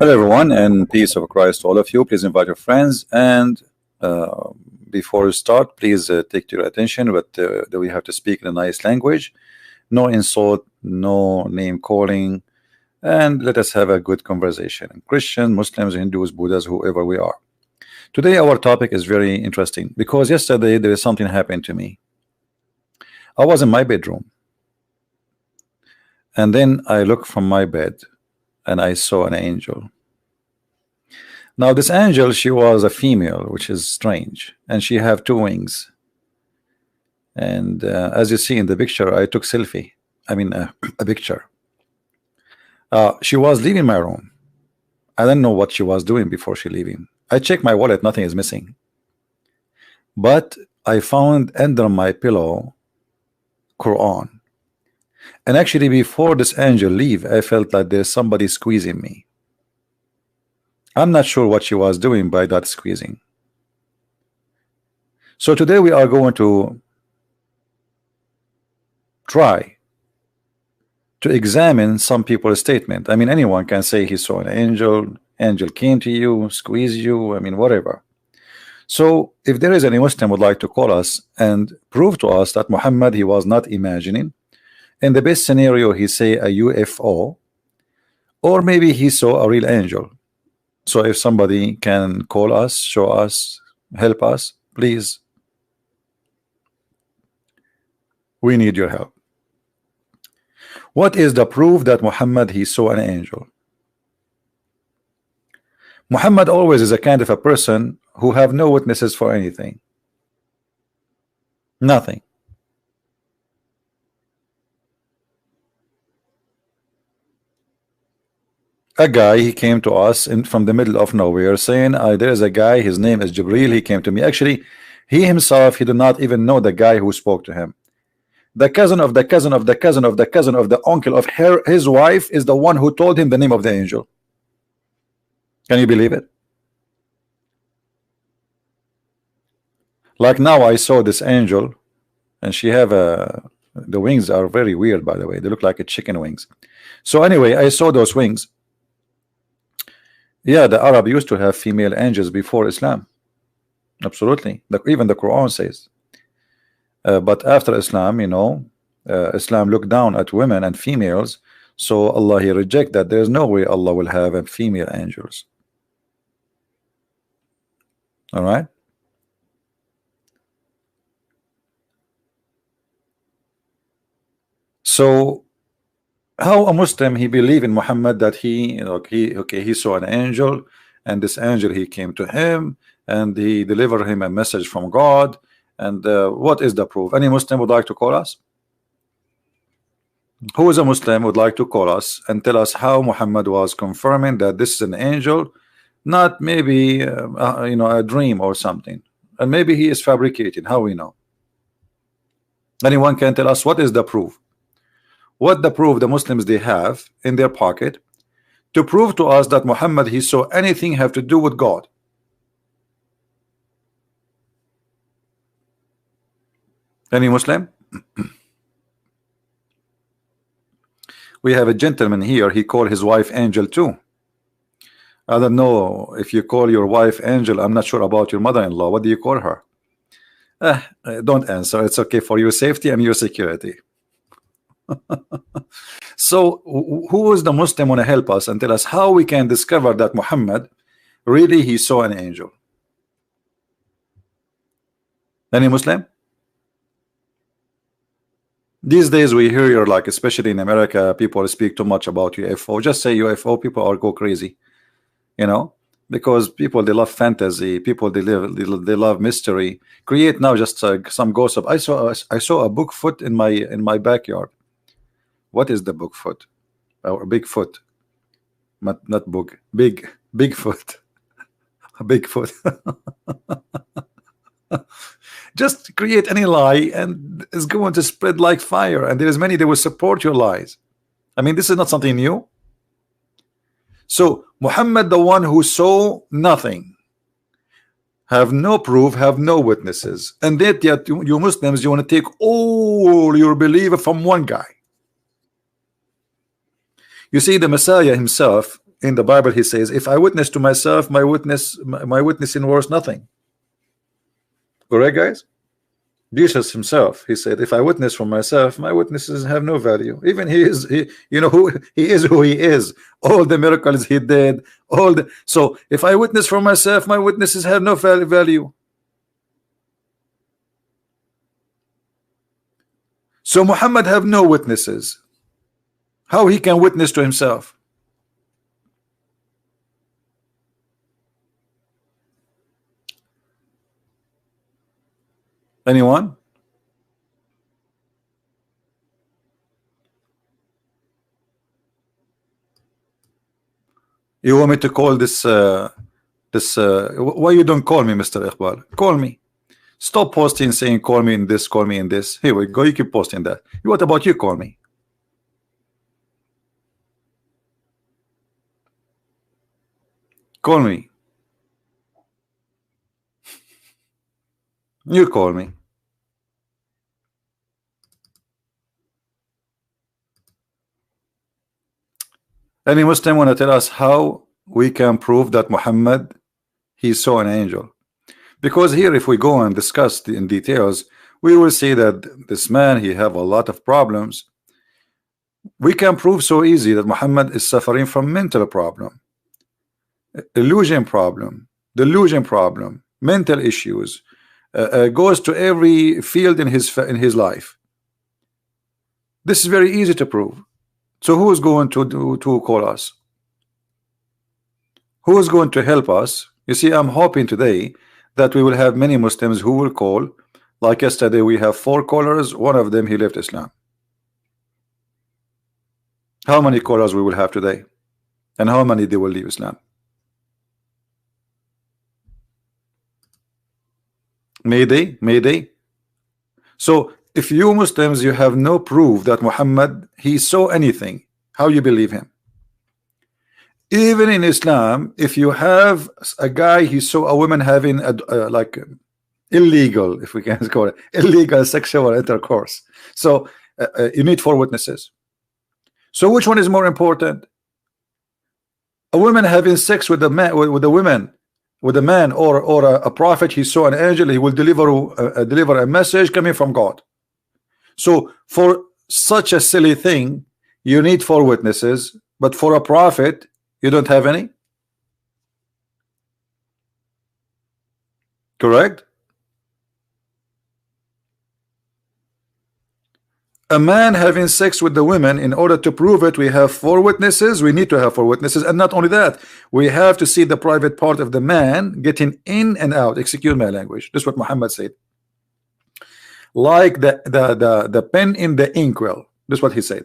Hello, everyone, and peace of Christ to all of you. Please invite your friends. And before we start, please take to your attention that we have to speak in a nice language, no insult, no name calling, and let us have a good conversation. Christian, Muslims, Hindus, Buddhas, whoever we are. Today, our topic is very interesting because yesterday there is something happened to me. I was in my bedroom, and then I looked from my bed and I saw an angel. Now this angel, she was a female, which is strange, and she have two wings. And as you see in the picture, I took selfie. I mean a picture. She was leaving my room. I don't know what she was doing before she leaving. I checked my wallet, nothing is missing. But I found under my pillow Quran. And actually before this angel leave, I felt like there's somebody squeezing me. I'm not sure what she was doing by that squeezing. So today we are going to try to examine some people's statement. I mean, anyone can say he saw an angel, angel came to you, squeeze you, I mean, whatever. So if there is any Muslim would like to call us and prove to us that Muhammad, he was not imagining, in the best scenario he say a UFO, or maybe he saw a real angel. So if somebody can call us, show us, help us, please, we need your help. What is the proof that Muhammad, he saw an angel? Muhammad always is a kind of a person who have no witnesses for anything. Nothing. A guy, he came to us from the middle of nowhere saying, there is a guy, his name is Jibril, he came to me. Actually, he himself, he did not even know the guy who spoke to him. The cousin of the cousin of the cousin of the cousin of the uncle of his wife is the one who told him the name of the angel. Can you believe it? Like now I saw this angel, and she have the wings are very weird, by the way. They look like a chicken wings. So anyway, I saw those wings. Yeah, the Arab used to have female angels before Islam. Absolutely. Even the Quran says. But after Islam, you know, Islam looked down at women and females. So Allah, he reject that. There's no way Allah will have a female angels. All right. So how a Muslim he believe in Muhammad that he, you know, he saw an angel, and this angel he came to him and he delivered him a message from God, and what is the proof? Any Muslim would like to call us? Who is a Muslim would like to call us and tell us how Muhammad was confirming that this is an angel, not maybe you know, a dream or something, and maybe he is fabricating? How we know? Anyone can tell us what is the proof? What the proof the Muslims they have in their pocket to prove to us that Muhammad he saw anything have to do with God? Any Muslim? We have a gentleman here, he called his wife angel too. I don't know if you call your wife angel. I'm not sure about your mother-in-law. What do you call her? Don't answer, it's okay for your safety and your security. So who is the Muslim want to help us and tell us how we can discover that Muhammad really he saw an angel? Any Muslim? These days we hear, like especially in America, people speak too much about UFO. Just say UFO, people are go crazy, you know, because people they love fantasy, people they love mystery. Create now just some gossip. I saw a Bigfoot in my backyard. What is the Bigfoot? Or Bigfoot? Not book. Bigfoot. Bigfoot. Just create any lie and it's going to spread like fire, and there is many that will support your lies. I mean, this is not something new. So Muhammad, the one who saw nothing, have no proof, have no witnesses, and yet you Muslims, you want to take all your belief from one guy. You see, the Messiah himself in the Bible he says, if I witness to myself, my witnessing worth nothing. Correct, guys? Jesus himself, he said, if I witness for myself, my witnesses have no value. Even you know who he is, who he is, all the miracles he did, so if I witness for myself, my witnesses have no value. So Muhammad have no witnesses. How he can witness to himself? Anyone? You want me to call this why you don't call me, Mr. Iqbal? Call me. Stop posting saying call me in this, call me in this. Here we go. You keep posting that. What about you? Call me. Call me. You call me. Any Muslim want to tell us how we can prove that Muhammad he saw an angel? Because here, if we go and discuss in details, we will see that this man he have a lot of problems. We can prove so easy that Muhammad is suffering from mental problem, illusion problem, delusion problem, mental issues. Goes to every field in his life. This is very easy to prove. So who is going to call us? Who is going to help us? You see, I'm hoping today that we will have many Muslims who will call. Like yesterday, we have 4 callers. One of them he left Islam. How many callers we will have today? And how many they will leave Islam? Mayday. So if you Muslims you have no proof that Muhammad he saw anything, how you believe him? Even in Islam, if you have a guy he saw a woman having like illegal, if we can call it illegal sexual intercourse, so you need 4 witnesses. So which one is more important? A woman having sex with a man, with a man, or a prophet he saw an angel, he will deliver a message coming from God. So for such a silly thing you need 4 witnesses, but for a prophet you don't have any. Correct? A man having sex with the women, in order to prove it, we have 4 witnesses. We need to have 4 witnesses, and not only that, we have to see the private part of the man getting in and out. Excuse my language. This is what Muhammad said. Like the pen in the inkwell. This is what he said.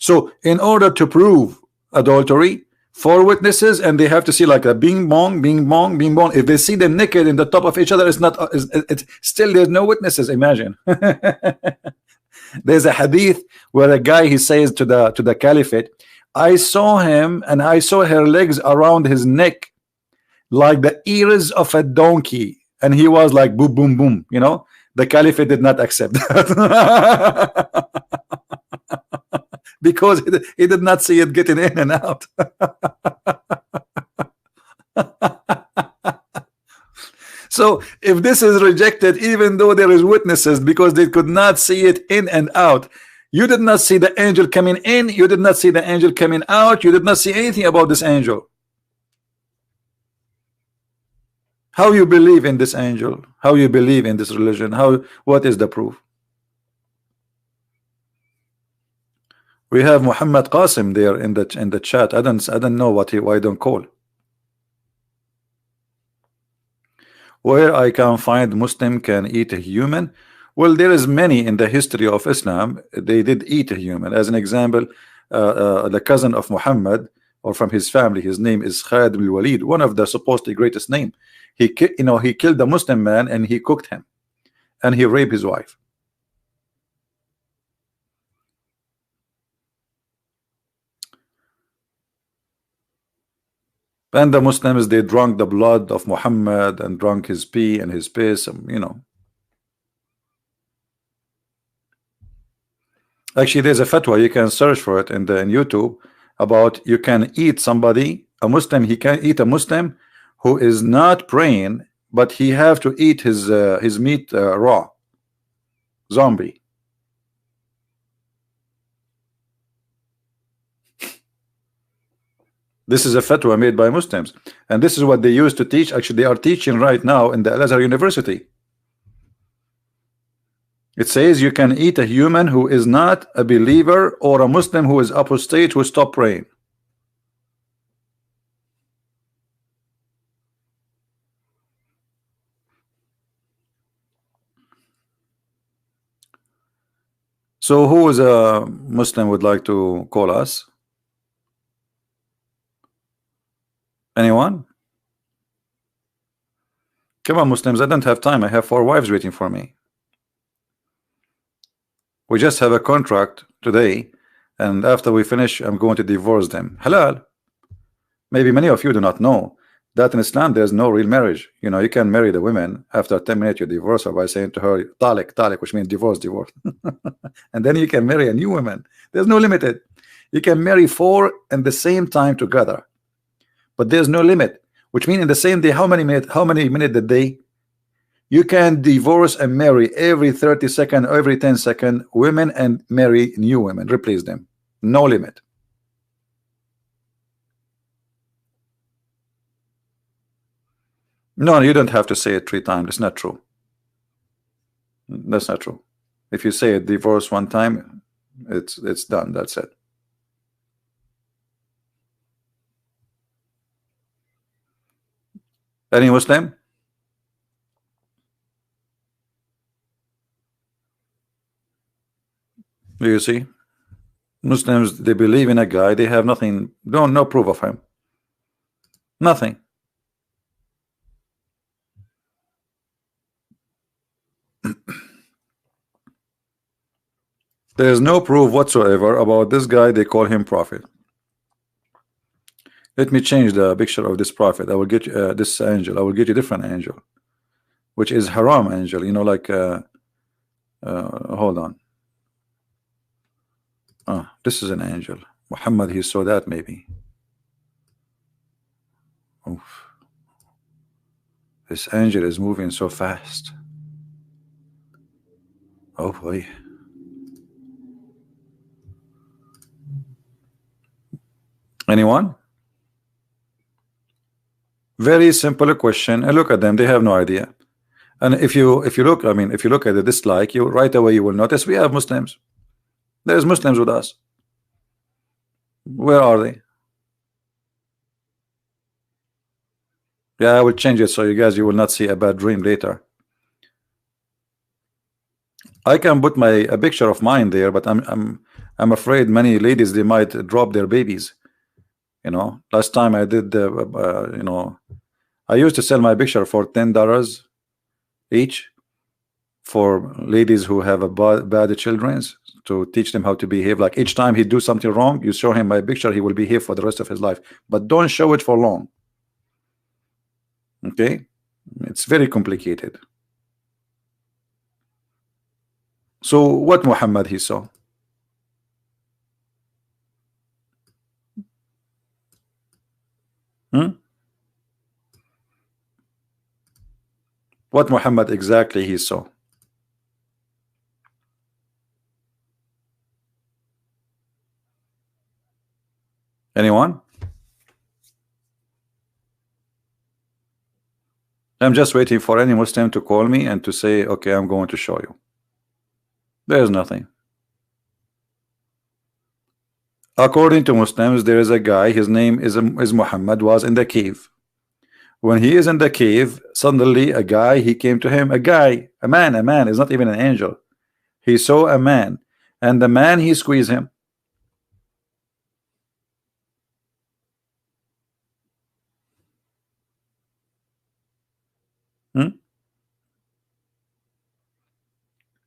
So in order to prove adultery, 4 witnesses, and they have to see like a bing bong, bing bong, bing bong. If they see them naked in the top of each other, it's not. It's still there's no witnesses. Imagine. There's a hadith where a guy he says to the caliphate, I saw him and I saw her legs around his neck like the ears of a donkey, and he was like boom boom boom. You know, the caliphate did not accept that. Because he did not see it getting in and out. So if this is rejected, even though there is witnesses, because they could not see it in and out, you did not see the angel coming in, you did not see the angel coming out, you did not see anything about this angel. How you believe in this angel? How you believe in this religion? What is the proof? We have Muhammad Qasim there in the chat. I don't know why don't call. Where I can find Muslim can eat a human? Well, there is many in the history of Islam. They did eat a human. As an example, the cousin of Muhammad, or from his family, his name is Khalid bin Walid, one of the supposedly greatest name. He killed a Muslim man and he cooked him, and he raped his wife. And the Muslims, they drank the blood of Muhammad and drank his pee and his piss, you know. Actually, there's a fatwa, you can search for it in YouTube, about you can eat somebody, a Muslim, he can eat a Muslim who is not praying, but he have to eat his meat raw, zombie. This is a fatwa made by Muslims, and this is what they used to teach. Actually, they are teaching right now in the Al-Azhar University. It says you can eat a human who is not a believer, or a Muslim who is apostate, who stopped praying. So who is a Muslim would like to call us? Anyone? Come on, Muslims, I don't have time. I have 4 wives waiting for me. We just have a contract today, and after we finish, I'm going to divorce them. Halal. Maybe many of you do not know that in Islam there's no real marriage. You know, you can marry the women, after 10 minutes you divorce her by saying to her talik, talik, which means divorce, divorce. And then you can marry a new woman. There's no limited. You can marry 4 in the same time together, but there's no limit, which means in the same day, how many minutes a day? You can divorce and marry every 30 seconds, every 10 seconds women, and marry new women, replace them. No limit. No, you don't have to say it 3 times. It's not true. That's not true. If you say it divorce 1 time, it's done. That's it. Any Muslim? Do you see? Muslims, they believe in a guy, they have nothing, no proof of him. Nothing. There is no proof whatsoever about this guy. They call him prophet. Let me change the picture of this prophet. I will get you this angel. I will get you a different angel, which is haram angel. You know, like hold on. This is an angel. Muhammad, he saw that maybe. Oof. This angel is moving so fast. Oh boy. Anyone? Very simple question. And look at them, they have no idea. And if you look, I mean, if you look at the dislike, you right away you will notice we have Muslims. There's Muslims with us. Where are they? Yeah, I will change it so you guys, you will not see a bad dream later. I can put a picture of mine there, but I'm afraid many ladies, they might drop their babies. You know, last time I did you know, I used to sell my picture for $10 each for ladies who have a bad children, to teach them how to behave. Like each time he do something wrong, you show him my picture, he will behave for the rest of his life, but don't show it for long. Okay, it's very complicated. So what Muhammad he saw? What Muhammad exactly he saw? Anyone? I'm just waiting for any Muslim to call me and to say, okay, I'm going to show you. There's nothing. According to Muslims, there is a guy, his name is Muhammad, was in the cave. When he is in the cave, suddenly a guy, he came to him, a man is not even an angel. He saw a man, and the man, he squeezed him.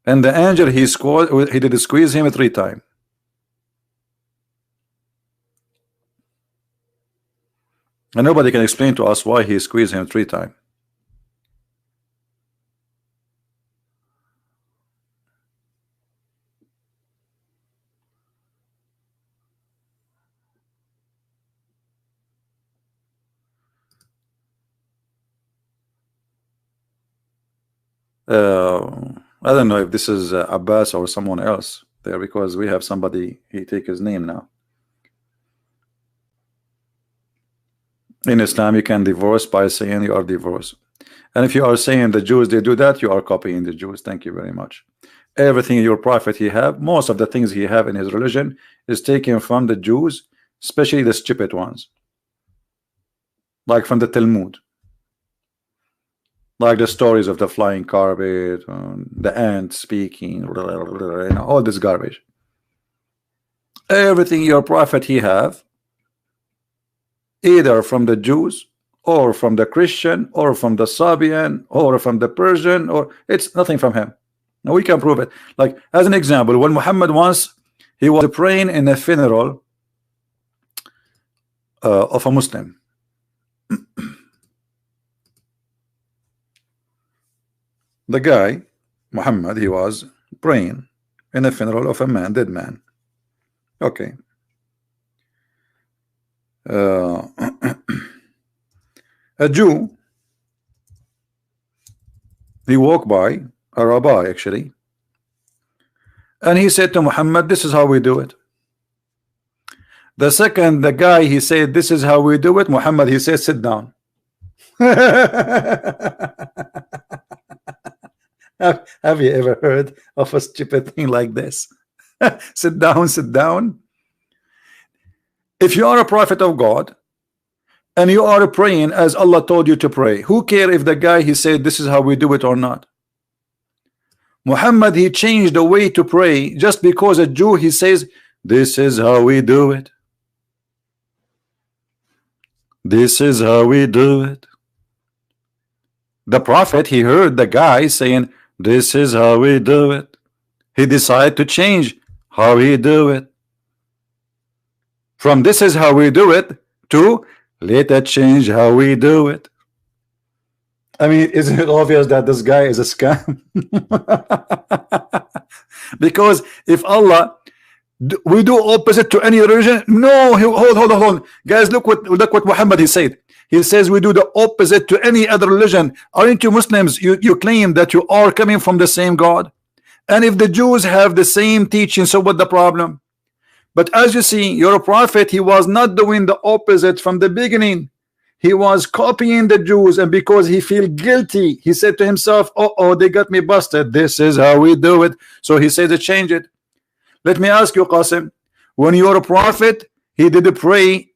And the angel, he did squeeze him 3 times. And nobody can explain to us why he squeezed him 3 times. I don't know if this is Abbas or someone else there, because we have somebody, he take his name now. In Islam, you can divorce by saying you are divorced. And if you are saying the Jews, they do that, you are copying the Jews. Thank you very much. Everything your prophet he have, most of the things he have in his religion is taken from the Jews, especially the stupid ones. Like from the Talmud. Like the stories of the flying carpet, the ant speaking, all this garbage. Everything your prophet he have, either from the Jews or from the Christian or from the Sabian or from the Persian, or it's nothing from him. Now we can prove it. Like as an example, when Muhammad once he was praying in a funeral of a Muslim. The guy Muhammad, he was praying in a funeral of a man, dead man. Okay. A Jew, he walked by, a rabbi actually, and he said to Muhammad, this is how we do it. The second the guy he said this is how we do it, Muhammad he said sit down. Have you ever heard of a stupid thing like this? Sit down, sit down. If you are a prophet of God and you are praying as Allah told you to pray, who care if the guy he said this is how we do it or not? Muhammad he changed the way to pray just because a Jew he says this is how we do it. This is how we do it. The prophet he heard the guy saying this is how we do it. He decided to change how we do it. From this is how we do it to let us change how we do it. I mean, isn't it obvious that this guy is a scam? Because if Allah we do opposite to any religion, no, hold, guys, look what Muhammad he said. He says we do the opposite to any other religion. Aren't you Muslims? You claim that you are coming from the same God, and if the Jews have the same teaching, so what the problem? But as you see, your prophet he was not doing the opposite from the beginning. He was copying the Jews, and because he feel guilty, he said to himself, oh, they got me busted. This is how we do it. So he said to change it. Let me ask you, Qasim, when you're a prophet, he did pray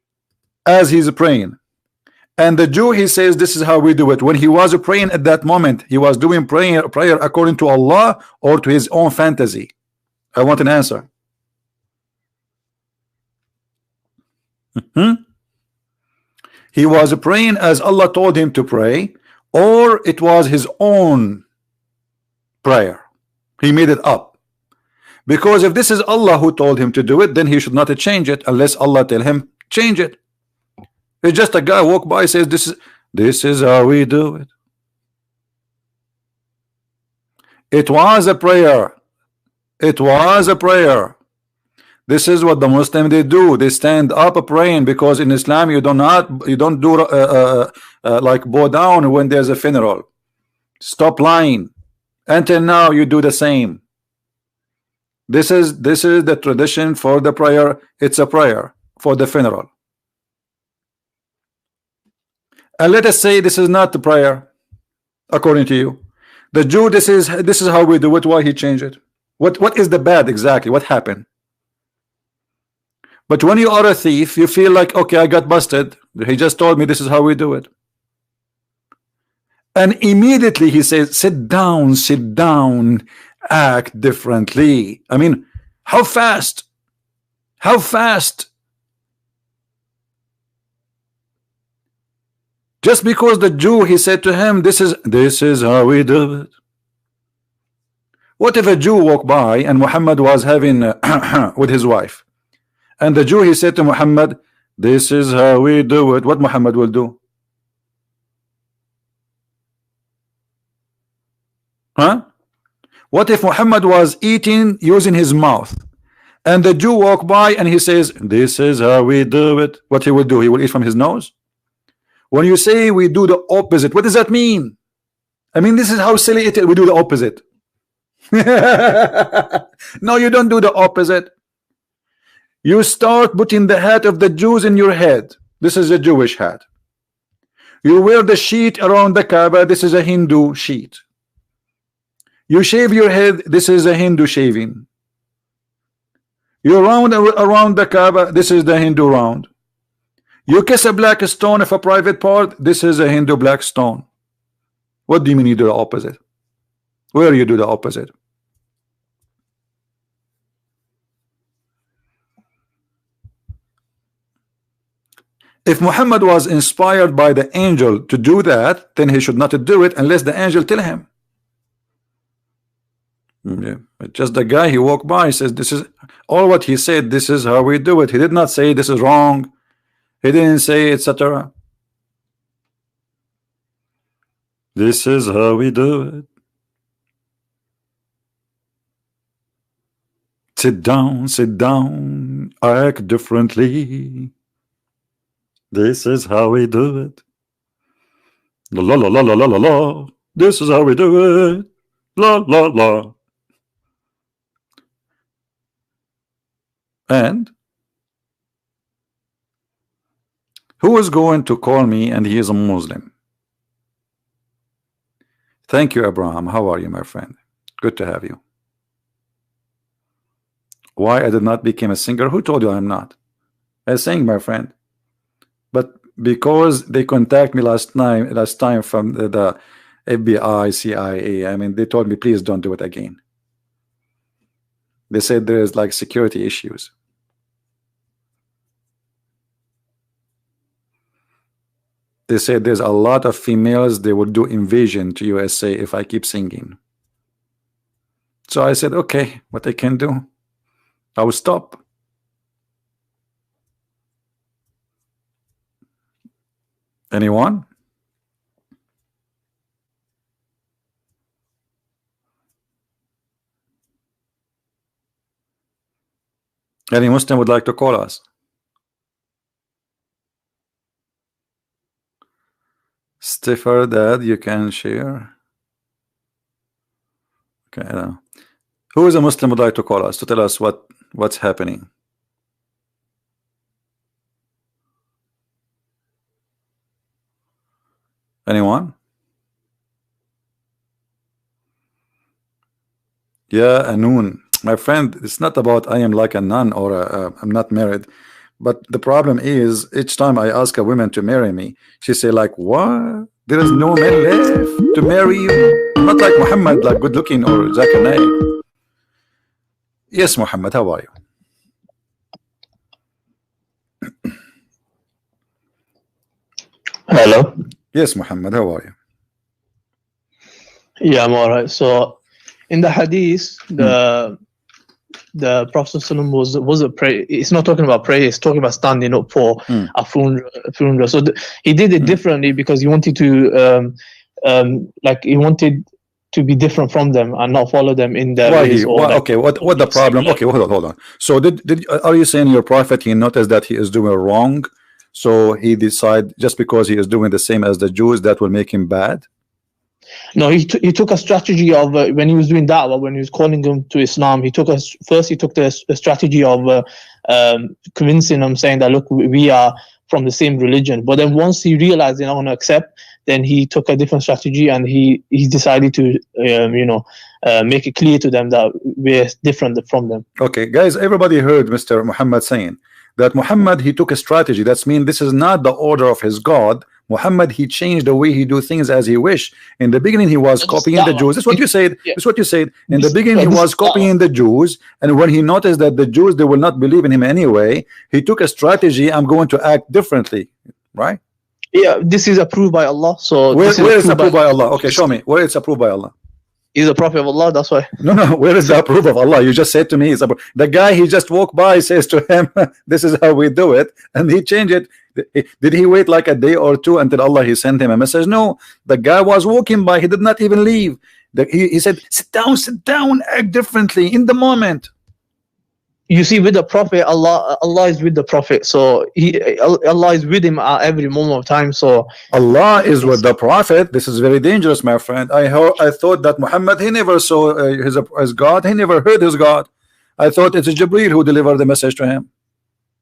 as he's praying, and the Jew he says this is how we do it. When he was praying at that moment, he was doing prayer according to Allah or to his own fantasy? I want an answer. He was praying as Allah told him to pray, or it was his own prayer? He made it up. Because if this is Allah who told him to do it, then he should not change it unless Allah tell him change it. It's just a guy walk by says this is how we do it. It was a prayer. It was a prayer. This is what the Muslims they do. They stand up praying, because in Islam you don't do like bow down when there's a funeral. Stop lying. Until now you do the same. This is the tradition for the prayer. It's a prayer for the funeral. And let us say this is not the prayer according to you. The Jew, this is how we do it. Why he changed it? What is the bad exactly? What happened? But when you are a thief, you feel like, okay, I got busted. He just told me this is how we do it. And immediately he says, sit down, act differently. I mean, how fast? How fast? Just because the Jew, he said to him, this is how we do it. What if a Jew walked by and Muhammad was having with his wife, and the Jew he said to Muhammad, this is how we do it? What Muhammad will do? Huh? What if Muhammad was eating using his mouth, and the Jew walked by and he says, this is how we do it? What he will do? He will eat from his nose? When you say we do the opposite, what does that mean? I mean, this is how silly it is. We do the opposite. No, you don't do the opposite. You start putting the hat of the Jews in your head. This is a Jewish hat. You wear the sheet around the Kaaba. This is a Hindu sheet. You shave your head. This is a Hindu shaving. You round around the Kaaba. This is the Hindu round. You kiss a black stone of a private part. This is a Hindu black stone. What do you mean you do the opposite? Where you do the opposite? If Muhammad was inspired by the angel to do that, then he should not do it unless the angel tell him. Yeah, but just the guy, he walked by, says this is all what he said. This is how we do it. He did not say this is wrong. He didn't say etc. This is how we do it. Sit down, act differently. This is how we do it. La la la la la la la la. This is how we do it. La la la. And who is going to call me and he is a Muslim? Thank you, Abraham. How are you, my friend? Good to have you. Why I did not become a singer? Who told you I'm not? I sing, my friend. But because they contact me last time from the FBI, CIA, I mean, they told me, please don't do it again. They said there's like security issues. They said there's a lot of females, they will do invasion to USA if I keep singing. So I said, okay, what I can do, I will stop. Anyone? Any Muslim would like to call us? Stiffer Dad, you can share. Okay. Who is a Muslim would like to call us to tell us what's happening? Anyone? Yeah, Anun. My friend, it's not about I am like a nun or I'm not married. But the problem is, each time I ask a woman to marry me, she say like, what? There is no man left to marry you? Not like Muhammad, like good looking or Zakir Naik. Yes, Muhammad, how are you? Hello. Yes, Muhammad, how are you? Yeah, I'm all right. So, in the hadith, the Prophet ﷺ was a prayer. It's not talking about prayer. It's talking about standing up for a funeral. So he did it differently because he wanted to, he wanted to be different from them and not follow them in their ways. Okay, what the problem? Okay, hold on. So are you saying your prophet, he noticed that he is doing wrong, so he decide just because he is doing the same as the Jews, that will make him bad? No, he took a strategy of when he was doing da'wah, when he was calling them to Islam. He took the strategy of convincing them, saying that look, we are from the same religion. But then once he realized they're not going to accept, then he took a different strategy and he decided to make it clear to them that we're different from them. Okay, guys, everybody heard Mr. Muhammad saying that Muhammad, he took a strategy. That means this is not the order of his God. Muhammad, he changed the way he do things as he wished. In the beginning, he was copying the Jews. That's what you said. Yeah. That's what you said. In the beginning, he was copying the Jews, and when he noticed that the Jews, they will not believe in him anyway, he took a strategy. I'm going to act differently, right? Yeah, this is approved by Allah. So where is approved by Allah? Okay, show me where it's approved by Allah. He's a prophet of Allah, that's why. No, where is the approval of Allah? You just said to me, the guy, he just walked by, says to him, this is how we do it, and he changed it. Did he wait like a day or two until Allah, he sent him a message? No, the guy was walking by, he did not even leave. He said, sit down, act differently in the moment. You see, with the Prophet, Allah is with the Prophet, so Allah is with him at every moment of time. So Allah is with the Prophet. This is very dangerous, my friend. I thought that Muhammad, he never saw his God. He never heard his God. I thought it's Jibreel who delivered the message to him.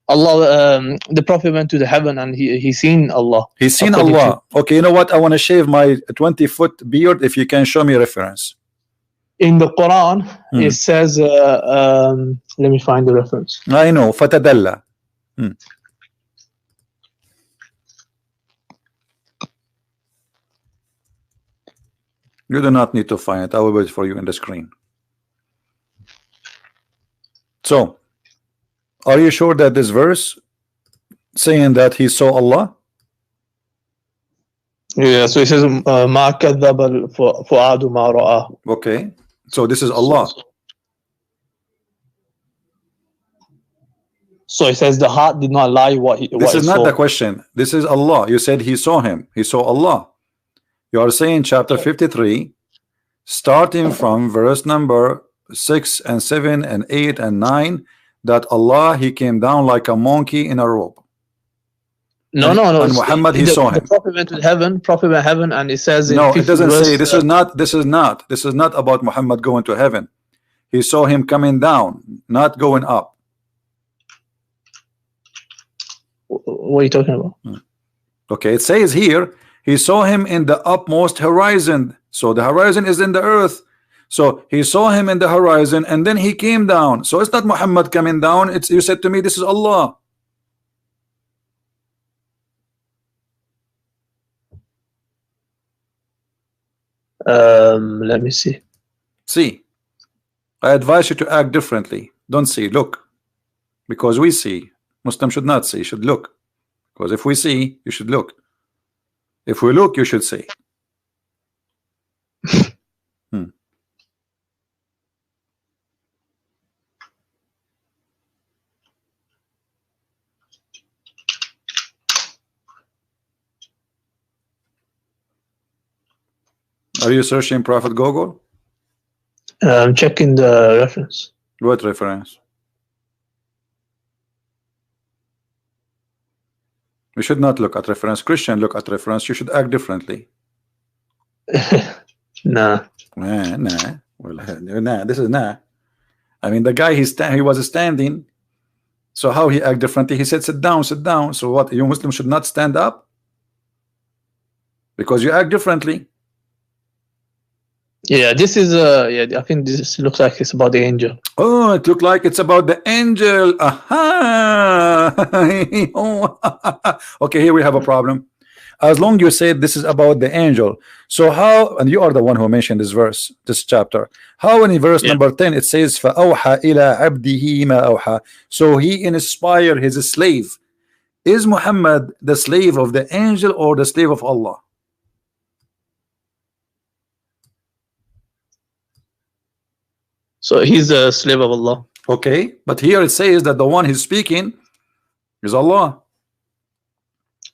Allah, the Prophet went to the heaven and he seen Allah. He's seen Allah. Okay, you know what? I want to shave my 20-foot beard. If you can show me a reference. In the Quran, it says, let me find the reference. I know, fatadalla. You do not need to find it. I will wait for you in the screen. So, are you sure that this verse saying that he saw Allah? Yeah, so it says, مَا كَذَّبَ الْفُؤَادُ مَا رَآهُ. Okay, so this is Allah. So it says the heart did not lie what he This is not saw. the question. This is Allah. You said he saw him. He saw Allah. You are saying chapter 53, starting from verse number 6 and 7 and 8 and 9, that Allah, he came down like a monkey in a robe. No. And Muhammad, he saw him. The Prophet went to heaven. Prophet went to heaven, and it says. No, it doesn't say. This is not. This is not about Muhammad going to heaven. He saw him coming down, not going up. What are you talking about? Okay, it says here he saw him in the upmost horizon. So the horizon is in the earth. So he saw him in the horizon, and then he came down. So it's not Muhammad coming down. It's, you said to me, this is Allah. Let me see. See, I advise you to act differently. Don't see, look, because we see. Muslim should not see, should look. Because if we see, you should look. If we look, you should see. Are you searching Prophet Google? I'm checking the reference. What reference? We should not look at reference. Christian look at reference. You should act differently. Nah. Nah. Well, nah. This is nah. I mean, the guy he was standing. So how he act differently? He said, "Sit down, sit down." So what? You Muslims should not stand up because you act differently. Yeah, this is yeah, I think this looks like it's about the angel. Oh, it looked like it's about the angel. Aha. Okay, here we have a problem. As long you said this is about the angel, so how, and you are the one who mentioned this verse, this chapter, how in verse number 10 it says فَأَوْحَى إِلَىٰ عَبْدِهِ مَا أَوْحَى, so he inspired his slave. Is Muhammad the slave of the angel or the slave of Allah? So he's a slave of Allah. Okay, but here it says that the one he's speaking is Allah.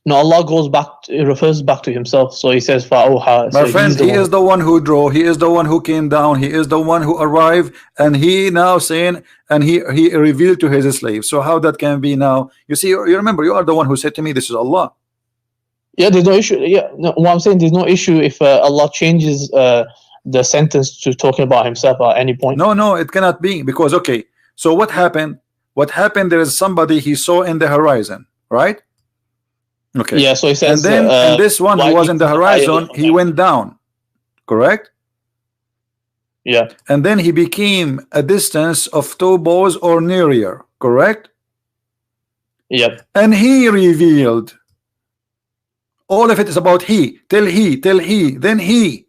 No, Allah goes back, it refers back to himself. So he says, فَأَوْحَى. My friend, he is the one who drew, he is the one who came down, he is the one who arrived, and he now saying, and he revealed to his slave. So how that can be now? You see, you remember, you are the one who said to me, this is Allah. Yeah, there's no issue. Yeah, no, what I'm saying, there's no issue if Allah changes the sentence to talking about himself at any point. No, it cannot be, because, okay, so what happened? What happened, there is somebody he saw in the horizon, right? Okay. Yeah, so he says, and then and this one who was in the horizon, he went down, correct? Yeah. And then he became a distance of 2 bows or nearer, correct? Yep. And he revealed. All of it is about he, till he, then he.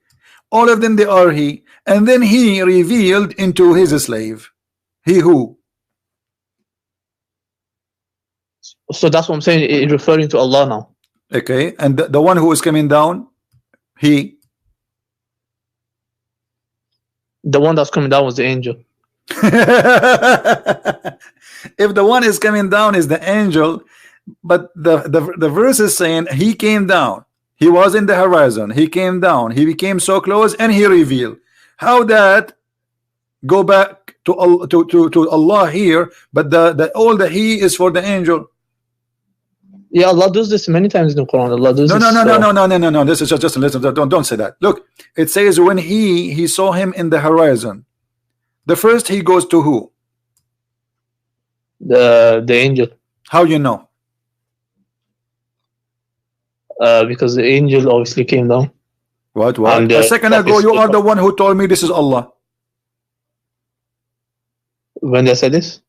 All of them, they are he. And then he revealed into his slave. He who? So that's what I'm saying, it's referring to Allah now. Okay, and the one who is coming down, he. The one that's coming down was the angel. If the one is coming down is the angel, but the verse is saying he came down, he was in the horizon, he came down, he became so close, and he revealed. How that go back to Allah here, but all the he is for the angel. Yeah, Allah does this many times in the Quran. Allah does No, this. No. This is just listen. Don't say that. Look, it says when he saw him in the horizon. The first he goes to who? The angel. How you know? Because the angel obviously came down. What? And, a second ago, you are the one who told me this is Allah. When they said this?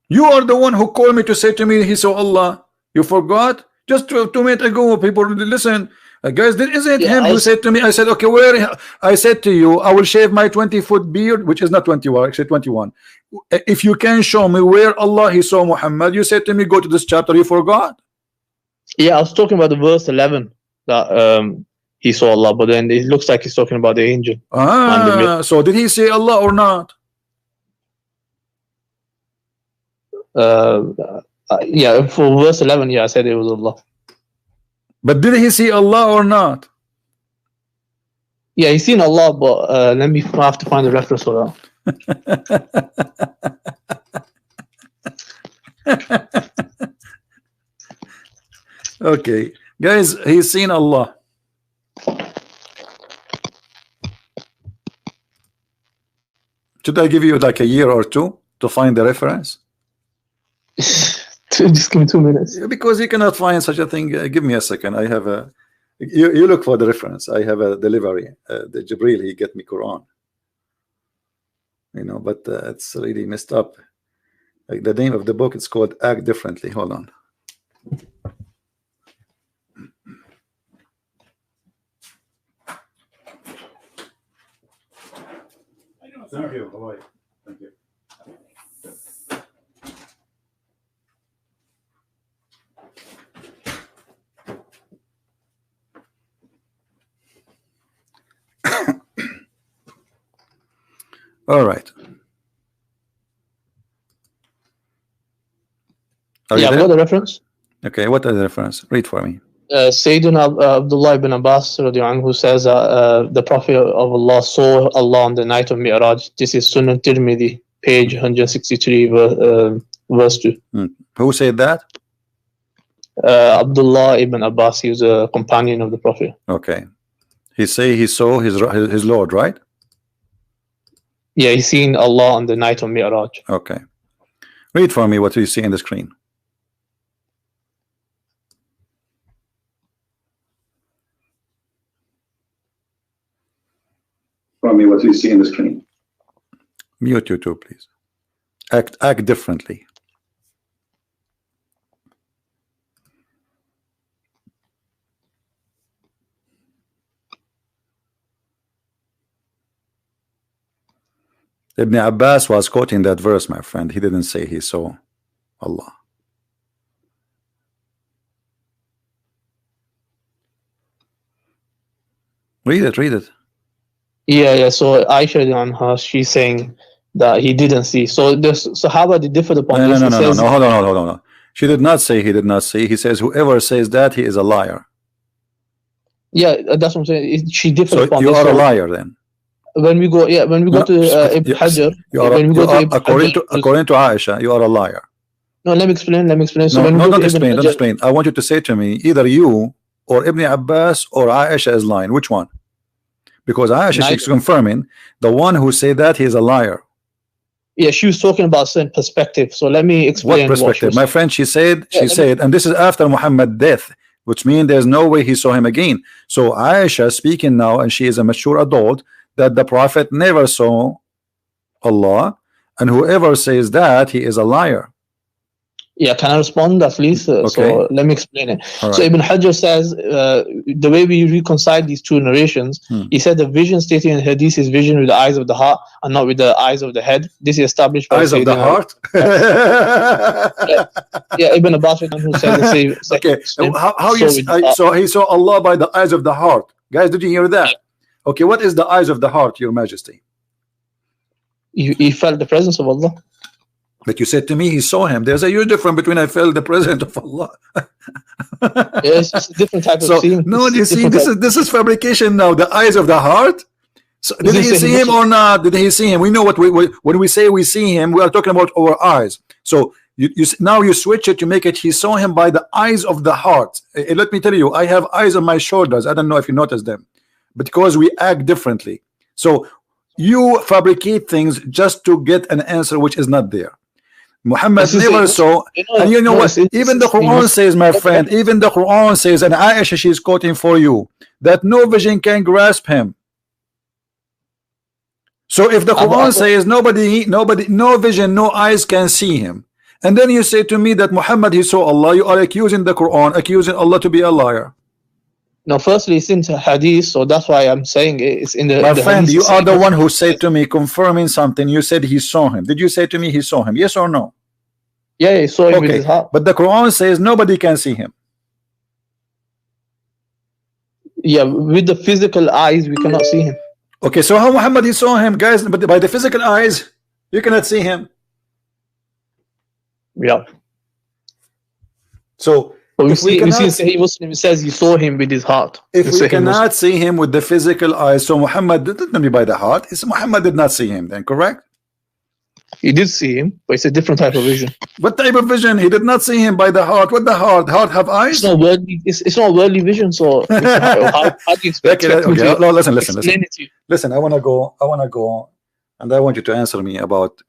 You are the one who called me to say to me he saw Allah. You forgot? Just 2 minutes ago, people listen. Guys, isn't him who said to me, I said, okay, where? I said to you, I will shave my 20-foot beard, which is not 21, actually 21. If you can show me where Allah he saw Muhammad, you said to me, go to this chapter. You forgot? Yeah, I was talking about the verse 11 that he saw Allah, but then it looks like he's talking about the angel. So did he say Allah or not? Yeah, for verse 11, yeah, I said it was Allah. But did he see Allah or not? Yeah, he's seen Allah, but I have to find the reference for that. Okay, guys, he's seen Allah. Should I give you like a year or two to find the reference? Just give me 2 minutes. Because you cannot find such a thing. Give me a second. I have a. You look for the reference. I have a delivery. The Jibril, he get me Quran. You know, but it's really messed up. Like the name of the book, it's called Act Differently. Hold on. Thank you. Bye-bye. Thank you. All right. Yeah, I've got the reference. Okay, what is the reference? Read for me. Sayyidina Abdullah ibn Abbas who says the Prophet of Allah saw Allah on the night of Mi'raj. This is Sunan Tirmidhi, page 163, verse 2. Who said that? Abdullah ibn Abbas. He was a companion of the Prophet. Okay. He saw his Lord, right? Yeah, he's seen Allah on the night of Mi'raj. Okay. Read for me what you see in the screen. Me what you see in the screen. Mute you too, please. Act differently. Ibn Abbas was quoting that verse, my friend. He didn't say he saw Allah. Read it. Yeah. So Aisha on her, she's saying that he didn't see. So the Sahaba they differed upon this. No. Hold on. She did not say he did not see. He says whoever says that he is a liar. Yeah, that's what I'm saying. She differed upon this. You are a liar then. When we go to Ibn Hajar, according to Aisha, you are a liar. No, let me explain. So don't explain. I want you to say to me either you or Ibn Abbas or Aisha is lying. Which one? Because Aisha, she's confirming the one who said that he is a liar. Yeah, she was talking about certain perspective. So let me explain. What perspective? My friend, she said, and this is after Muhammad's death, which means there's no way he saw him again. So Aisha speaking now, and she is a mature adult, that the Prophet never saw Allah, and whoever says that he is a liar. Yeah, can I respond at least? Okay. So let me explain it. Right. So Ibn Hajar says the way we reconcile these two narrations, he said the vision stated in Hadith is vision with the eyes of the heart and not with the eyes of the head. This is established by eyes of the heart. Yeah, Ibn Abbas who said the same. Okay, so he saw Allah by the eyes of the heart. Guys, did you hear that? Okay, what is the eyes of the heart, Your Majesty? He felt the presence of Allah. But you said to me he saw him. There's a huge difference between I felt the presence of Allah. Yeah, it's just a different type of seeing. No, you see, this is fabrication now. The eyes of the heart. So did he see him or not? Did he see him? We know what when we say we see him, we are talking about our eyes. So now you switch it, you make it he saw him by the eyes of the heart. Let me tell you, I have eyes on my shoulders. I don't know if you notice them, because we act differently. So you fabricate things just to get an answer which is not there. Muhammad never saw, and you know what? Even the Quran says, my friend, even the Quran says, and Aisha, she's quoting for you, that no vision can grasp him. So if the Quran says no vision, no eyes can see him, and then you say to me that Muhammad he saw Allah, you are accusing the Quran, accusing Allah to be a liar. No, firstly, it's in the hadith, so that's why I'm saying it's in the. My friend, you are the one who said to me, confirming something. You said he saw him. Did you say to me he saw him? Yes or no? Yeah, he saw him with his heart. But the Quran says nobody can see him. Yeah, with the physical eyes, we cannot see him. Okay, so how Muhammad he saw him, guys? But by the physical eyes, you cannot see him. Yeah. So we see Sahih Muslim says he saw him with his heart. If we cannot see him with the physical eyes, so Muhammad didn't be by the heart. Muhammad did not see him then, correct? He did see him, but it's a different type of vision. What type of vision? He did not see him by the heart. What the heart? Heart have eyes? It's not worldly vision. So how do you expect no, listen. I want to go, and I want you to answer me about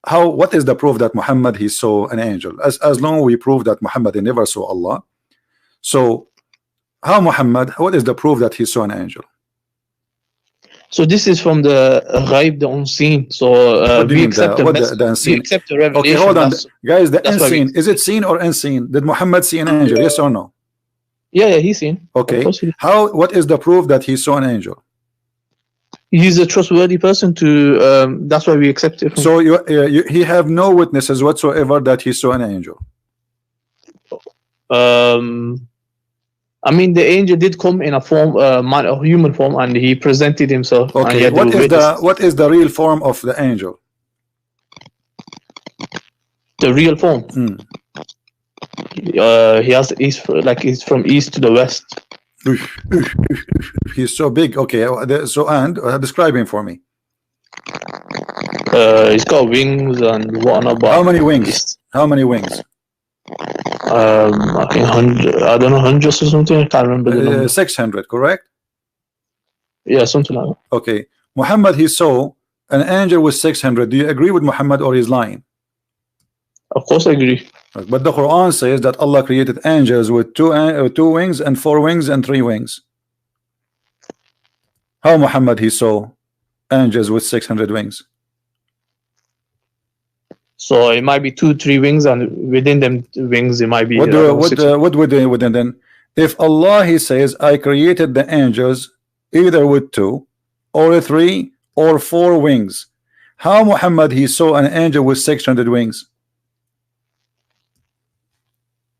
what is the proof that Muhammad he saw an angel? As long we prove that Muhammad he never saw Allah. So how Muhammad? What is the proof that he saw an angel? So this is from the ghaib, the unseen. So we accept the unseen. We accept the revelation. Okay, hold on, guys. The unseen, is it seen or unseen? Did Muhammad see an angel? Yes or no? Yeah, he's seen. Okay. What is the proof that he saw an angel? He's a trustworthy person to. That's why we accept it. So he have no witnesses whatsoever that he saw an angel. I mean, the angel did come in a form, a human form, and he presented himself. Okay, what is the real form of the angel? The real form. He's from east to the west. He's so big. Okay, so and describe him for me. He's got wings and whatnot. How many wings? How many wings? I think 100. I don't know, hundreds or something. I can't remember the number. 600, correct? Yeah, something like that. Okay, Muhammad he saw an angel with 600. Do you agree with Muhammad or he's lying? Of course, I agree. But the Quran says that Allah created angels with two wings and 4 wings and 3 wings. How Muhammad he saw angels with 600 wings? So it might be 2-3 wings, and within them wings it might be. What within then? If Allah he says, I created the angels either with 2 or 3 or 4 wings, how Muhammad he saw an angel with 600 wings?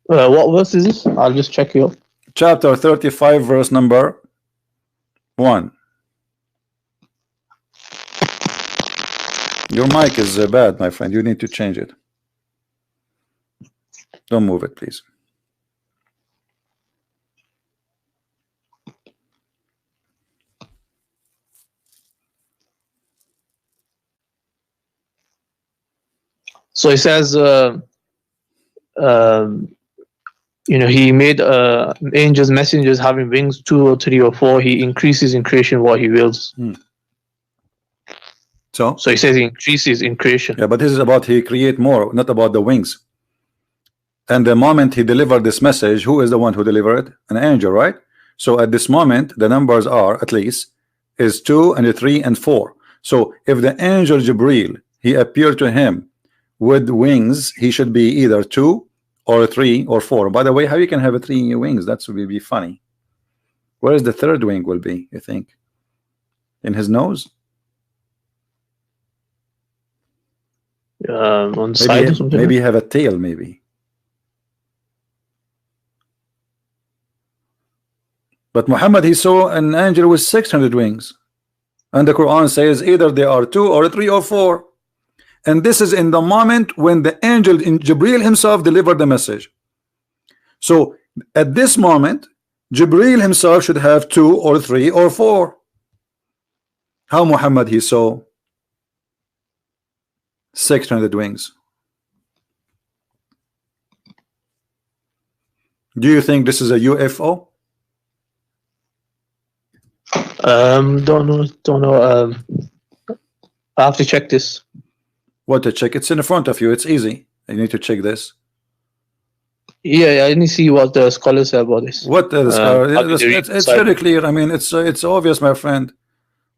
What verse is this? I'll just check here. Chapter 35, verse number 1. Your mic is bad, my friend. You need to change it. Don't move it, please. So it says, he made angels, messengers having wings, 2 or 3 or 4. He increases in creation what he wills. So he says he increases in creation. Yeah, but this is about he create more, not about the wings. And the moment he delivered this message, who is the one who delivered it? An angel, right? So at this moment, the numbers are at least is 2 and 3 and 4. So if the angel Jibril he appeared to him with wings, he should be either 2 or 3 or 4. By the way, how you can have 3 wings? That would be funny. Where is the 3rd wing will be, you think? In his nose? On the side or something. Maybe have a tail, maybe. But Muhammad he saw an angel with 600 wings, and the Quran says either they are 2 or 3 or 4. And this is in the moment when the angel in Jibril himself delivered the message. So at this moment, Jibril himself should have 2 or 3 or 4. How Muhammad he saw 600 wings? Do you think this is a UFO? Don't know. I have to check this. What to check? It's in front of you. It's easy. You need to check this. Yeah, I need to see what the scholars say about this. What the scholar? It's very clear. I mean, it's obvious, my friend.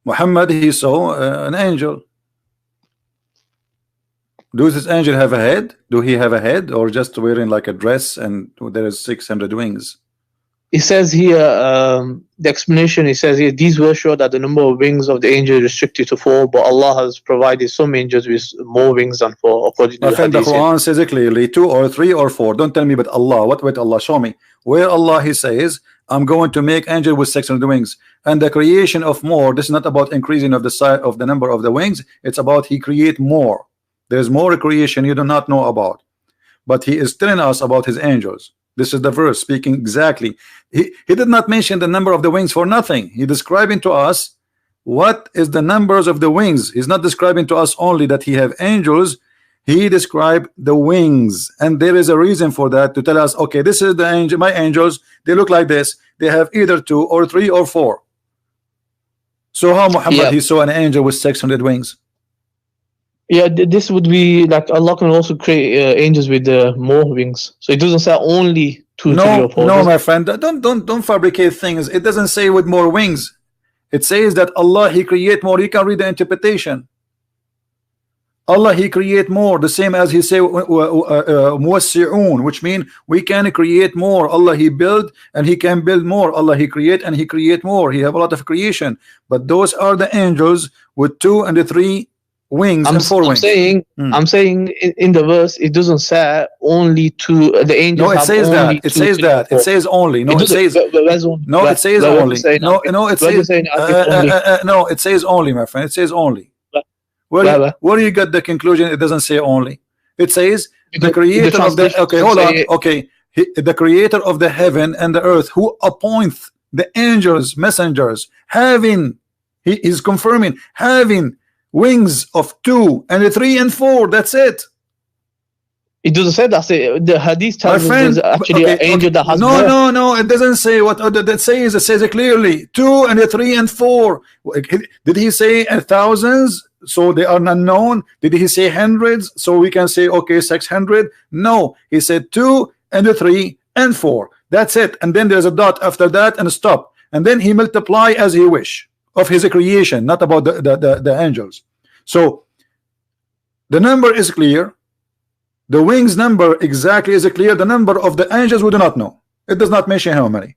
Muhammad he saw an angel. Does this angel have a head? Do he have a head, or just wearing like a dress and there is 600 wings? It says here, the explanation, it says here, these verses show that the number of wings of the angel is restricted to 4, but Allah has provided some angels with more wings than 4, according to the The hadith. Quran says it clearly, 2 or 3 or 4. Don't tell me but Allah. What with Allah? Show me. Where Allah he says, I'm going to make angel with 600 wings. And the creation of more, this is not about increasing of the size of the number of the wings. It's about he create more. There's more creation you do not know about. But he is telling us about his angels. This is the verse speaking exactly. He did not mention the number of the wings for nothing. He describing to us what is the numbers of the wings. He's not describing to us only that he have angels. He described the wings, and there is a reason for that, to tell us, okay, this is the angel, my angels, they look like this. They have either 2 or 3 or 4. So how Muhammad he saw an angel with 600 wings? Yeah, this would be like Allah can also create angels with more wings. So it doesn't say only 2, 3 or 4. No, my friend, don't fabricate things. It doesn't say with more wings. It says that Allah he create more. You can read the interpretation. Allah he create more, the same as he say muwassi'un, which means we can create more. Allah he build and he can build more. Allah he create and he create more. He have a lot of creation, but those are the angels with 2 and 3 wings and 4 wings. I'm saying in the verse it doesn't say only 2. The angels. No, it says that. It says that. It says only. No, it says. No, it says only. No, it says. No, it says only, my friend. It says only. Where do you get the conclusion? It doesn't say only. It says the creator of the. Okay, hold on. Okay, the creator of the heaven and the earth, who appoints the angels, messengers, having. He is confirming having wings of 2 and 3 and 4. That's it. It doesn't say that. The hadith tells us there's actually an angel that has more. No, it doesn't say what that says. It says it clearly, 2 and 3 and 4. Did he say thousands? So they are not known. Did he say hundreds? So we can say okay, 600. No, he said 2 and 3 and 4. That's it. And then there's a dot after that and a stop. And then he multiply as he wish of his creation, not about the angels. So the number is clear. The wings number exactly is clear. The number of the angels we do not know. It does not mention how many.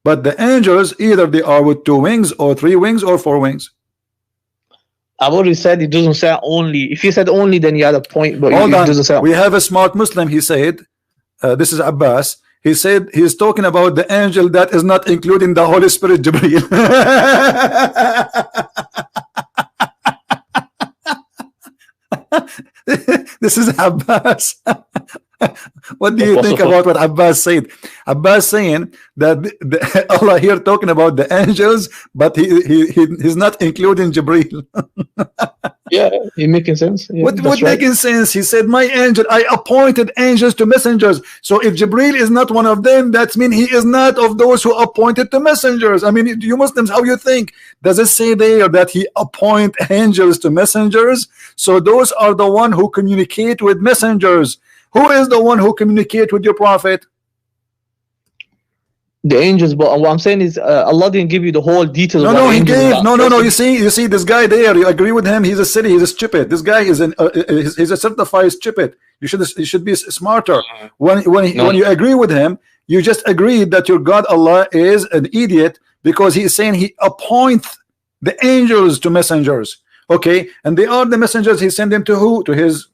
But the angels, either they are with 2 wings or 3 wings or 4 wings. I've already said it doesn't say only. If you said only, then you had a point. But hold it on. Doesn't say. We have a smart Muslim. He said, this is Abbas. He said he's talking about the angel that is not including the Holy Spirit, Jibreel. This is Abbas. What do you think about what Abbas said? Abbas saying that Allah here talking about the angels, but he's not including Jibreel. Yeah, it making sense. Yeah, what making sense? He said, my angel, I appointed angels to messengers. So if Jibreel is not one of them, that means he is not of those who appointed to messengers. I mean, you Muslims, how you think? Does it say there that he appoint angels to messengers? So those are the one who communicate with messengers. Who is the one who communicate with your prophet? The angels. But what I'm saying is Allah didn't give you the whole details. No, he gave. No. You see this guy there. You agree with him? He's a silly. He's a stupid. This guy is he's a certified stupid. You should be smarter. When you agree with him, you just agree that your God Allah is an idiot, because he is saying he appoints the angels to messengers. Okay, and they are the messengers. He sent them to who? To his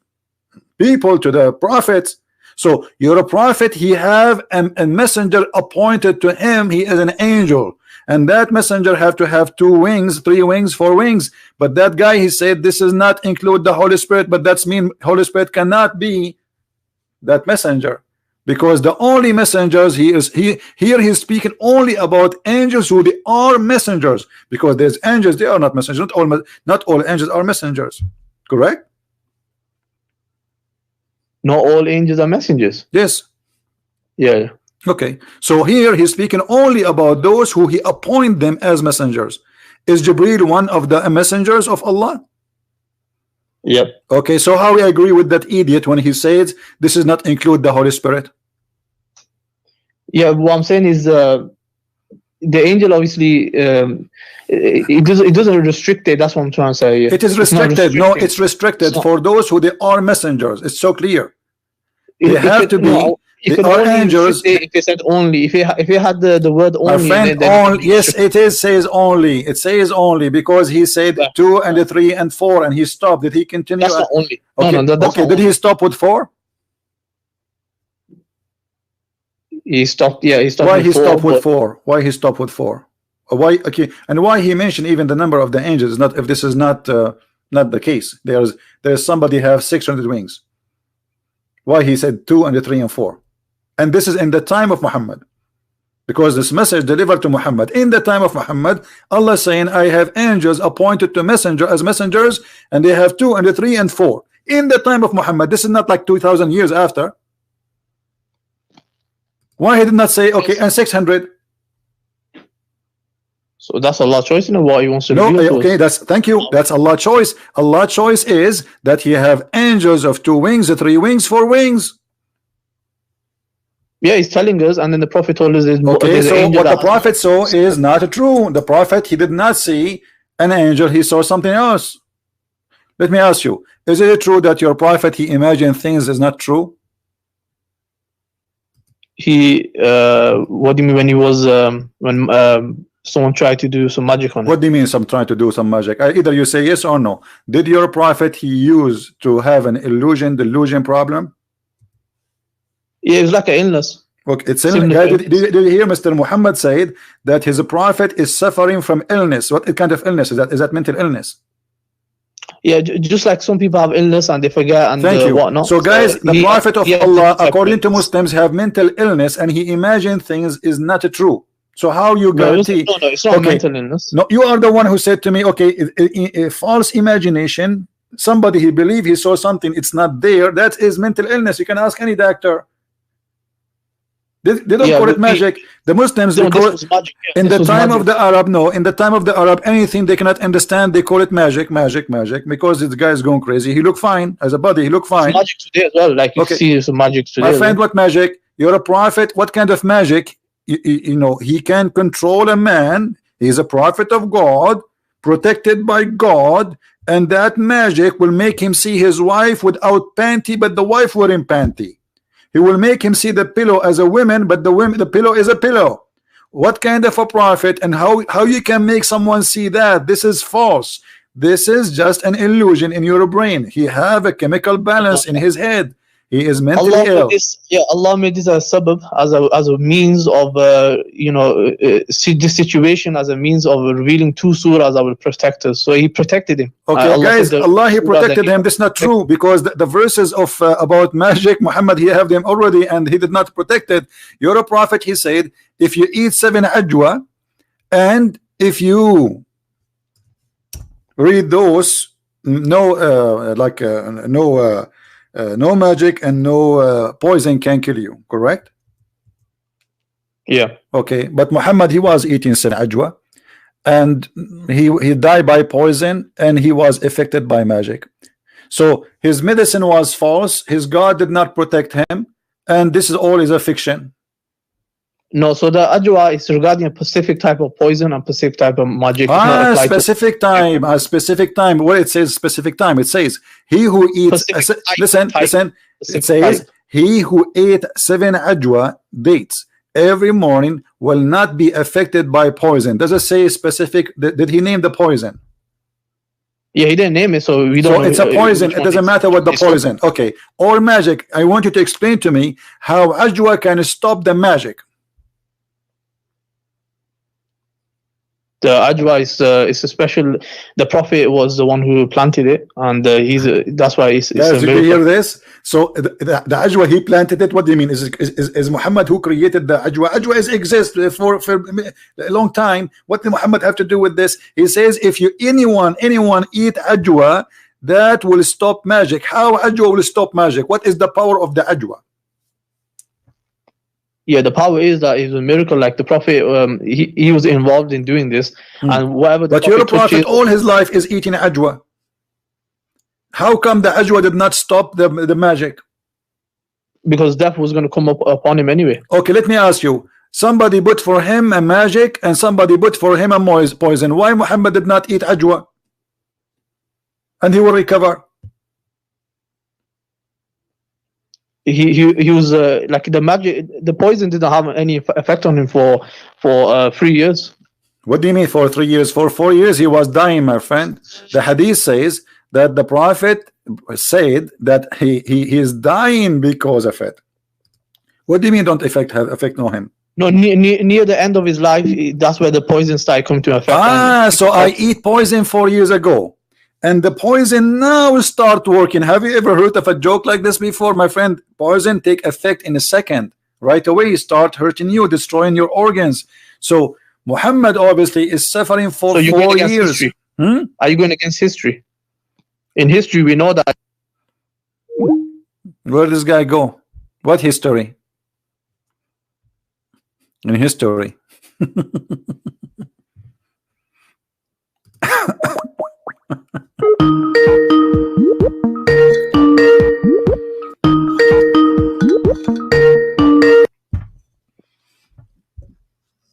people, to the prophets. So you're a prophet, he have a messenger appointed to him. He is an angel, and that messenger have to have 2 wings, 3 wings, 4 wings. But that guy, he said this does not include the Holy Spirit, but that's mean Holy Spirit cannot be that messenger. because the only messengers here he's speaking only about angels who they are messengers, because there's angels they are not messengers. Not all angels are messengers, correct? Not all angels are messengers. Yes. Yeah. Okay, so here he's speaking only about those who he appoint them as messengers. Is Jibreel one of the messengers of Allah? Yep. Okay, so how we agree with that idiot when he says this does not include the Holy Spirit? Yeah, what I'm saying is the angel obviously it doesn't restrict it. That's what I'm trying to say. It is restricted. No, it's restricted for those who they are messengers. It's so clear. They have to be. No, they are angels. If they said only, if you had the word only, my friend, only, yes, it is says only. It says only because he said 2 and 3 and 4 and he stopped. Did he continue? That's not only. Okay, no, that's okay. Did he stop with 4? He stopped. Yeah, he stopped. Why he stopped with 4? Why he stopped with 4? Why? Okay, and why he mentioned even the number of the angels is not, if this is not not the case. There's somebody have 600 wings. Why he said 2 and 3 and 4? And this is in the time of Muhammad, because this message delivered to Muhammad in the time of Muhammad. Allah saying, I have angels appointed to messengers, and they have 2 and 3 and 4 in the time of Muhammad. This is not like 2,000 years after. Why he did not say okay and 600? So that's Allah's choice, what he wants to do. Okay, that's, thank you. That's Allah's choice. Allah's choice is that he have angels of 2 wings, 3 wings, 4 wings. Yeah, he's telling us, and then the Prophet told us okay, so what the Prophet saw is not true. The Prophet, he did not see an angel, he saw something else. Let me ask you, is it true that your Prophet, he imagined things is not true? He what do you mean when he was when someone tried to do some magic on him? What do you mean some trying to do some magic? Either you say yes or no. Did your Prophet he used to have an delusion problem? Yeah, it's like an illness. Okay, it's illness. Did you hear Mr. Muhammad said that his Prophet is suffering from illness? What kind of illness is that? Is that mental illness? Yeah, just like some people have illness and they forget and thank you. whatnot. So guys, the Prophet of Allah, according to Muslims, have mental illness and he imagined things is not true. So how you guarantee? No, it's not mental illness. No, you are the one who said to me, okay, a false imagination. Somebody he believed he saw something, it's not there. That is mental illness. You can ask any doctor. They don't call it magic. The Muslims, they call it magic. In the time of the Arab, no, in the time of the Arab, anything they cannot understand, they call it magic, because this guy is going crazy. He look fine as a body, he look fine. It's magic today as well, like you see some magic today. My friend, what magic? You're a prophet. What kind of magic? You know, he can control a man. He's a prophet of God, protected by God, and that magic will make him see his wife without panty, but the wife wearing panty. He will make him see the pillow as a woman, but the pillow is a pillow. What kind of a prophet, and how you can make someone see that? This is false. This is just an illusion in your brain. He have a chemical balance in his head. He is mentally ill. Allah made this a sabab, as a means of see this situation as a means of revealing 2 surahs that will protect us. So he protected him. Okay, guys, Allah he protected him. This is not true, because the verses of about magic, Muhammad he have them already, and he did not protect it. You're a prophet. He said, if you eat 7 ajwa, and if you read those, no magic and no poison can kill you, correct? Yeah. Okay, but Muhammad he was eating ajwa, and he died by poison, and he was affected by magic. So his medicine was false. His God did not protect him, and this is all is a fiction. No, so the ajwa is regarding a specific type of poison and specific type of magic. Specific time. What it says specific time. It says he who eats. Listen. It says he who ate 7 ajwa dates every morning will not be affected by poison. Does it say specific? Did he name the poison? Yeah, he didn't name it, so we don't. So it's a poison. It doesn't matter what the poison. Okay. Or magic. I want you to explain to me how ajwa can stop the magic. The ajwa is a special. The Prophet was the one who planted it, and that's why it's Guys, a did you hear miracle. this? So the ajwa, he planted it. What do you mean? Is Muhammad who created the ajwa? Ajwa exists for a long time. What did Muhammad have to do with this? He says if you anyone eat ajwa, that will stop magic. How ajwa will stop magic? What is the power of the ajwa? Yeah, the power is that it's a miracle. Like the Prophet, he was involved in doing this, and whatever the But your Prophet prophet touches, all his life is eating ajwa. How come the ajwa did not stop the magic? because death was going to come upon him anyway. Okay, let me ask you. Somebody put for him a magic and somebody put for him a poison. Why Muhammad did not eat ajwa? And he will recover. He was like the magic. The poison didn't have any effect on him for 3 years. What do you mean for 3 years? For 4 years he was dying, my friend. The hadith says that the prophet said that he is dying because of it. What do you mean don't have effect on him? No, near the end of his life, that's where the poison started coming to effect. So I eat poison 4 years ago, and the poison now start working. Have you ever heard of a joke like this before, my friend? Poison take effect in a second. Right away, start hurting you, destroying your organs. So Muhammad obviously is suffering for So 4 years. Are you going against history? In history, we know that. Where does this guy go? What history? In history.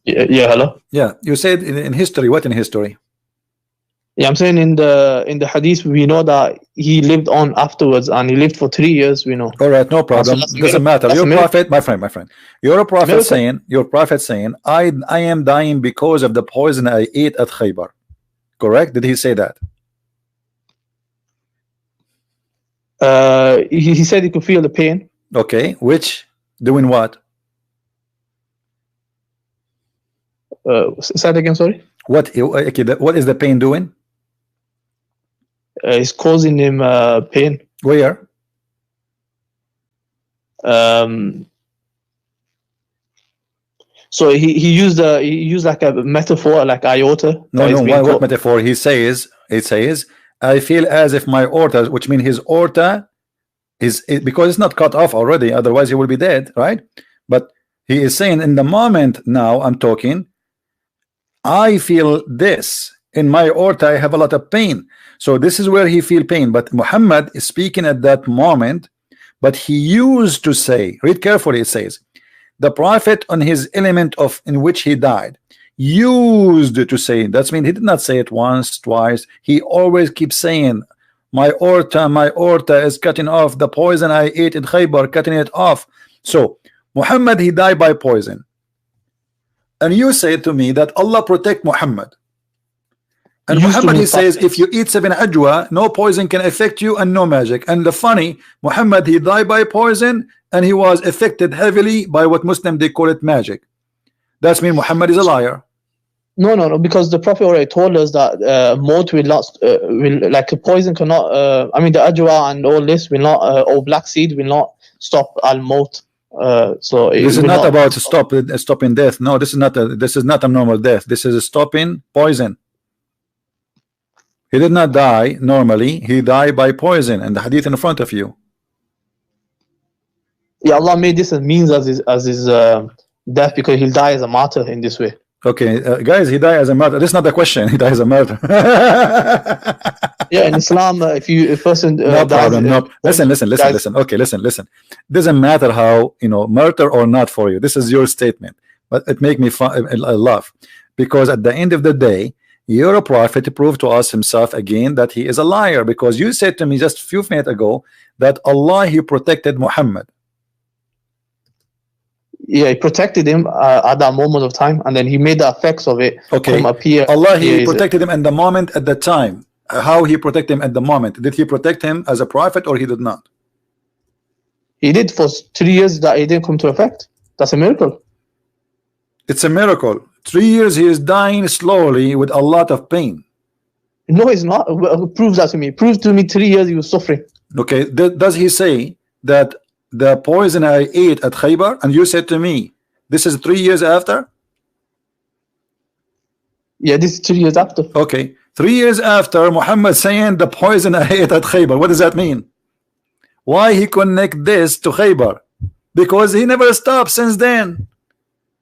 Yeah, hello. Yeah, you said in history. What in history? Yeah, I'm saying in the hadith we know that he lived on afterwards, and he lived for 3 years. We know. All right, no problem. Doesn't matter. Your prophet, my friend. Your prophet saying, I am dying because of the poison I ate at Khaybar. Correct? Did he say that? He said he could feel the pain. Okay, which doing what? Say that again. Sorry. What? Okay, what is the pain doing? It's causing him pain. Where? So he used like a metaphor, like aorta. No. What metaphor? It says, I feel as if my aorta, which means his aorta is because it's not cut off already. Otherwise, he will be dead, right? But he is saying, in the moment now I'm talking, I feel this in my aorta. I have a lot of pain. So this is where he feel pain. But Muhammad is speaking at that moment. But he used to say, read carefully, it says, the prophet on his element of in which he died used to say, that means he did not say it once, twice. He always keeps saying, my aorta is cutting off. The poison I ate in Khaybar, cutting it off. So Muhammad, he died by poison. And you say to me that Allah protect Muhammad. And Muhammad, he says, if you eat 7 ajwa, no poison can affect you and no magic. And the funny, Muhammad, he died by poison and he was affected heavily by what Muslim they call it magic. That's mean Muhammad is a liar. No, because the Prophet already told us that maut will not, like a poison cannot, I mean the ajwa and all this will not, or black seed will not stop al-maut. So this is not about stopping death. No, this is not a normal death. This is stopping poison. He did not die normally. He died by poison, and the hadith in front of you. Yeah, Allah made this as means as his death, because he'll die as a martyr in this way. Okay, guys, he died as a martyr. This is not the question. He died as a martyr. Yeah, in Islam, if a person no dies, problem. No, listen. Okay, listen. Doesn't matter how murder or not for you. This is your statement, but it make me laugh, because at the end of the day, your prophet proved to us himself again that he is a liar, because you said to me just a few minutes ago that Allah, he protected Muhammad. Yeah, he protected him at that moment of time, and then he made the effects of it come appear. Allah, he protected him in the moment, at the time. How he protected him at the moment? Did he protect him as a prophet, or he did not? He did for 3 years that it didn't come to effect. That's a miracle. It's a miracle. 3 years he is dying slowly with a lot of pain. No, it's not. Prove that to me. Prove to me 3 years he was suffering. Okay, does he say that the poison I ate at Khaybar, and you said to me, this is 3 years after? Yeah, this is 3 years after. Okay, 3 years after, Muhammad saying the poison I ate at Khaybar. What does that mean? Why he connect this to Khaybar? Because he never stopped since then.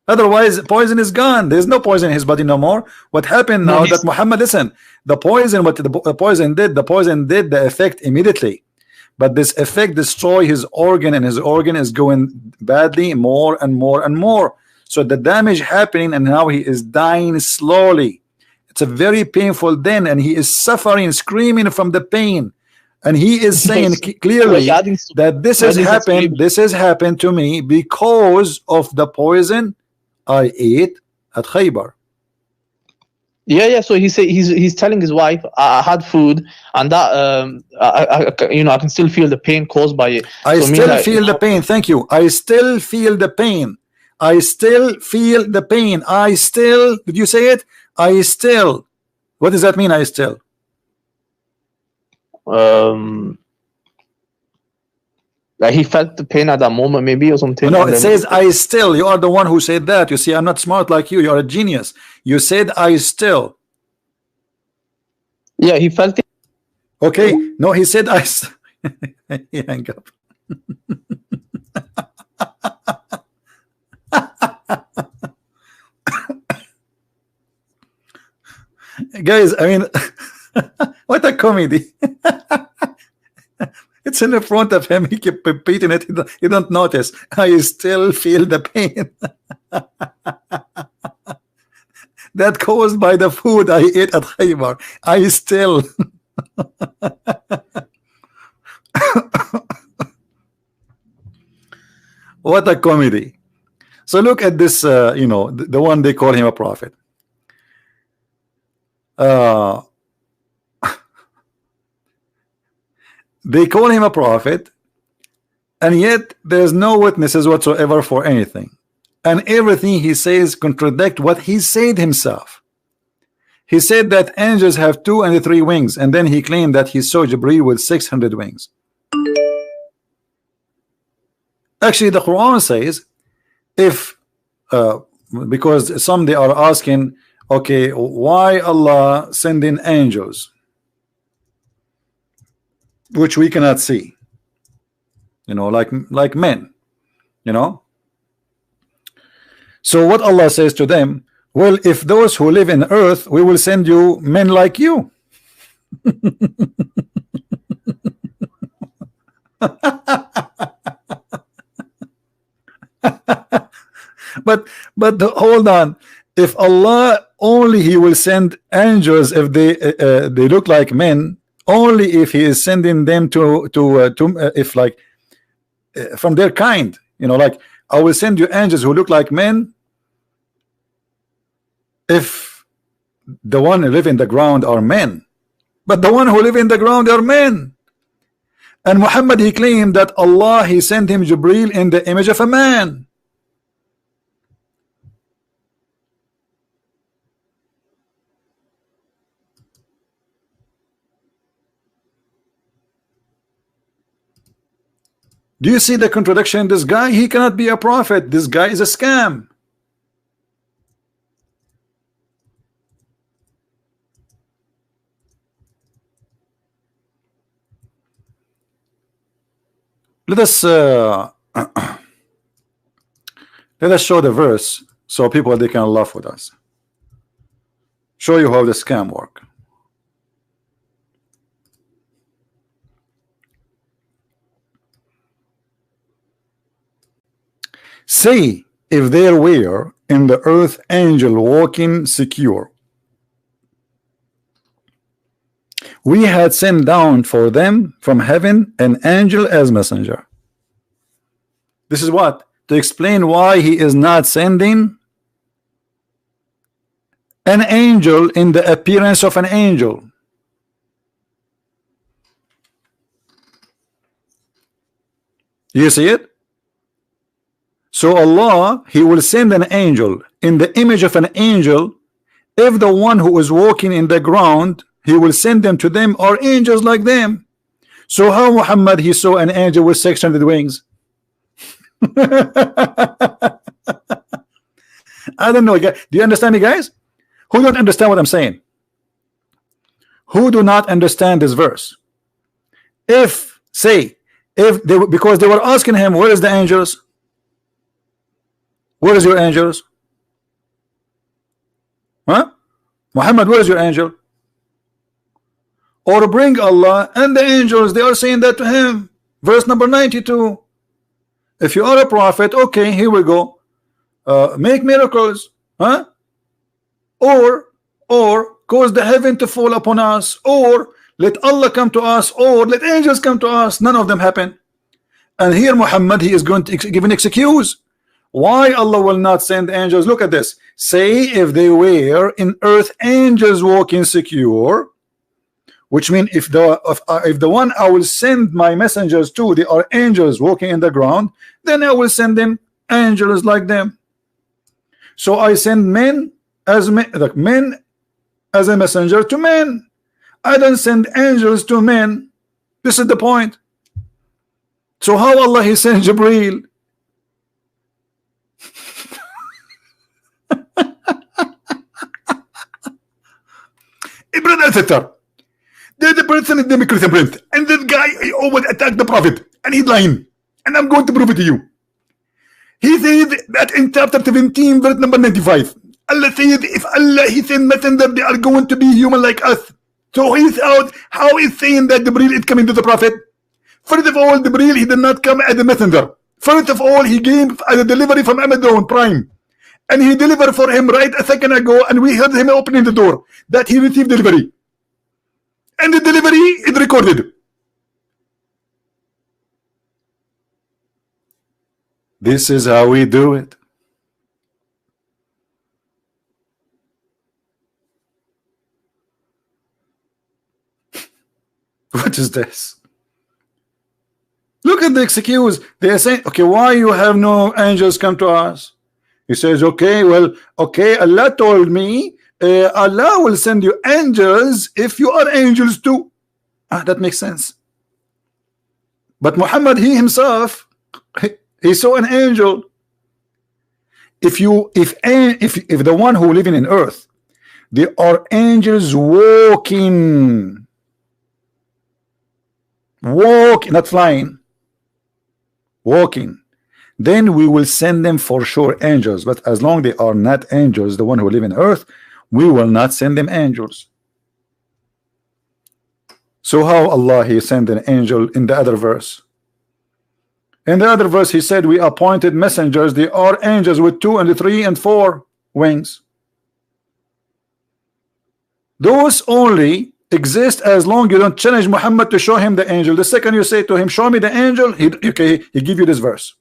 Otherwise, poison is gone. There's no poison in his body no more. What happened now that Muhammad, listen, the poison, what the poison did the effect immediately. But this effect destroy his organ, and his organ is going badly more and more and more. So the damage happening, and now he is dying slowly. It's a very painful then, and he is suffering, screaming from the pain. And he is saying clearly that this has happened to me because of the poison I ate at Khaybar. Yeah. So he's telling his wife, I had food, and that I can still feel the pain caused by it. I still feel the pain. Thank you. I still feel the pain. I still feel the pain. I still. Did you say it? I still. What does that mean? I still. Like he felt the pain at that moment, maybe, or something. No, it says I still. You are the one who said that. You see, I'm not smart like you. You are a genius. You said I still. Yeah, he felt it. Okay. No, he said I. He hang up. Guys, I mean, what a comedy. It's in the front of him. He keep repeating it. You don't notice. I still feel the pain that caused by the food I ate at Khaybar. I still. What a comedy. So look at this, the one they call him a prophet. They call him a prophet, and yet there's no witnesses whatsoever for anything, and everything he says contradict what he said himself. He said that angels have 2 and 3 wings, and then he claimed that he saw Jibreel with 600 wings. Actually, the Quran says, if because some they are asking, okay, why Allah sending angels which we cannot see, like men, so what Allah says to them, well, if those who live in earth, we will send you men like you. but hold on, if Allah only he will send angels if they look like men, only if he is sending them to if like from their kind, like I will send you angels who look like men if the one who live in the ground are men, but the one who live in the ground are men. And Muhammad, he claimed that Allah he sent him Jibreel in the image of a man. Do you see the contradiction? This guy, he cannot be a prophet. This guy is a scam. Let us show the verse so people they can laugh with us. Show you how the scam work. Say, if there were in the earth angel walking secure, we had sent down for them from heaven an angel as messenger. This is what? To explain why he is not sending an angel in the appearance of an angel. You see it? So Allah, He will send an angel in the image of an angel. If the one who is walking in the ground, He will send them to them, or angels like them. So how Muhammad, he saw an angel with 600 wings? I don't know. Do you understand me, guys? Who don't understand what I'm saying? Who do not understand this verse? If say, if they, because they were asking him, where is the angels? Where is your angels? Huh? Muhammad, where is your angel? Or bring Allah and the angels. They are saying that to him. Verse number 92. If you are a prophet, okay, here we go. Make miracles, huh? Or cause the heaven to fall upon us, or let Allah come to us, or let angels come to us. None of them happen. And here Muhammad, he is going to give an excuse why Allah will not send angels. Look at this. Say if they were in earth angels walking secure, which means if the one I will send my messengers to, they are angels walking in the ground, then I will send them angels like them. So I send men as like men as a messenger to men. I don't send angels to men. This is the point. So how Allah he sent Jibreel? Brother sister, there's a person in the Christian prince, and this guy he always attacked the prophet, and he's lying, and I'm going to prove it to you. He said that in chapter 17 verse number 95, Allah says if Allah he sent messenger, they are going to be human like us. So he's out. How is saying that Jibreel is coming to the prophet? First of all, Jibreel he did not come as a messenger. First of all, he came as a delivery from Amazon Prime, and he delivered for him right a second ago, and we heard him opening the door that he received delivery, and the delivery is recorded. This is how we do it. What is this? Look at the excuse. They are saying, okay, why you have no angels come to us? He says, okay, well, okay, Allah told me Allah will send you angels if you are angels too. That makes sense. But Muhammad, he himself, he saw an angel. If the one who living in earth, they are angels walking, not flying, walking, then we will send them for sure angels. But as long they are not angels, the one who live in earth, we will not send them angels. So how Allah he sent an angel in the other verse? In the other verse he said we appointed messengers. They are angels with 2 and 3 and 4 wings. Those only exist as long you don't challenge Muhammad to show him the angel. The second you say to him, show me the angel, he give you this verse.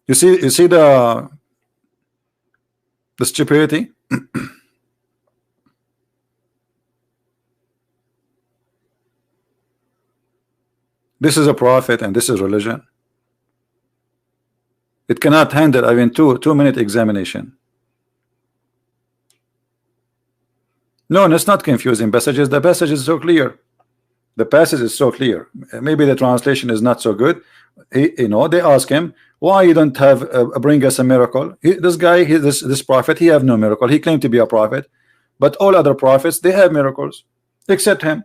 You see the stupidity. This is a prophet and this is religion. It cannot handle even 2-minute examination. No, it's not confusing passages. The passage is so clear. The passage is so clear. Maybe the translation is not so good. They ask him, why you don't have bring us a miracle? This guy, this prophet, he have no miracle. He claimed to be a prophet, but all other prophets, they have miracles except him.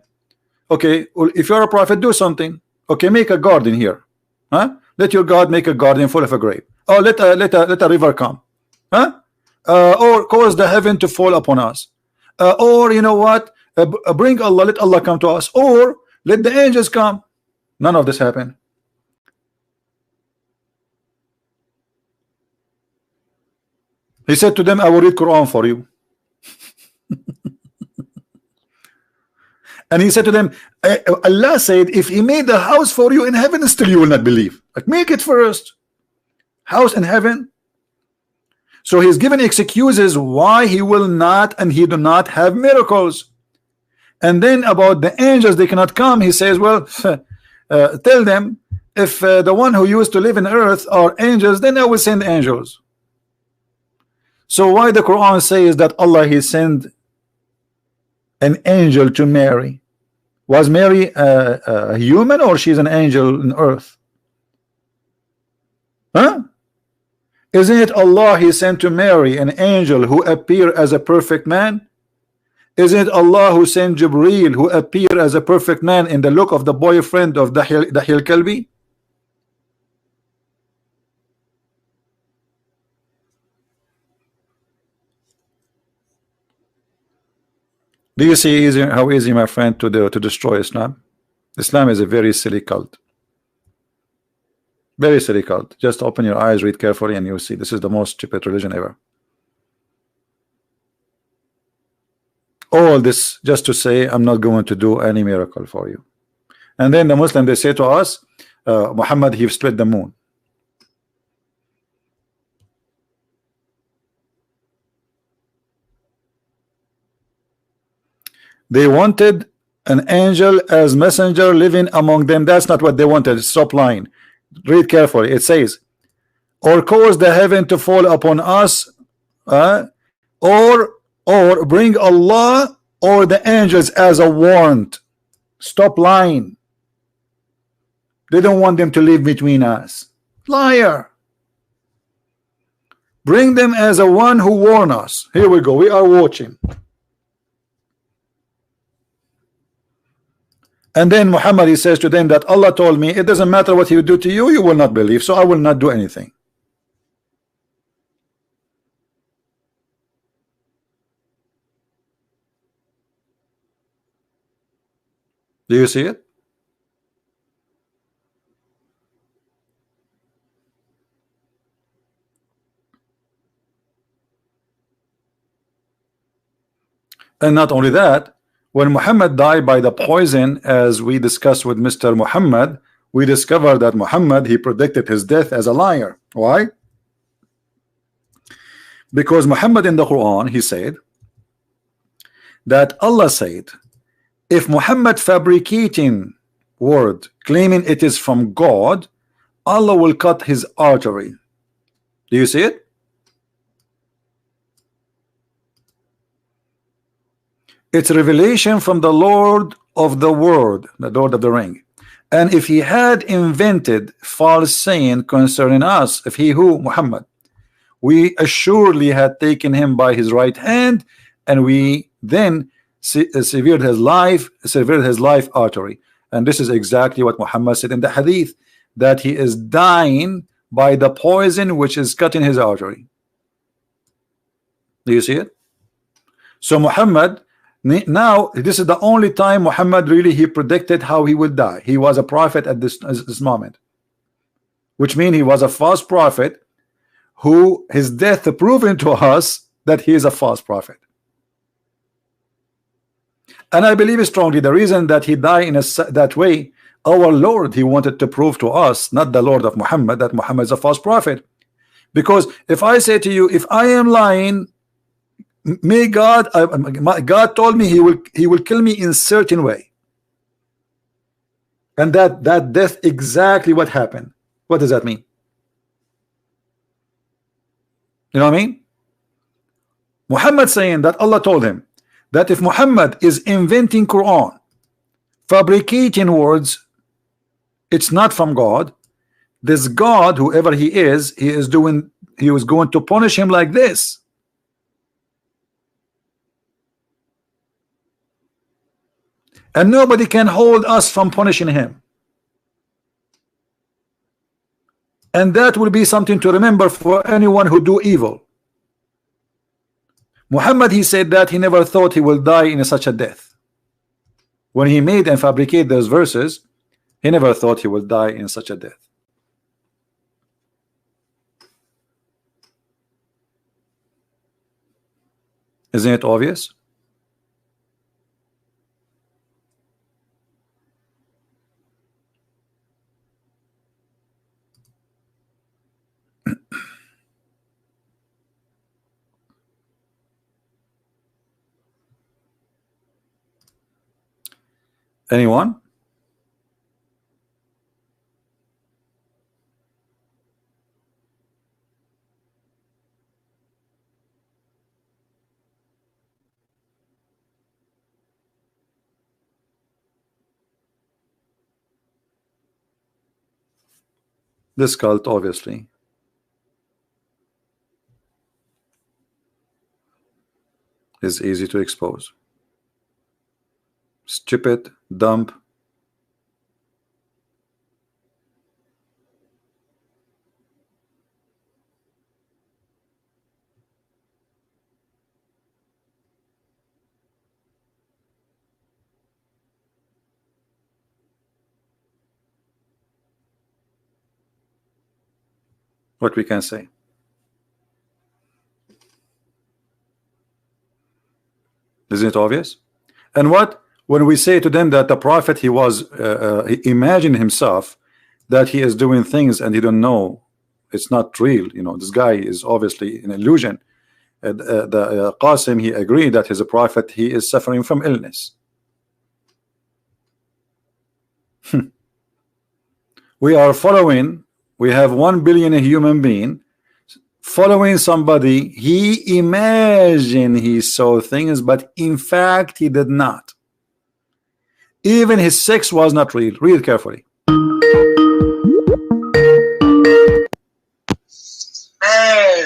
Okay, well, if you're a prophet, do something. Okay, make a garden here, huh? Let your God make a garden full of a grape. Oh, let a river come, huh? Or cause the heaven to fall upon us, or you know what? Bring Allah, let Allah come to us, or let the angels come. None of this happened. He said to them, I will read Quran for you. And he said to them, Allah said, if he made a house for you in heaven, still you will not believe. Like, make it first. House in heaven. So he's given excuses why he will not and he do not have miracles. And then about the angels, they cannot come. He says, well, tell them, if the one who used to live in earth are angels, then I will send angels. So why the Quran says that Allah he sent an angel to Mary? Was Mary a human, or she's an angel in earth? Huh? Isn't it Allah he sent to Mary an angel who appeared as a perfect man? Isn't it Allah who sent Jibreel who appeared as a perfect man in the look of the boyfriend of Dahil Kalbi? Do you see how easy, my friend, to destroy Islam? Islam is a very silly cult. Very silly cult. Just open your eyes, read carefully, and you'll see this is the most stupid religion ever. All this just to say I'm not going to do any miracle for you. And then the Muslim, they say to us, Muhammad he split the moon. They wanted an angel as messenger living among them. That's not what they wanted. Stop lying. Read carefully. It says, or cause the heaven to fall upon us, or bring Allah or the angels as a warrant. Stop lying. They don't want them to live between us. Liar. Bring them as a one who warn us. Here we go. We are watching. And then Muhammad he says to them that Allah told me it doesn't matter what he will do to you, you will not believe, so I will not do anything. Do you see it? And not only that, when Muhammad died by the poison, as we discussed with Mr. Muhammad, we discovered that Muhammad he predicted his death as a liar. Why? Because Muhammad in the Quran he said that Allah said, if Muhammad fabricating word claiming it is from God, Allah will cut his artery. Do you see it? It's a revelation from the Lord of the World, the Lord of the Ring. And if he had invented false saying concerning us, if he who Muhammad, we assuredly had taken him by his right hand, and we then severed his life artery. And this is exactly what Muhammad said in the hadith, that he is dying by the poison which is cutting his artery. Do you see it? So Muhammad, now this is the only time Muhammad really he predicted how he would die. He was a prophet at this moment, which means he was a false prophet who his death proven to us that he is a false prophet. And I believe strongly the reason that he died in that way, our Lord he wanted to prove to us, not the Lord of Muhammad, that Muhammad is a false prophet. Because if I say to you, if I am lying, may God, God told me he will kill me in certain way, and that death exactly what happened. What does that mean? You know what I mean? Muhammad saying that Allah told him that if Muhammad is inventing Quran, fabricating words, it's not from God. This God, whoever he is was going to punish him like this. And nobody can hold us from punishing him. And that will be something to remember for anyone who do evil. Muhammad he said that he never thought he will die in such a death. When he made and fabricated those verses, he never thought he will die in such a death. Isn't it obvious? Anyone? This cult, obviously. Is easy to expose. Stupid, dumb. What we can say. Isn't it obvious? And what when we say to them that the prophet he was he imagined himself that he is doing things and he don't know, it's not real, you know, this guy is obviously an illusion. The Qasim, he agreed that he's a prophet, he is suffering from illness. We are following, we have 1 billion human being following somebody. He imagined he saw things, but in fact he did not. Even his sex was not real. Read carefully.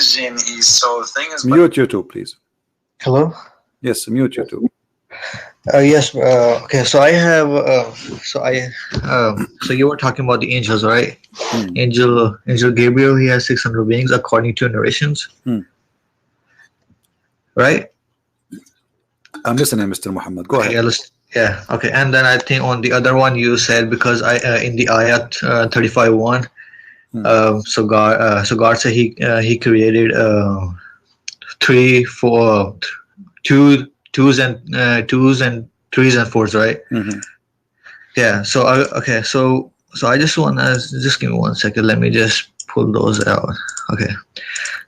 Imagine he saw things. Mute YouTube, please. Hello. Yes, mute YouTube. Yes. Okay. So I have. So you were talking about the angels, right? Angel Gabriel. He has 600 wings, according to narrations. Right. I'm listening, Mr. Muhammad. Go ahead. Yeah. Okay. And then I think on the other one you said, because in the ayat 35:1. So God said he created 3, 4, 2, 2s and 3s and 4s, right? Yeah. So okay. So I just want to just give me 1 second. Let me just pull those out. Okay.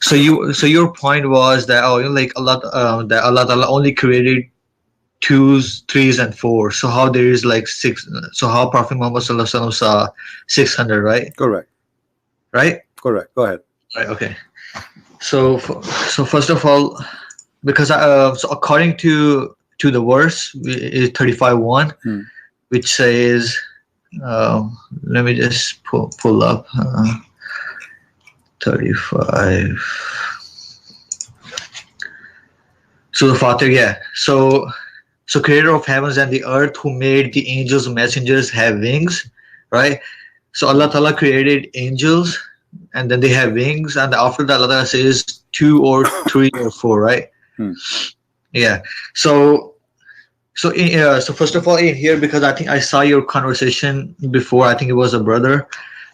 So your point was that like that Allah only created 2s, 3s, and 4s. So how there is like 6? So how Prophet Muhammad Sallallahu Alaihi Wasallam saw 600, right? Correct. Right. Correct. Go ahead. Right. Okay. So first of all, because so according to the verse, is 35:1, which says, let me just pull up 35. So the Father, yeah. So creator of heavens and the earth, who made the angels messengers have wings, right? So Allah Ta'ala created angels, and then they have wings, and after that Allah Ta'ala says 2 or 3 or 4, right? Yeah. So first of all, in here, because I think I saw your conversation before. I think it was a brother.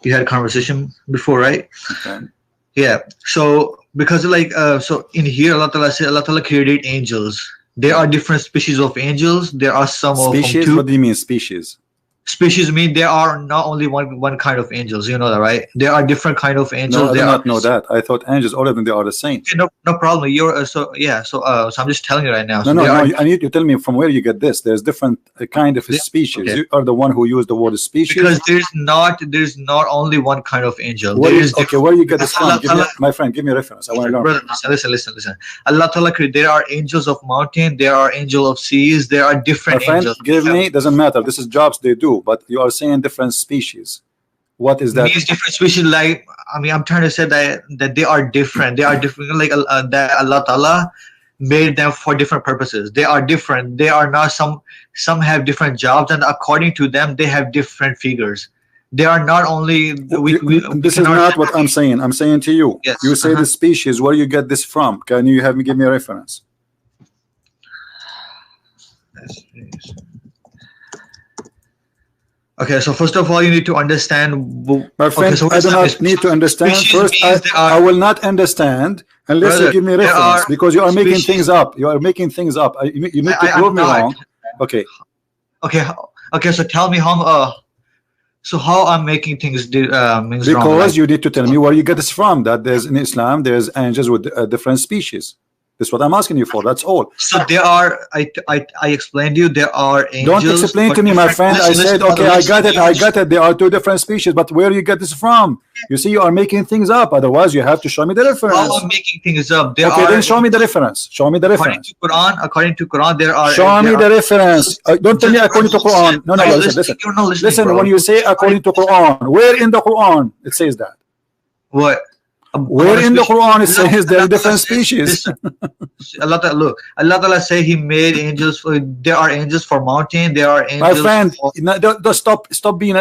You had a conversation before, right? Okay. Yeah. So because like so in here Allah Ta'ala said Allah Ta'ala created angels. There are different species of angels. There are some species. Of them too. What do you mean species? Species mean there are not only one kind of angels. You know that, right? There are different kind of angels. No, I do not know that. I thought angels, all of them, they are the same. Okay, no problem. You're so yeah. So I'm just telling you right now. No, I need you to tell me from where you get this. There's different kind of species. Okay. You are the one who used the word species. Because there's not only one kind of angel. Where you get this from? My friend, give me a reference. I want to learn. Brother, listen. Allah Ta'ala, there are angels of mountain. There are angels of seas. There are different angels. Give me, doesn't matter. This is jobs they do, but you are saying different species. What is that? These different species, like, I mean, I'm trying to say that they are different. They are different, like that Allah Ta'ala made them for different purposes. They are different. They are not some have different jobs, and according to them, they have different figures. They are not only. This is not what I'm saying. I'm saying to you. Yes. You say the species. Where you get this from? Can you give me a reference? Okay, so first of all, you need to understand. My friend, so I do not need to understand. First, I will not understand unless you give me a reference, because you are making things up. You are making things up. You need to prove me wrong. Okay. Okay. So tell me how. So how I'm making things means wrong. Because you need to tell me where you get this from. That there's in Islam, there's angels with different species. That's what I'm asking you for. That's all. So there are. I explained to you there are angels. Don't explain to me, my friend. I said, okay, I got it. There are 2 different species, but where you get this from? You see, you are making things up. Otherwise, you have to show me the reference. How I'm making things up? Then show me the reference. Show me the reference. According to Quran, there are. Show me the reference. Don't tell me according to Quran. No. Listen. Listen. When you say according to Quran, where in the Quran it says that? What? Where in the Quran it says there are different species? Allah Ta'ala, look, Allah Ta'ala say He made angels for. There are angels for mountain. There are My angels. friend, For, stop being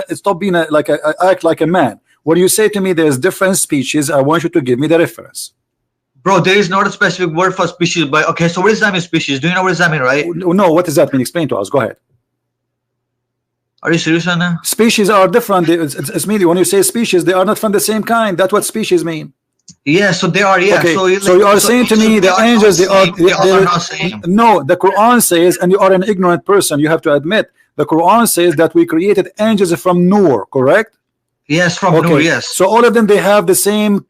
like act like a man. When you say to me there's different species, I want you to give me the reference. bro, there is not a specific word for species. But okay, so what does that mean? Species? Do you know what does that mean, right? No, what does that mean? Explain to us. Go ahead. Are you serious right now? Species are different. It's meaning when you say species, they are not from the same kind. That's what species mean. Yeah, so they are. Yeah, Okay, so, so you are saying to me the angels, they are not same. no, the Quran says, and you are an ignorant person, you have to admit, the Quran says that we created angels from Noor, correct? Yes, from Noor, yes. So all of them, they have the same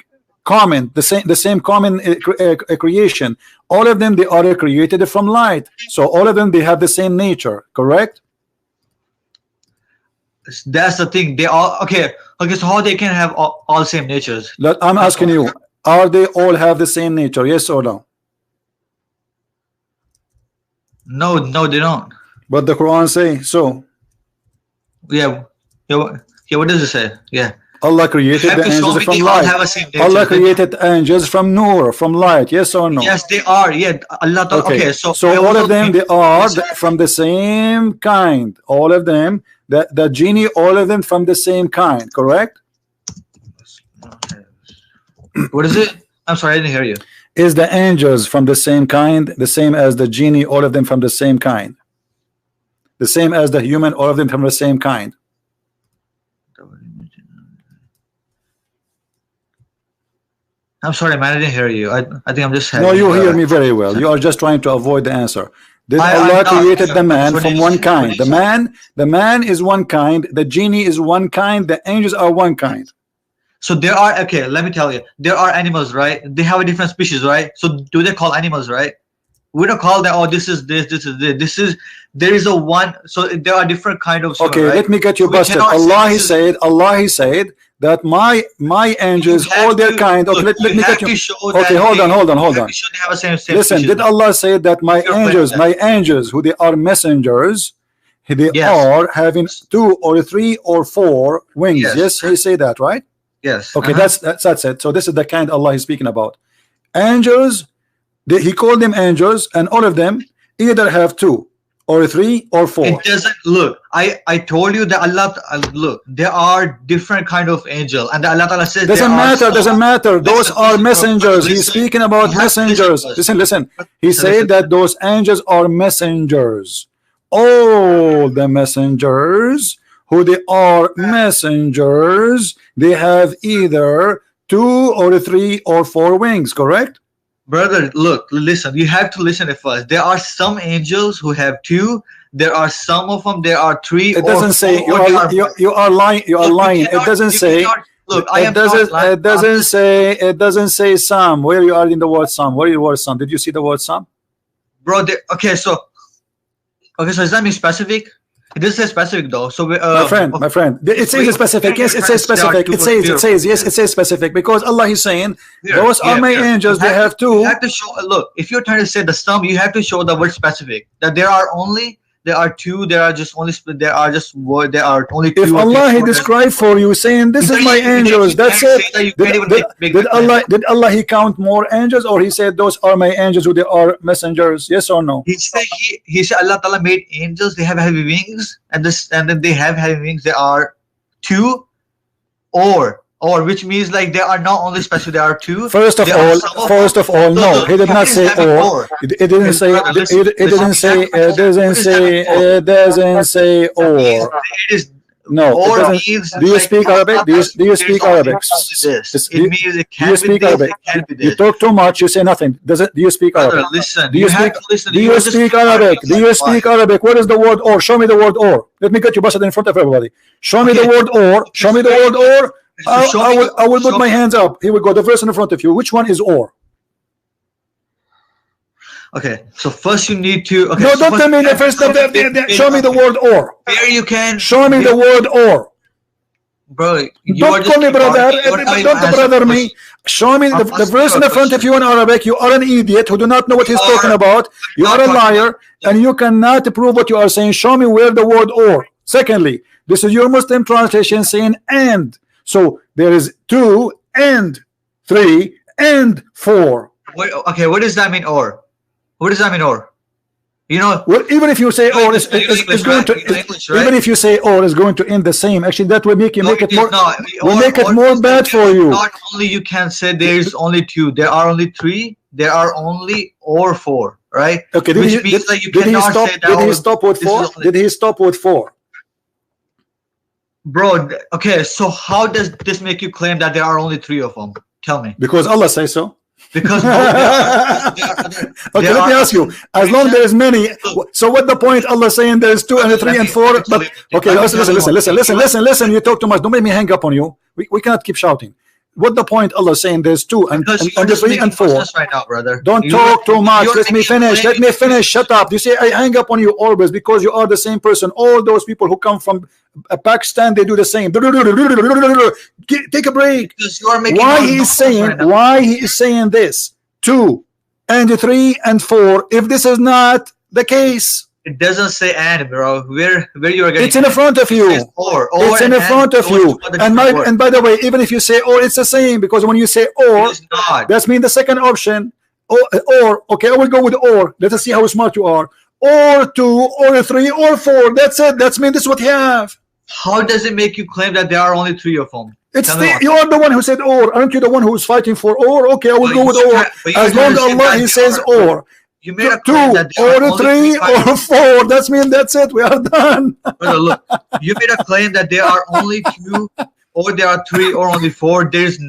common, the same common creation. All of them, they are created from light. So all of them, they have the same nature, correct? That's the thing. They all okay. So how they can have all same natures? I'm asking you, are they all have the same nature? Yes or no? No, they don't. But the Quran say so. Yeah. What does it say? Yeah. Allah created the angels from light. Allah created angels from Noor, from light. Yes or no? Yes, they are. Yeah. Allah. Okay. So all of them, they are from the same kind. All of them, the genie, all of them from the same kind. Correct? What is it? I'm sorry, I didn't hear you. Is the angels from the same kind, the same as the genie, all of them from the same kind? The same as the human, all of them from the same kind? I'm sorry, man, I didn't hear you. I think I'm just no, you hear me very well. You are just trying to avoid the answer. Did Allah created the man from one kind? The man is one kind, the genie is one kind, the angels are one kind. So there are, okay, let me tell you, there are animals, right? They have a different species, right? So do they call animals, right? We don't call that, oh, this is this is this. There is a one, so there are different kind of okay, right? let me get you So busted. Allah he said that my angels, all their kind. Okay, let me get you. Okay, hold on. Listen, did Allah say that my angels, who they are messengers, they are having 2 or 3 or 4 wings? Yes, he say that, right? Yes. Okay, that's it. So this is the kind Allah is speaking about. Angels, he called them angels, and all of them either have 2 or 3 or 4. It doesn't look. I told you that Allah look. There are different kind of angel, and Allah Ta'ala says doesn't matter. Those are messengers. He's speaking about messengers. Listen. He said that those angels are messengers. All the messengers who they are messengers, they have either 2 or 3 or 4 wings, correct? Brother, look, listen, you have to listen at first. There are some angels who have 2. There are some of them, there are 3. It doesn't say you are lying. You are lying. It doesn't say. Look, it doesn't say some. Where you are in the word some? Where you word some? Did you see the word some? Bro, okay, so does that mean specific? It doesn't say specific though. So my friend, it says specific. Yes, it says specific. It says yes, it says specific, because Allah is saying those are my angels. They have 2. You have to show. Look, if you're trying to say the sum, you have to show the word specific. That there are 2. There are only 2. If Allah he described for you saying this is my angels, that's it. Did Allah he count more angels, or he said those are my angels who they are messengers? Yes or no? He said Allah Ta'ala made angels. They have heavy wings, and then they have heavy wings. There are 2 or which means like they are not only special, there are 2. First of all, no, he did not say or. It doesn't say or. It is no. Or means. Do you speak Arabic? Do you speak Arabic? It means it can do you speak Arabic? You talk too much. You say nothing. Do you speak Arabic? Listen. Do you speak Arabic? Do you speak Arabic? What is the word or? Show me the word or. Let me get you busted in front of everybody. Show me the word or. Show me the word or. I will put my hands up. Here we go. The verse in front of you. Which one is or? Okay, so first you need to. Okay, no, don't tell me the first. Show me the word or. There you can. Show me the word or. Bro, don't call me brother. Don't brother me. Show me the verse in front of you in Arabic. You are an idiot who do not know what he's talking about. You are a liar, and you cannot prove what you are saying. Show me where the word or. Secondly, this is your Muslim translation saying and. So there is 2 and 3 and 4. Okay, what does that mean? Or what does that mean? Or you know, well, even if you say or it's going to even if you say or is going to end the same, actually that will make you make it more bad for you. Not only you can say there's only 2, there are only 3, there are only or 4, right? Okay, which means that you cannot say that. Did he stop with 4? Did he stop with 4? Bro, okay, so how does this make you claim that there are only 3 of them? Tell me. Because Allah says so. Because okay, let me ask you. As long there's many, so what the point? Allah saying there's 2 and 3 and 4. But okay, listen. You talk too much. Don't make me hang up on you. We cannot keep shouting. What the point? Allah saying there's 2 and 3 and 4. Right now, brother. Don't talk too much. Let me finish. Shut up. You say I hang up on you always because you are the same person. All those people who come from Pakistan, they do the same. Take a break. Why he is saying this 2 and 3 and 4 if this is not the case? It doesn't say and, bro. Where you are getting? It's in front of you. It's in front of you. And by the way, even if you say or, it's the same, because when you say or, that's mean the second option. Or okay, I will go with or. Let us see how smart you are. Or 2, or 3, or 4. That's it. That's mean this is what you have. How does it make you claim that there are only 3 of them? You are the one who said or. Aren't you the one who's fighting for or? Okay, I will go with or. As long as Allah he says or. You made a 2 or 3 or 4. That's mean that's it. We are done. Brother, look, you made a claim that there are only 2 or there are 3 or only 4. There's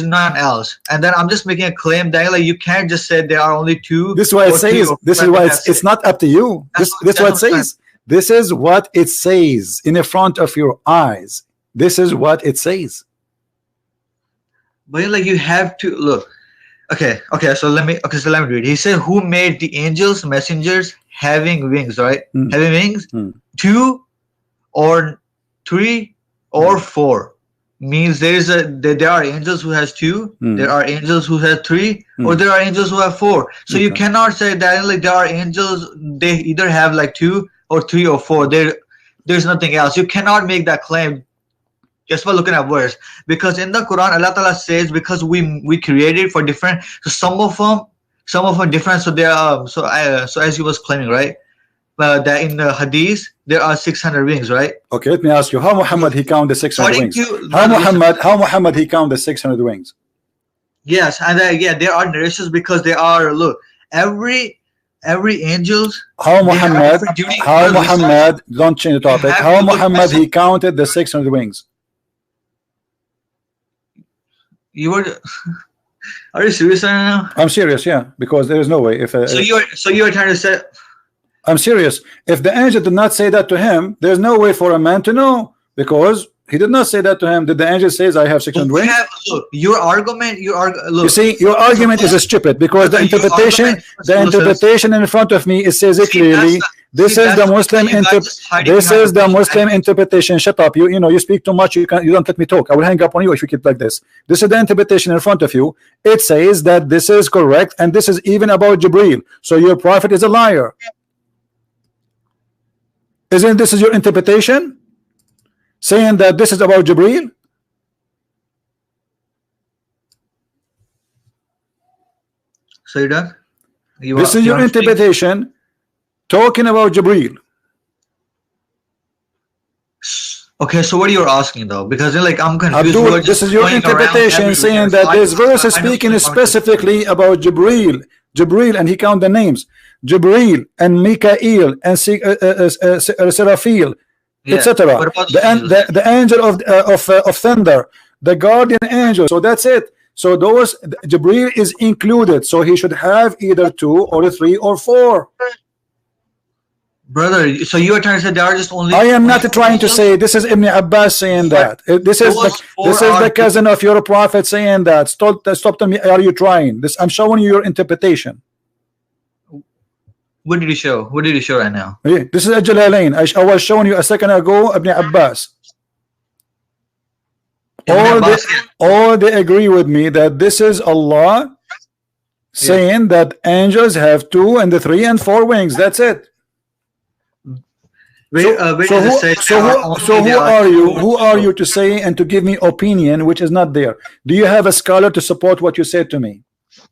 none else. And then I'm just making a claim that like you can't just say there are only 2. This is why it says. This is why it's not up to you. This is what it says. This is what it says in the front of your eyes. This is what it says. But like you have to look. Okay, so let me read. He said, who made the angels, messengers having wings, right? Having wings, 2 or 3 or 4 means there are angels who has 2, there are angels who have 3, or there are angels who have 4. So you cannot say that like there are angels, they either have like 2 or 3 or 4. There's nothing else. You cannot make that claim just by looking at words, because in the Quran Allah Ta'ala says because we created for different, so some of them different, so they are so as he was claiming, right, that in the hadith there are 600 wings, right? Okay, let me ask you, how Muhammad he count the 600 wings? How Muhammad he count the 600 wings? Yes, and there are narrations because they are, look, every angels. How Muhammad don't change the topic. How Muhammad he counted the 600 wings? You were, are you serious right now? I'm serious, yeah, because there is no way. If so you are trying to say, I'm serious. If the angel did not say that to him, there's no way for a man to know, because he did not say that to him. Did the angel says I have 600 wings? Look, your argument, look, you see, your argument is stupid, because the interpretation in front of me, it says it clearly. This is the Muslim interpretation. Shut up. You speak too much. You don't let me talk. I will hang up on you if you keep like this. This is the interpretation in front of you. It says that this is correct, and this is even about Jibreel. So your prophet is a liar. Isn't this is your interpretation? Saying that this is about Jibreel? So you're done? This is your interpretation. Talking about Jibreel. Okay, so what are you asking though? Because like I'm confused. Abdul, this is your interpretation saying that this verse is speaking specifically about Jibreel, and he count the names, Jibreel and Mikael and Seraphil, etc. The angel of thunder, the guardian angel. So that's it. So those Jibreel is included. So he should have either 2 or 3 or 4. Brother, so you are trying to say there are just only. I am not trying to say. This is Ibn Abbas saying that. This is the cousin of your prophet saying that. Stop telling me. Are you trying? This I'm showing you your interpretation. What did he show? What did he show right now? Yeah, this is Jalalain. I was showing you a second ago. Ibn Abbas. All they agree with me that this is Allah saying that angels have 2 and 3 and 4 wings. That's it. Who are you? Who are you to say and to give me opinion which is not there? Do you have a scholar to support what you said to me?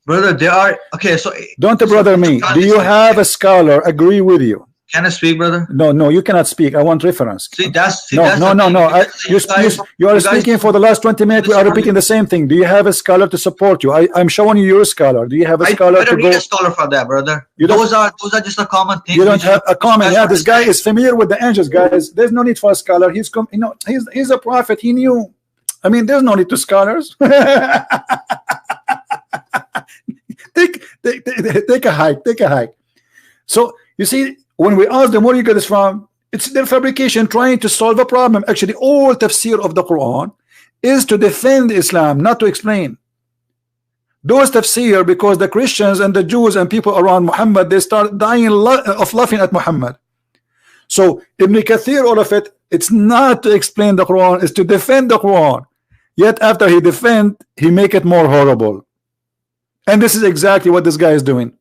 Brother, they are okay. So don't brother me. Do you have a scholar agree with you? Can I speak, brother? No, you cannot speak. I want reference. No. You are speaking for the last 20 minutes. We are repeating the same thing. Do you have a scholar to support you? I'm showing you your scholar. Do you have a scholar I don't to need go? a scholar for that, brother. You those are just a common thing. You don't have a common. Yeah, this guy is familiar with the angels, guys. There's no need for a scholar. He's a prophet. He knew. I mean, there's no need to scholars. Take a hike. Take a hike. So you see, when we ask them where you get this from, it's their fabrication trying to solve a problem. Actually, all tafsir of the Quran is to defend Islam, not to explain. Those tafsir, because the Christians and the Jews and people around Muhammad, they start dying of laughing at Muhammad. So Ibn Kathir, all of it, it's not to explain the Quran, it's to defend the Quran. Yet after he defend, he make it more horrible. And this is exactly what this guy is doing.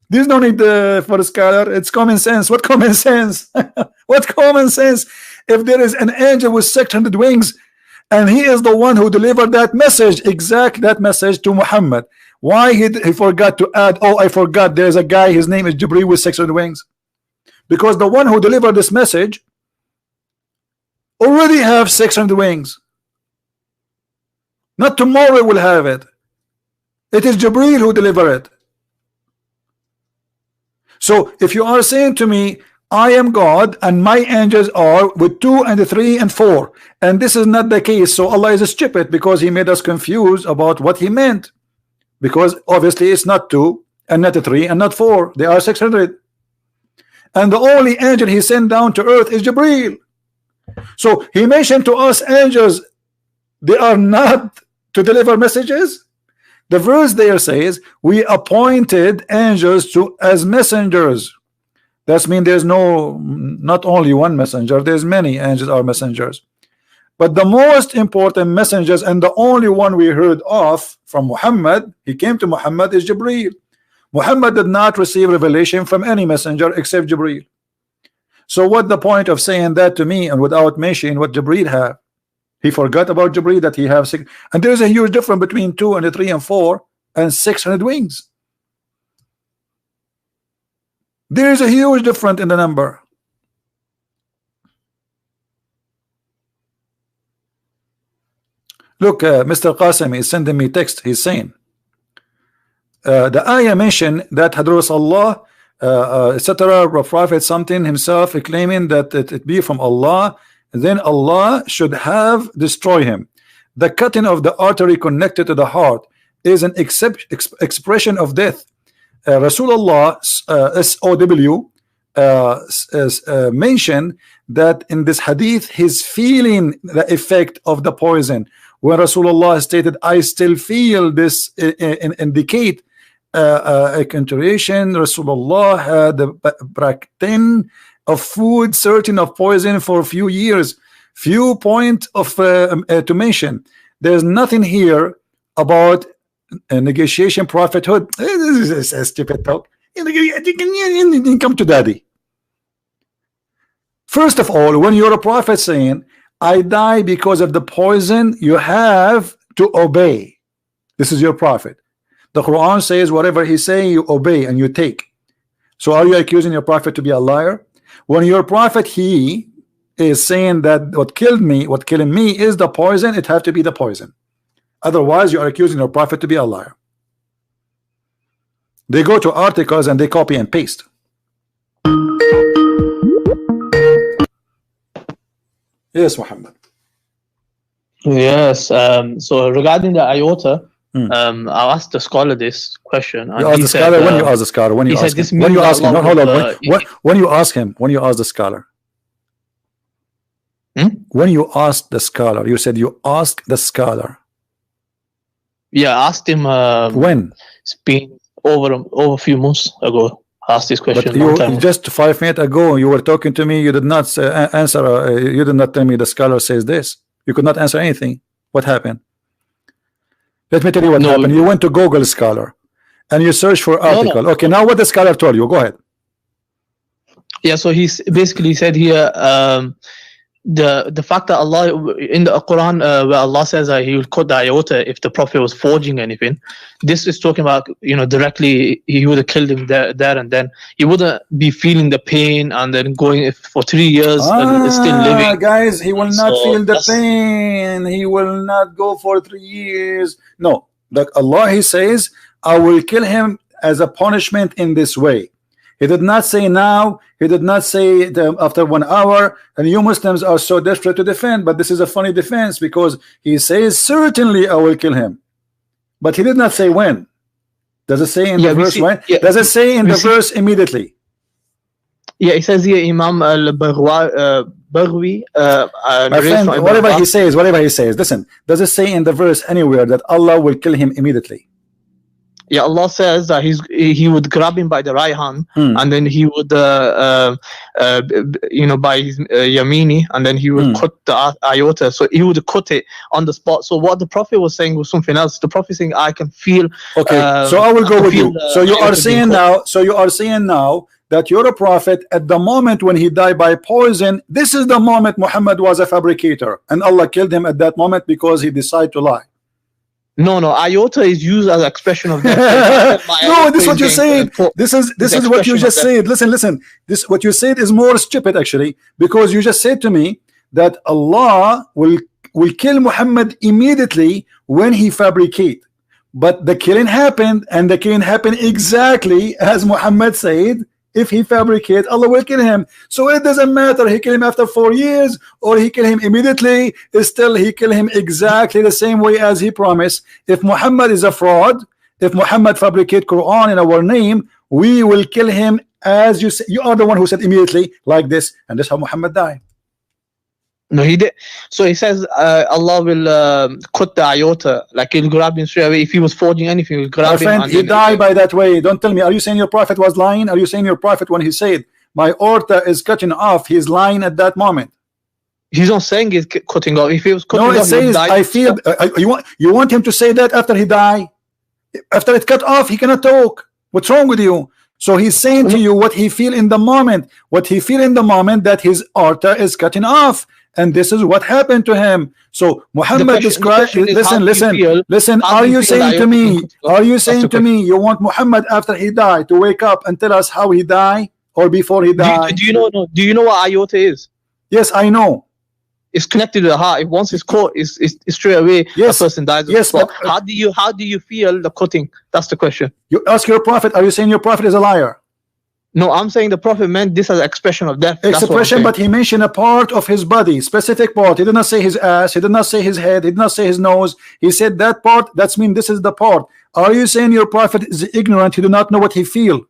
There's no need for a scholar. It's common sense. What common sense? What common sense? If there is an angel with 600 wings, and he is the one who delivered that message, that message to Muhammad, why he forgot to add? Oh, I forgot. There's a guy. His name is Jibreel with 600 wings, because the one who delivered this message already have 600 wings. Not tomorrow will have it. It is Jibreel who delivered it. So if you are saying to me, I am God and my angels are with 2 and 3 and 4, and this is not the case, so Allah is stupid because he made us confused about what he meant, because obviously it's not 2 and not 3 and not 4, they are 600, and the only angel he sent down to earth is Jibreel. So he mentioned to us angels, they are not to deliver messages. The verse there says, we appointed angels as messengers. That means there's not only one messenger, there's many angels are messengers. But the most important messengers and the only one we heard of from Muhammad, he came to Muhammad, is Jibreel. Muhammad did not receive revelation from any messenger except Jibreel. So what the point of saying that to me and without mentioning what Jibreel have? He forgot about Jibreel, that he have 6, and there is a huge difference between 2 and 3 and 4 and 600 wings. There is a huge difference in the number. Look, Mr. Qasim is sending me text. He's saying the ayah mentioned that Hadras Allah, etc., Prophet something himself claiming that it be from Allah, then Allah should have destroyed him. The cutting of the artery connected to the heart is an expression of death. Rasulullah SOW mentioned that in this hadith he's feeling the effect of the poison. When Rasulullah stated, I still feel this, indicate a continuation. Rasulullah had the practice of food, certain of poison for a few years. Few point of to mention. There's nothing here about negotiation prophethood. This is a stupid talk. Come to daddy. First of all, when you're a prophet saying, I die because of the poison, you have to obey. This is your prophet. The Quran says whatever he say, you obey and you take. So are you accusing your prophet to be a liar? When your prophet, he is saying that what killing me is the poison, it have to be the poison. Otherwise, you are accusing your prophet to be a liar. They go to articles and they copy and paste. Yes, Muhammad. Yes. So regarding the iota, I asked the scholar this question. You ask the scholar. When you ask the scholar, when you ask him, when you ask him, no, hold on. When you ask him, when you ask the scholar, when you ask the scholar, you said you asked the scholar. Yeah, I asked him. When? It's been over a few months ago. I asked this question. But you just 5 minutes ago, you were talking to me. You did not answer. You did not tell me the scholar says this. You could not answer anything. What happened? Let me tell you what happened. You went to Google Scholar and you search for article. Okay, now what the scholar told you? Go ahead. Yeah, so he's basically said here, the fact that Allah in the Quran, where Allah says that He will cut the iota if the Prophet was forging anything, this is talking about, you know, directly He would have killed him there and then. He wouldn't be feeling the pain and then going for 3 years and still living. Guys, he will not So feel the that's- pain. He will not go for 3 years. No, like Allah, He says, I will kill him as a punishment in this way. He did not say now. He did not say after 1 hour. And you Muslims are so desperate to defend, but this is a funny defense because he says certainly I will kill him, but he did not say when. Does it say in the verse when? Does it say in the verse immediately? Yeah, it says here Imam al-Barwi. My friend, whatever he says, listen, does it say in the verse anywhere that Allah will kill him immediately? Yeah, Allah says that he would grab him by the right hand, and then he would, you know, by his yamini, and then he would cut the iota. So he would cut it on the spot. So what the Prophet was saying was something else. The Prophet saying, "I can feel." Okay, so I will go with you. So you are saying now. So you are saying now that you're a prophet. At the moment when he died by poison, this is the moment Muhammad was a fabricator, and Allah killed him at that moment because he decided to lie. No, iota is used as an expression of death. No, this is what you said. This is what you just said. Listen. This what you said is more stupid actually, because you just said to me that Allah will kill Muhammad immediately when he fabricate. But the killing happened, and the killing happened exactly as Muhammad said. If he fabricate, Allah will kill him. So it doesn't matter he kill him after 4 years or he kill him immediately. Still he kill him exactly the same way as he promised. If Muhammad is a fraud, if Muhammad fabricate Quran in our name, we will kill him as you say. You are the one who said immediately like this, and that's how Muhammad died. No, he did. So he says Allah will cut the iota, like he'll grab him straight away. If he was forging anything, he'll grab him. Friend, he died by that way. Don't tell me. Are you saying your prophet was lying? Are you saying your prophet when he said my aorta is cutting off, he's lying at that moment? He's not saying he's cutting off. If he was cutting off, no, it says I feel. You want him to say that after he died? After it cut off, he cannot talk. What's wrong with you? So he's saying to you what he feel in the moment. What he feel in the moment that his aorta is cutting off. And this is what happened to him. So Muhammad described. Listen. Are you saying to me? Are you saying to me you want Muhammad after he died to wake up and tell us how he died or before he died? Do you know? Do you know what iota is? Yes, I know. It's connected to the heart. If once it's caught, it's straight away. Yes. The person dies. Yes, but how do you feel the cutting? That's the question. You ask your prophet. Are you saying your prophet is a liar? No, I'm saying the prophet meant this as an expression of death. Expression, but he mentioned a part of his body, specific part. He did not say his ass. He did not say his head. He did not say his nose. He said that part. That's mean this is the part. Are you saying your prophet is ignorant? He do not know what he feel?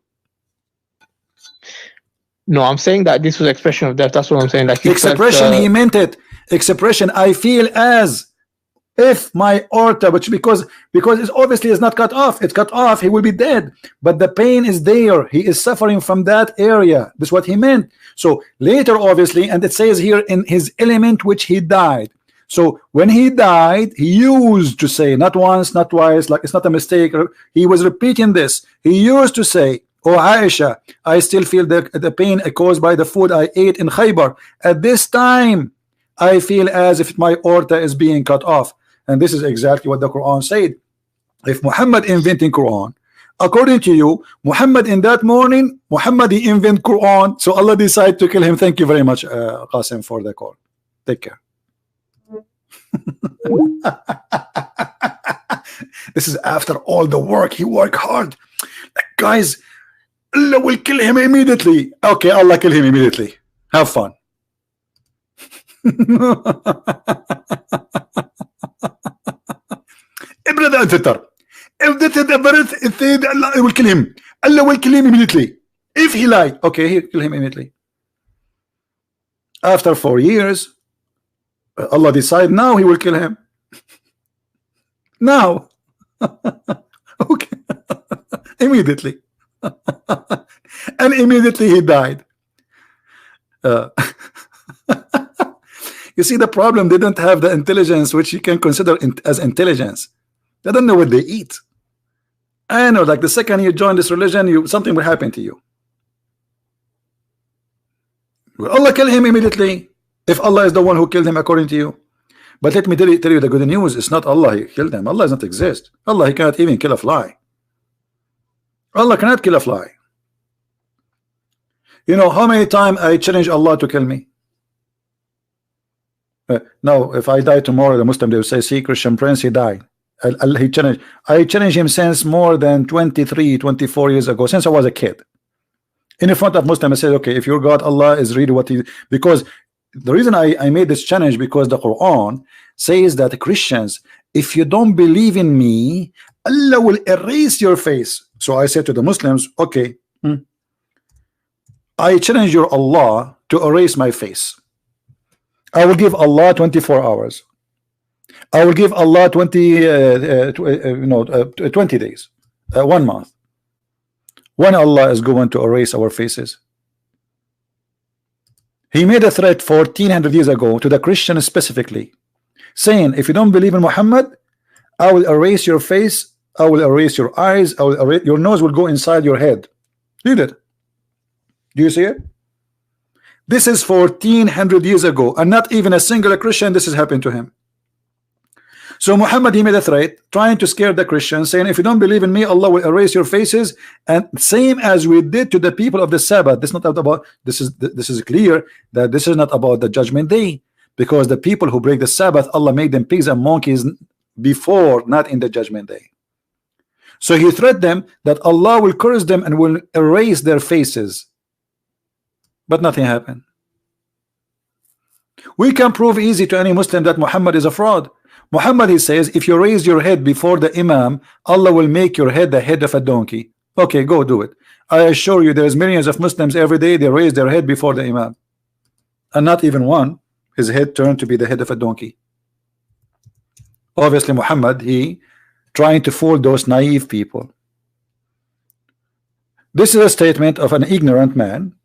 No, I'm saying that this was expression of death. That's what I'm saying. Like expression, he meant it. Expression. I feel as if my aorta, which because it's obviously is not cut off, it's cut off, he will be dead, but the pain is there, he is suffering from that area. That's what he meant. So later obviously, and it says here in his element which he died. So when he died, he used to say, not once, not twice, like it's not a mistake, he was repeating this. He used to say, oh Aisha, I still feel the pain caused by the food I ate in Khaybar. At this time I feel as if my aorta is being cut off. And this is exactly what the Quran said. If Muhammad inventing Quran, according to you, Muhammad in that morning, Muhammad he invent Quran, so Allah decided to kill him. Thank you very much, Qasim, for the call. Take care. This is after all the work. He worked hard. Like, guys, Allah will kill him immediately. Okay, Allah kill him immediately. Have fun. Brother and sister, if this is the verse, it said Allah will kill him. Allah will kill him immediately. If he lied, okay, he'll kill him immediately. After 4 years, Allah decide now he will kill him. Now, okay, immediately, and immediately he died. You see the problem, they don't have the intelligence which you can consider as intelligence. They don't know what they eat. I know, like the second you join this religion, something will happen to you. Will Allah kill him immediately if Allah is the one who killed him according to you? But let me tell you the good news. It's not Allah who killed him. Allah does not exist. Allah, he cannot even kill a fly. Allah cannot kill a fly. You know how many times I challenge Allah to kill me? Now, if I die tomorrow, the Muslim, they will say, see, Christian Prince, he died. He challenged. I challenged him since more than 23, 24 years ago, since I was a kid. In front of Muslim, I said, okay, if your God, Allah, is really what he... Because the reason I made this challenge, because the Quran says that Christians, if you don't believe in me, Allah will erase your face. So I said to the Muslims, okay, I challenge your Allah to erase my face. I will give Allah 24 hours. I will give Allah 20 days, 1 month. When Allah is going to erase our faces? He made a threat 1400 years ago to the Christians specifically, saying, if you don't believe in Muhammad, I will erase your face, I will erase your eyes, I will erase, your nose will go inside your head. Read it. Do you see it? This is 1400 years ago, and not even a single Christian this has happened to him. So Muhammad, he made a threat trying to scare the Christians, saying, if you don't believe in me, Allah will erase your faces. And same as we did to the people of the Sabbath. This is not about, this is clear that this is not about the judgment day, because the people who break the Sabbath, Allah made them pigs and monkeys before, not in the judgment day. So he threatened them that Allah will curse them and will erase their faces. But nothing happened. We can prove easy to any Muslim that Muhammad is a fraud. Muhammad, he says, if you raise your head before the Imam, Allah will make your head the head of a donkey. Okay, go do it. I assure you there's millions of Muslims every day, they raise their head before the Imam. And not even one, his head turned to be the head of a donkey. Obviously Muhammad, he trying to fool those naive people. This is a statement of an ignorant man.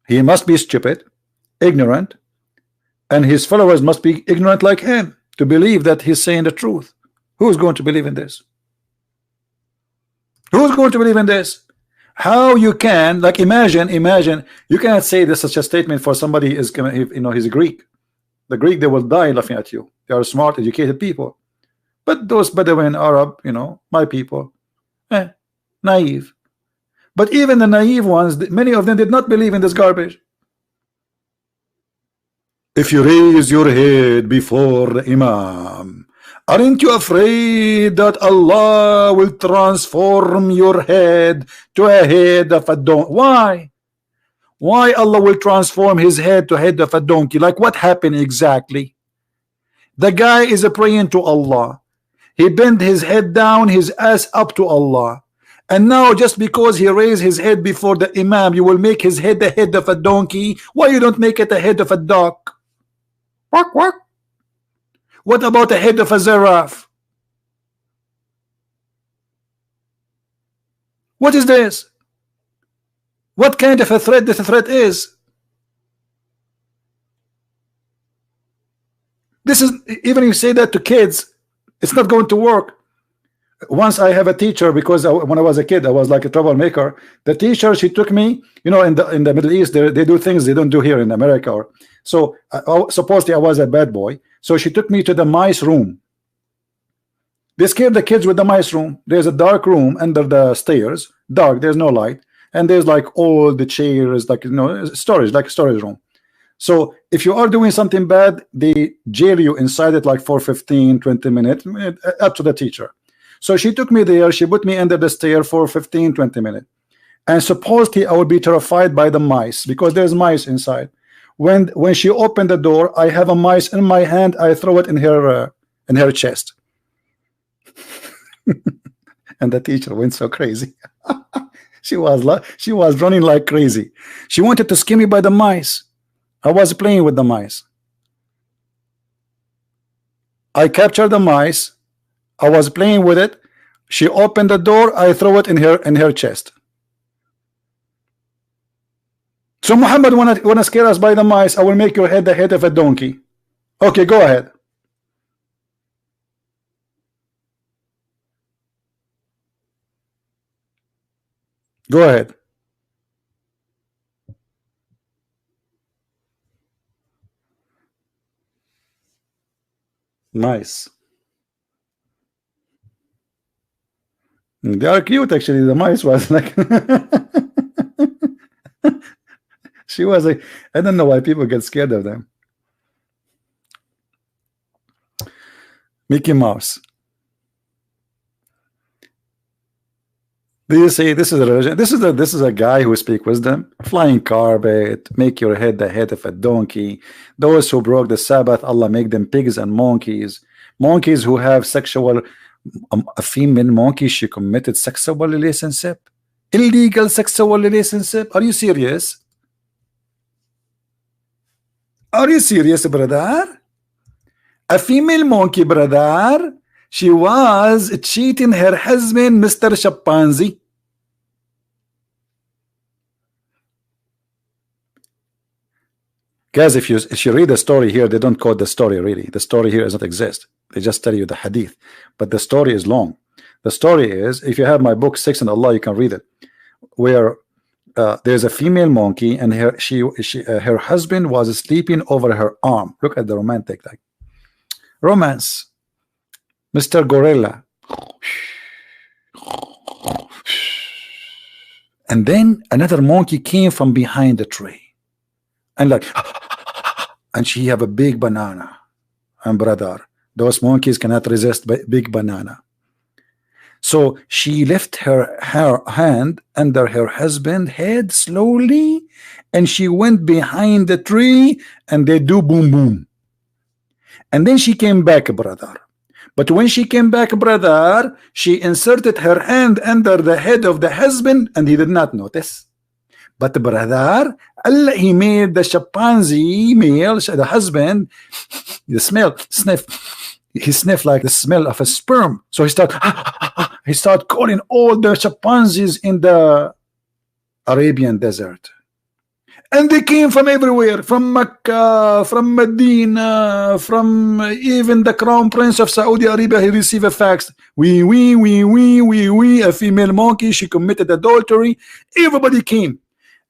He must be stupid, ignorant, and his followers must be ignorant like him to believe that he's saying the truth. Who's going to believe in this? Who's going to believe in this? How you can, like, imagine you cannot say this such a statement for somebody is, you know, he's a Greek. The Greek, they will die laughing at you. They are smart, educated people. But those Bedouin, Arab, you know, my people, naive. But even the naive ones, many of them did not believe in this garbage. If you raise your head before the Imam, aren't you afraid that Allah will transform your head to a head of a donkey? Why? Why Allah will transform his head to head of a donkey? Like what happened exactly? The guy is praying to Allah. He bent his head down, his ass up to Allah. And now just because he raised his head before the Imam, you will make his head the head of a donkey? Why you don't make it the head of a duck? What? What about the head of a giraffe? What is this? What kind of a threat this threat is? This is, even if you say that to kids, it's not going to work. Once I have a teacher, because when I was a kid I was like a troublemaker. The teacher, she took me, you know, in the Middle East they do things they don't do here in America. Or so supposedly I was a bad boy, so she took me to the mice room. They scared the kids with the mice room. There's a dark room under the stairs, dark, there's no light, and there's like all the chairs, like, you know, storage, like a storage room. So if you are doing something bad, they jail you inside it like for 15-20 minutes, up to the teacher. So she took me there, she put me under the stair for 15-20 minutes. And supposedly I would be terrified by the mice, because there's mice inside. When she opened the door, I have a mice in my hand, I throw it in her chest. And the teacher went so crazy. She was running like crazy. She wanted to scare me by the mice. I was playing with the mice. I captured the mice. I was playing with it. She opened the door. I throw it in her chest. So Muhammad wanna scare us by the mice. I will make your head the head of a donkey. Okay, go ahead. Go ahead. Mice. They are cute actually. The mice was like she was like, I don't know why people get scared of them. Mickey Mouse. Do you see this is a religion? This is a guy who speak wisdom. Flying carpet, make your head the head of a donkey. Those who broke the Sabbath, Allah make them pigs and monkeys. Monkeys who have sexual a female monkey, she committed sexual relationship, illegal sexual relationship. Are you serious? Are you serious, brother? A female monkey, brother. She was cheating her husband, Mr. Chimpanzee. Guys, if you read the story here, they don't quote the story really. The story here does not exist. They just tell you the hadith. But the story is long. The story is, if you have my book 6 and Allah, you can read it. Where there's a female monkey and her husband was sleeping over her arm. Look at the romantic like romance. Mr. Gorilla. And then another monkey came from behind the tree. And like and she have a big banana. And brother, those monkeys cannot resist big banana. So she left her hand under her husband's head slowly, and she went behind the tree, and they do boom boom. And then she came back, brother. But when she came back, brother, she inserted her hand under the head of the husband, and he did not notice. But brother, Allah, he made the chimpanzee male, the husband, the smell, sniff. He sniffed like the smell of a sperm. So he started calling all the chimpanzees in the Arabian desert. And they came from everywhere, from Mecca, from Medina, from even the crown prince of Saudi Arabia. He received a fax. We, a female monkey, she committed adultery. Everybody came.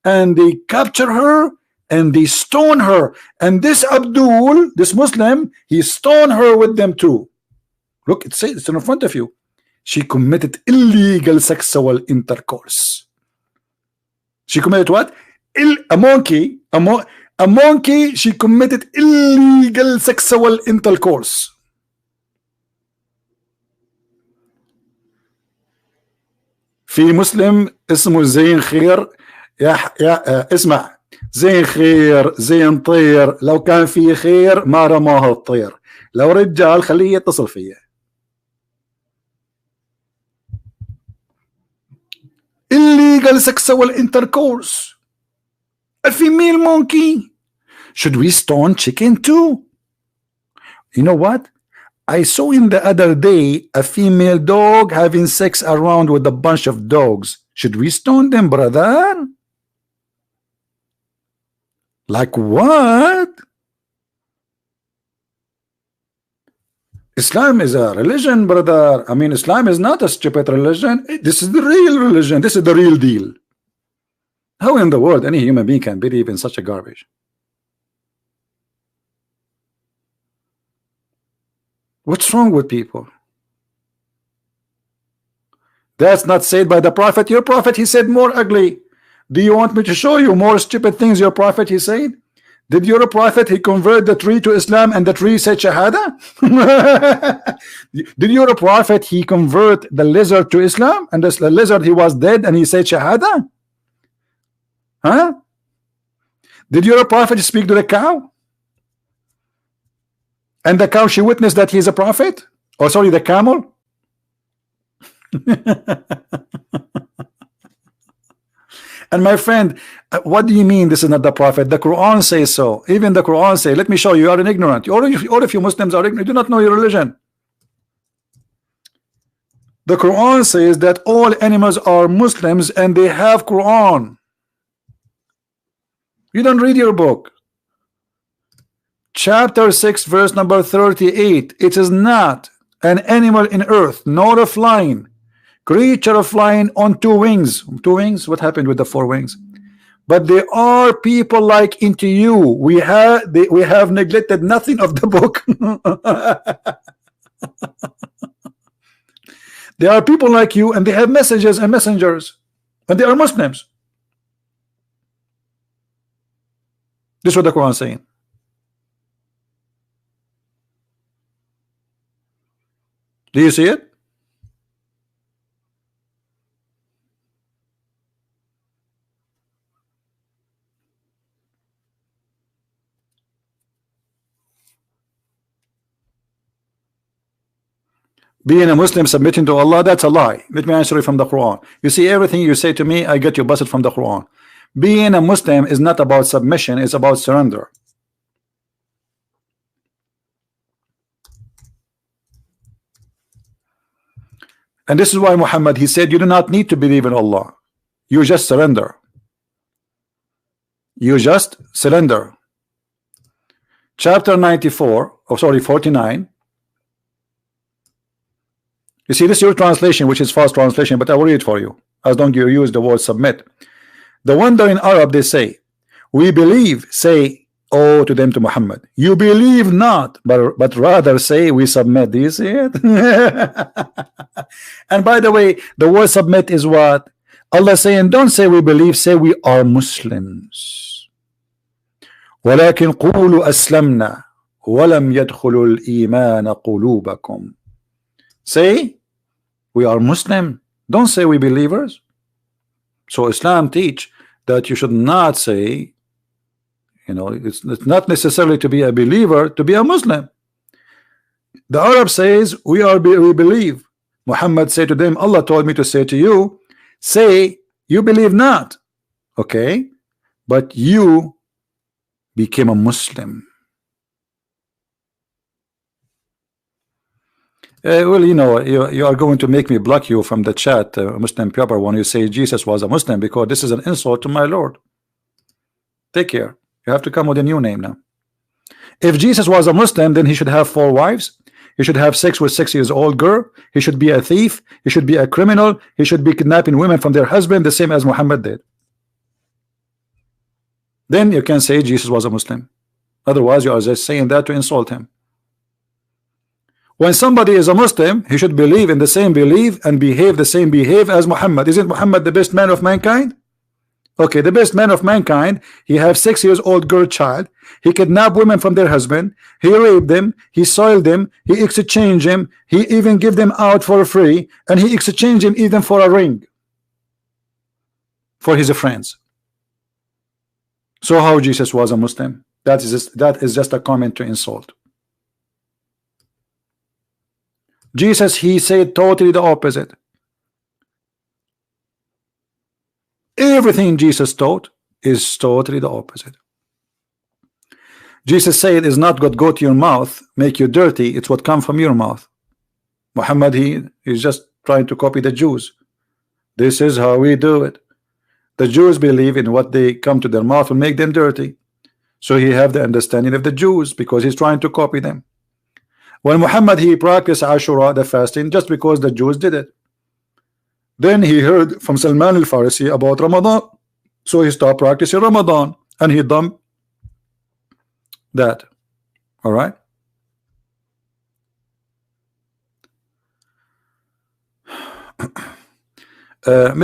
And they captured her and they stoned her. And this Abdul, this Muslim, he stoned her with them too. Look, it's in front of you. She committed illegal sexual intercourse. She committed what? A monkey, she committed illegal sexual intercourse. في مسلم اسمه زين خير يا اسمع زين خير زين طير لو كان في خير ما رماه الطير لو رجال خليه يتصل فيه. Illegal sexual intercourse. A female monkey. Should we stone chicken too? You know what? I saw in the other day a female dog having sex around with a bunch of dogs. Should we stone them, brother? Like what? Islam is a religion, brother. I mean, Islam is not a stupid religion. This is the real religion. This is the real deal. How in the world any human being can believe in such a garbage? What's wrong with people? That's not said by the prophet. Your prophet, he said more ugly. Do you want me to show you more stupid things your prophet he said? Did your prophet he convert the tree to Islam and the tree said Shahada? Did your prophet he convert the lizard to Islam and the lizard he was dead and he said Shahada? Huh? Did your prophet speak to the cow? And the cow she witnessed that he's a prophet? Oh, sorry, the camel? And my friend, what do you mean this is not the prophet? The Quran says so. Even the Quran says, let me show you, you are an ignorant. All of you Muslims are ignorant. You do not know your religion. The Quran says that all animals are Muslims and they have Quran. You don't read your book. Chapter 6 verse number 38. It is not an animal in earth nor a flying creature of flying on two wings. Two wings? What happened with the four wings? but there are people like into you. We have neglected nothing of the book. There are people like you, and they have messages and messengers, and they are Muslims. This is what the Quran is saying. Do you see it? Being a Muslim submitting to Allah, that's a lie. Let me answer it from the Quran. You see, everything you say to me, I get you busted from the Quran. Being a Muslim is not about submission, it's about surrender. And this is why Muhammad, he said, you do not need to believe in Allah. You just surrender. You just surrender. Chapter 94, oh sorry, 49. You see, this is your translation, which is false translation, but I will read it for you, as long as you use the word submit. The wonder in Arab, they say, we believe, say, oh, to them, to Muhammad, you believe not, but rather say, we submit. Do you see it? And by the way, the word submit is what? Allah saying, don't say we believe, say we are Muslims. ولكن قولوا أسلمنا ولم يدخلوا الإيمان قلوبكم. Say we are Muslim, don't say we believers. So Islam teach that you should not say, you know, it's not necessarily to be a believer to be a Muslim. The Arab says we believe. Muhammad said to them, Allah told me to say to you, say you believe not, okay, but you became a Muslim. Well, you know, you are going to make me block you from the chat, Muslim Pepper, when you say Jesus was a Muslim, because this is an insult to my Lord. Take care. You have to come with a new name now. If Jesus was a Muslim, then he should have 4 wives. He should have sex with 6-year-old girl. He should be a thief. He should be a criminal. He should be kidnapping women from their husband, the same as Muhammad did. Then you can say Jesus was a Muslim. Otherwise, you are just saying that to insult him. When somebody is a Muslim, he should believe in the same belief and behave the same behave as Muhammad. Isn't Muhammad the best man of mankind? Okay, the best man of mankind. He have 6-year-old girl child. He kidnapped women from their husband. He raped them. He soiled them. He exchanged them. He even give them out for free, and he exchanged them even for a ring for his friends. So how Jesus was a Muslim? That is just a comment to insult. Jesus, he said totally the opposite. Everything Jesus taught is totally the opposite. Jesus said, "Is not what go to your mouth make you dirty, it's what come from your mouth." Muhammad, he is just trying to copy the Jews. This is how we do it. The Jews believe in what they come to their mouth will make them dirty. So he have the understanding of the Jews because he's trying to copy them. When Muhammad, he practiced Ashura, the fasting, just because the Jews did it. Then he heard from Salman al-Farisi about Ramadan, so he stopped practicing Ramadan and he dumped that. All right.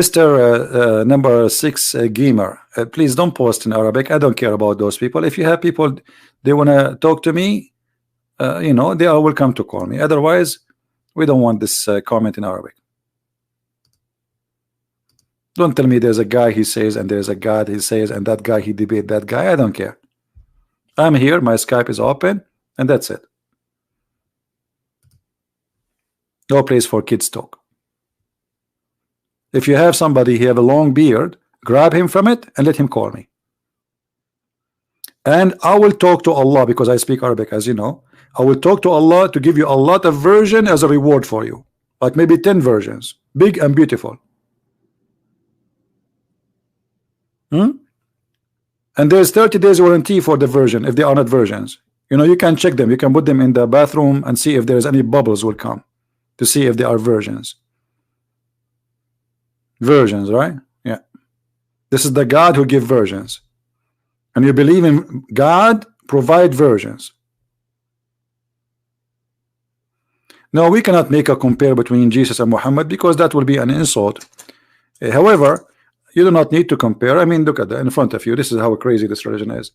Mr. number 6 gamer, please don't post in Arabic. I don't care about those people. If you have people they want to talk to me, you know, they are welcome to call me. Otherwise, we don't want this comment in Arabic. Don't tell me there's a guy he says and there's a God he says and that guy he debate that guy. I don't care. I'm here, my Skype is open, and that's it. No place for kids talk. If you have somebody he have a long beard, grab him from it and let him call me. And I will talk to Allah because I speak Arabic, as you know. I will talk to Allah to give you a lot of version as a reward for you, like maybe 10 versions, big and beautiful. And there's 30 days warranty for the version if they are not versions. You know, you can check them. You can put them in the bathroom and see if there's any bubbles will come to see if they are versions. Versions, right? Yeah. This is the God who give versions, and you believe in God provide versions. No, we cannot make a compare between Jesus and Muhammad because that will be an insult. However, you do not need to compare. I mean, look at that in front of you. This is how crazy this religion is.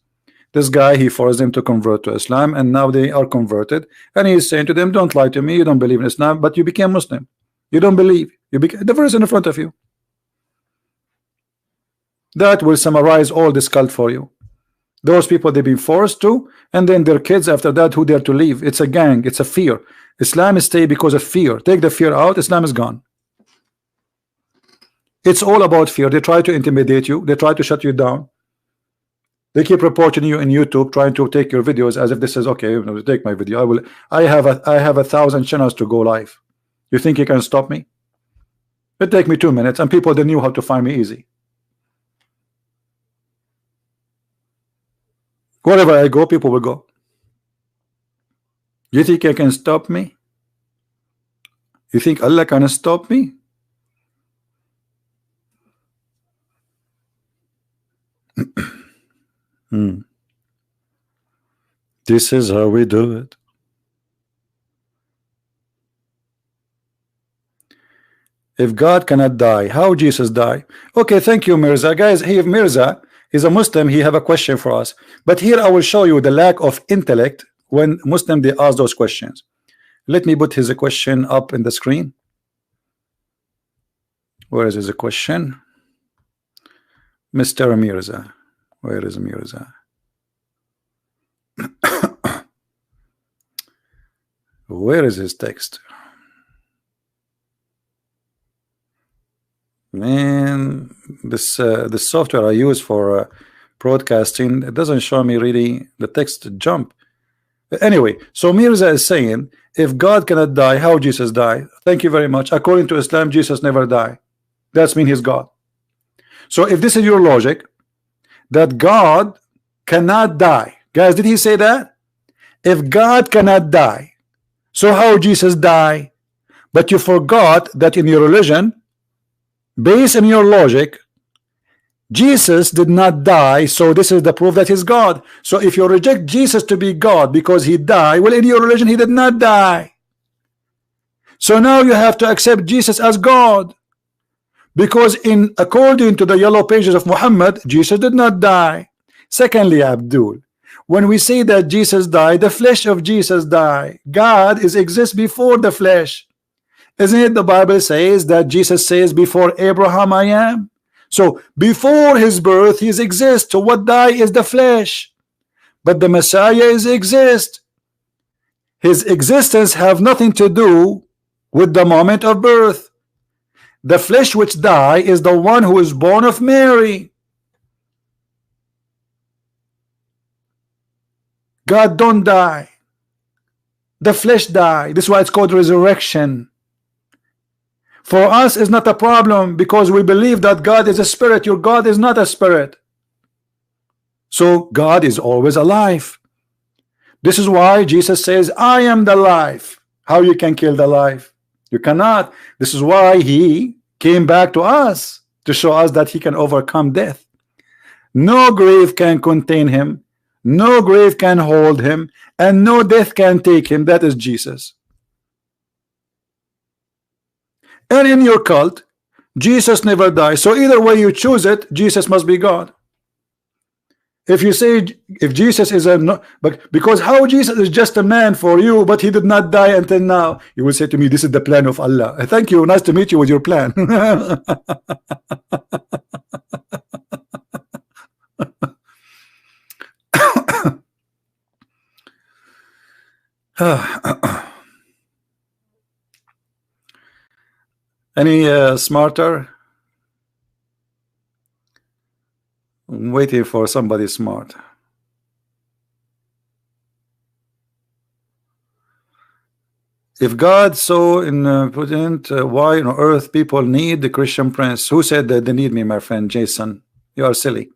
This guy, he forced them to convert to Islam, and now they are converted, and he is saying to them, don't lie to me, you don't believe in Islam, but you became Muslim. You don't believe. You became the verse in front of you. That will summarize all this cult for you. Those people, they've been forced to, and then their kids after that who dare to leave. It's a gang, it's a fear. Islam is stay because of fear. Take the fear out, Islam is gone. It's all about fear. They try to intimidate you, they try to shut you down. They keep reporting you in YouTube, trying to take your videos as if this is okay. You know, take my video. I have 1,000 channels to go live. You think you can stop me? It take me 2 minutes, and people, they knew how to find me easy. Wherever I go, people will go. You think I can stop me? You think Allah can stop me? This is how we do it. If God cannot die, how Jesus die? Okay, thank you, Mirza. Guys, if Mirza is a Muslim, he have a question for us. But here I will show you the lack of intellect when Muslim they ask those questions. Let me put his question up in the screen. Where is his question? Mr. Mirza. Where is Mirza? Where is his text? Man, this software I use for broadcasting, it doesn't show me really the text jump. Anyway, so Mirza is saying, if God cannot die, how Jesus die? Thank you very much. According to Islam, Jesus never die. That's mean he's God. So if this is your logic, that God cannot die, guys, did he say that? If God cannot die, so how Jesus die? But you forgot that in your religion, based on your logic, Jesus did not die, so this is the proof that he's God. So if you reject Jesus to be God because he died, well, in your religion he did not die. So now you have to accept Jesus as God, because according to the yellow pages of Muhammad, Jesus did not die. Secondly, Abdul, when we say that Jesus died, the flesh of Jesus died. God exists before the flesh. Isn't it the Bible says that Jesus says, before Abraham I am? So before his birth he exists. So what die is the flesh, but the Messiah exists. His existence have nothing to do with the moment of birth. The flesh which die is the one who is born of Mary. God don't die. The flesh die. This is why it's called resurrection. For us is not a problem because we believe that God is a spirit. Your God is not a spirit. So God is always alive. This is why Jesus says, I am the life. How you can kill the life? You cannot. This is why he came back to us, to show us that he can overcome death. No grave can contain him, no grave can hold him, and no death can take him. That is Jesus. And in your cult, Jesus never dies. So either way you choose it, Jesus must be God. If you say, if Jesus is but because how Jesus is just a man for you, but he did not die until now, you will say to me, this is the plan of Allah. Thank you, nice to meet you with your plan. Any smarter? I'm waiting for somebody smart. If God so potent, why on earth people need the Christian prince? Who said that they need me, my friend Jason? You are silly.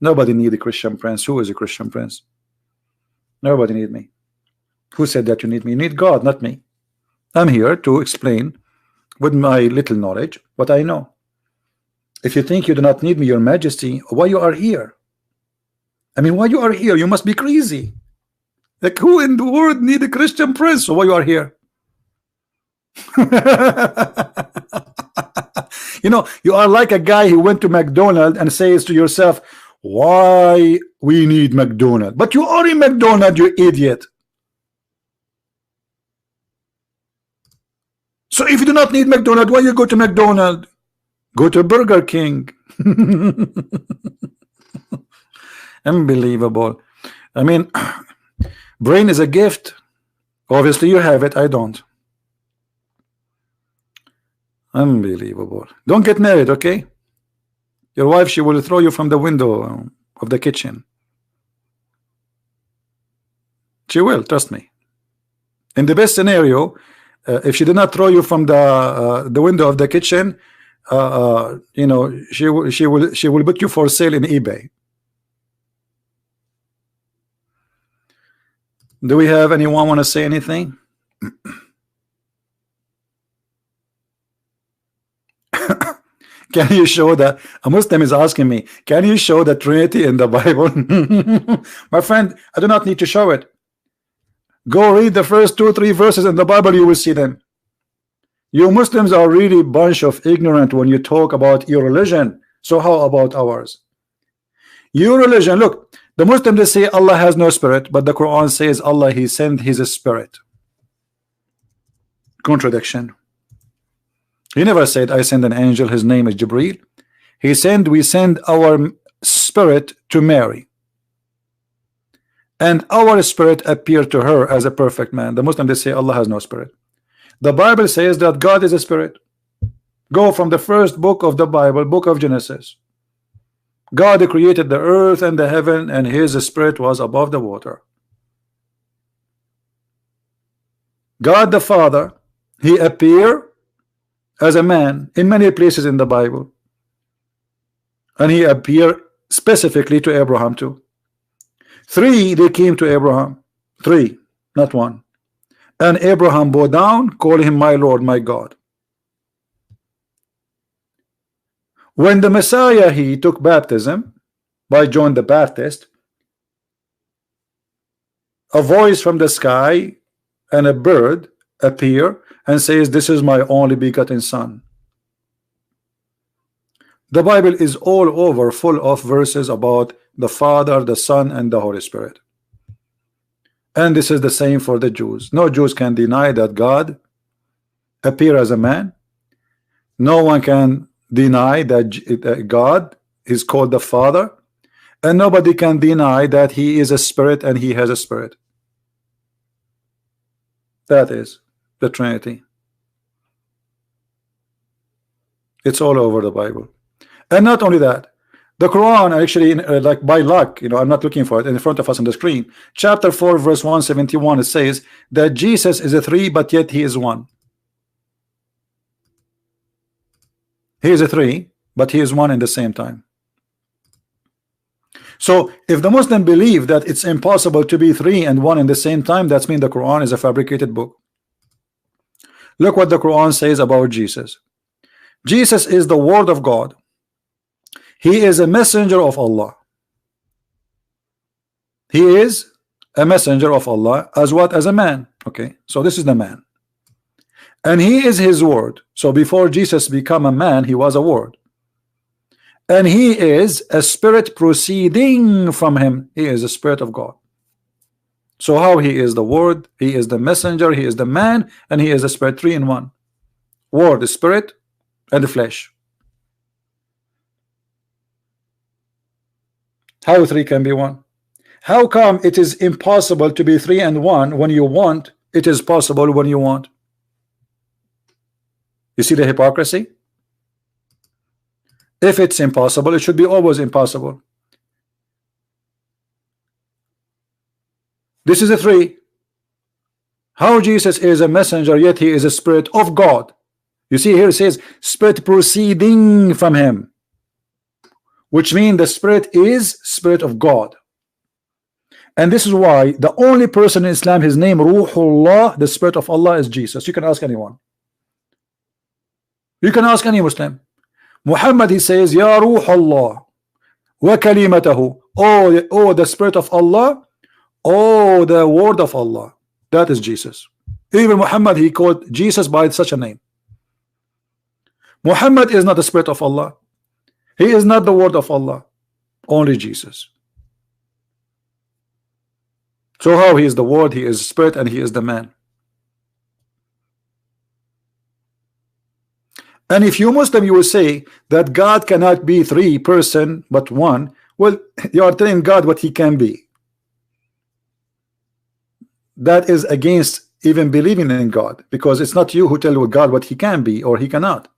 Nobody need the Christian prince. Who is a Christian prince? Nobody need me. Who said that you need me? You need God, not me. I'm here to explain with my little knowledge what I know. If you think you do not need me, your majesty, why you are here? I mean, why you are here? You must be crazy. Like, who in the world need a Christian prince? So why you are here? You know, you are like a guy who went to McDonald's and says to yourself, why we need McDonald's? But you are in McDonald's, you idiot. So if you do not need McDonald's, why you go to McDonald's? Go to Burger King. Unbelievable. I mean, brain is a gift. Obviously you have it, I don't. Unbelievable. Don't get married, okay? Your wife, she will throw you from the window of the kitchen. She will, trust me. In the best scenario, if she did not throw you from the window of the kitchen, you know, she will put you for sale in eBay. Do we have anyone want to say anything? Can you show that? A Muslim is asking me, can you show the Trinity in the Bible? My friend, I do not need to show it. Go read the first 2-3 verses in the Bible, you will see them. You Muslims are really a bunch of ignorant when you talk about your religion. So how about ours? Your religion, look, the Muslims, they say Allah has no spirit, but the Quran says Allah, he sent his spirit. Contradiction. He never said I send an angel, his name is Jibreel. He said we send our spirit to Mary, and our spirit appeared to her as a perfect man. The Muslim, they say Allah has no spirit. The Bible says that God is a spirit. Go from the first book of the Bible, book of Genesis. God created the earth and the heaven, and his spirit was above the water. God the Father, he appeared as a man in many places in the Bible, and he appeared specifically to Abraham too. 3 they came to Abraham, 3, not 1, and Abraham bowed down, calling him my Lord, my God. When the Messiah, he took baptism by John the Baptist, a voice from the sky and a bird appear and says, this is my only begotten son. The Bible is all over full of verses about the Father, the Son, and the Holy Spirit. And this is the same for the Jews. No Jews can deny that God appeared as a man. No one can deny that God is called the Father, and nobody can deny that he is a spirit and he has a spirit. That is the Trinity. It's all over the Bible. And not only that, the Quran actually, like by luck, you know, I'm not looking for it in front of us on the screen. Chapter 4, verse 171, it says that Jesus is a 3, but yet he is 1. He is a 3, but he is 1 in the same time. So if the Muslim believe that it's impossible to be 3 and 1 in the same time, that's mean the Quran is a fabricated book. Look what the Quran says about Jesus. Jesus is the word of God. He is a messenger of Allah. He is a messenger of Allah as what? As a man. Okay, so this is the man. And he is his word. So before Jesus became a man, he was a word. And he is a spirit proceeding from him. He is the spirit of God. So how he is the word, he is the messenger, he is the man, and he is the spirit, 3 in 1. Word, the spirit, and the flesh. How 3 can be 1? How come it is impossible to be 3 and 1 when you want? It is possible when you want. You see the hypocrisy? If it's impossible, it should be always impossible. This is a 3. How Jesus is a messenger, yet he is a spirit of God. You see here it says spirit proceeding from him, which means the spirit is spirit of God. And this is why the only person in Islam, his name Ruhullah, the spirit of Allah, is Jesus. You can ask anyone. You can ask any Muslim. Muhammad, he says, Ya Ruh Allah wa kalimatahu. Oh, the Spirit of Allah. Oh, the word of Allah. That is Jesus. Even Muhammad, he called Jesus by such a name. Muhammad is not the Spirit of Allah. He is not the word of Allah. Only Jesus. So how he is the word, he is spirit, and he is the man. And if you Muslim, you will say that God cannot be three person but one. Well, you are telling God what he can be. That is against even believing in God, because it's not you who tell God what he can be or he cannot.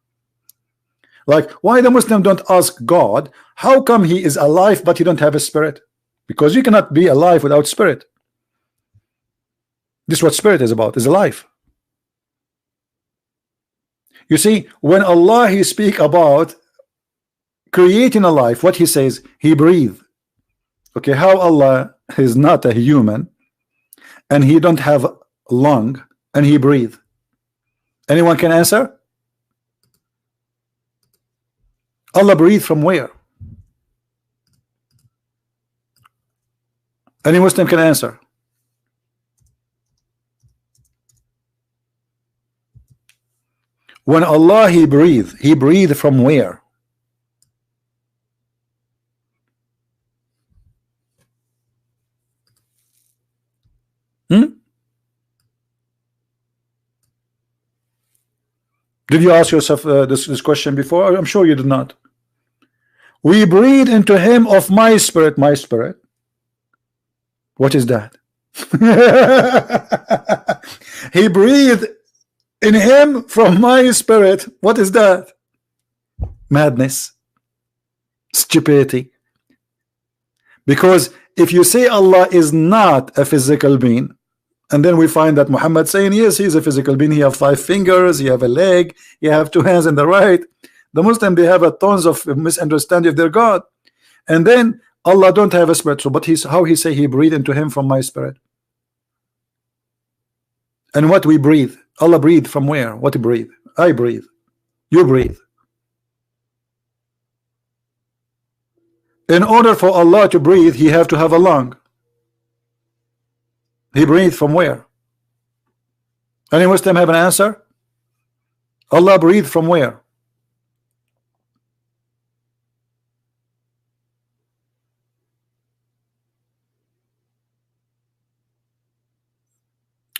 Like, why the Muslim don't ask God, how come he is alive but he don't have a spirit? Because you cannot be alive without spirit. This is what spirit is about, is alive. You see, when Allah he speak about creating a life, what he says, he breathe. Okay, how Allah is not a human and he don't have lung and he breathe? Anyone can answer? Allah breathe from where? Any Muslim can answer. When Allah he breathed from where? Did you ask yourself this question before? I'm sure you did not. We breathe into him of my spirit. My spirit. What is that? He breathed in him from my spirit. What is that? Madness, stupidity. Because if you say Allah is not a physical being, and then we find that Muhammad saying yes, he's a physical being, he have 5 fingers, he have a leg, he have 2 hands in the right. The Muslim, they have a tons of misunderstanding of their God. And then Allah don't have a spirit. So but he's how he say he breathed into him from my spirit. And what we breathe, Allah breathe from where? What he breathe? I breathe. You breathe. In order for Allah to breathe, he have to have a lung. He breathed from where? Any Muslim have an answer? Allah breathed from where?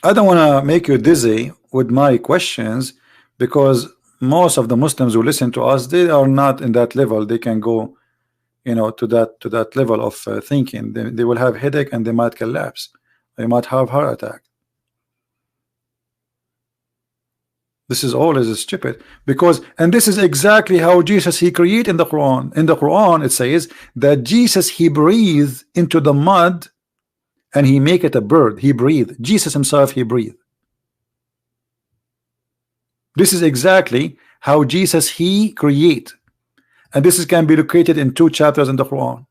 I don't want to make you dizzy with my questions, because most of the Muslims who listen to us, they are not in that level. They can go, you know, to that level of thinking. They will have headache and they might collapse. They might have heart attack. This is always stupid, because, and this is exactly how Jesus he created in the Quran. In the Quran it says that Jesus he breathed into the mud and he make it a bird. He breathed. Jesus himself he breathed. This is exactly how Jesus he create, and this is can be located in 2 chapters in the Quran.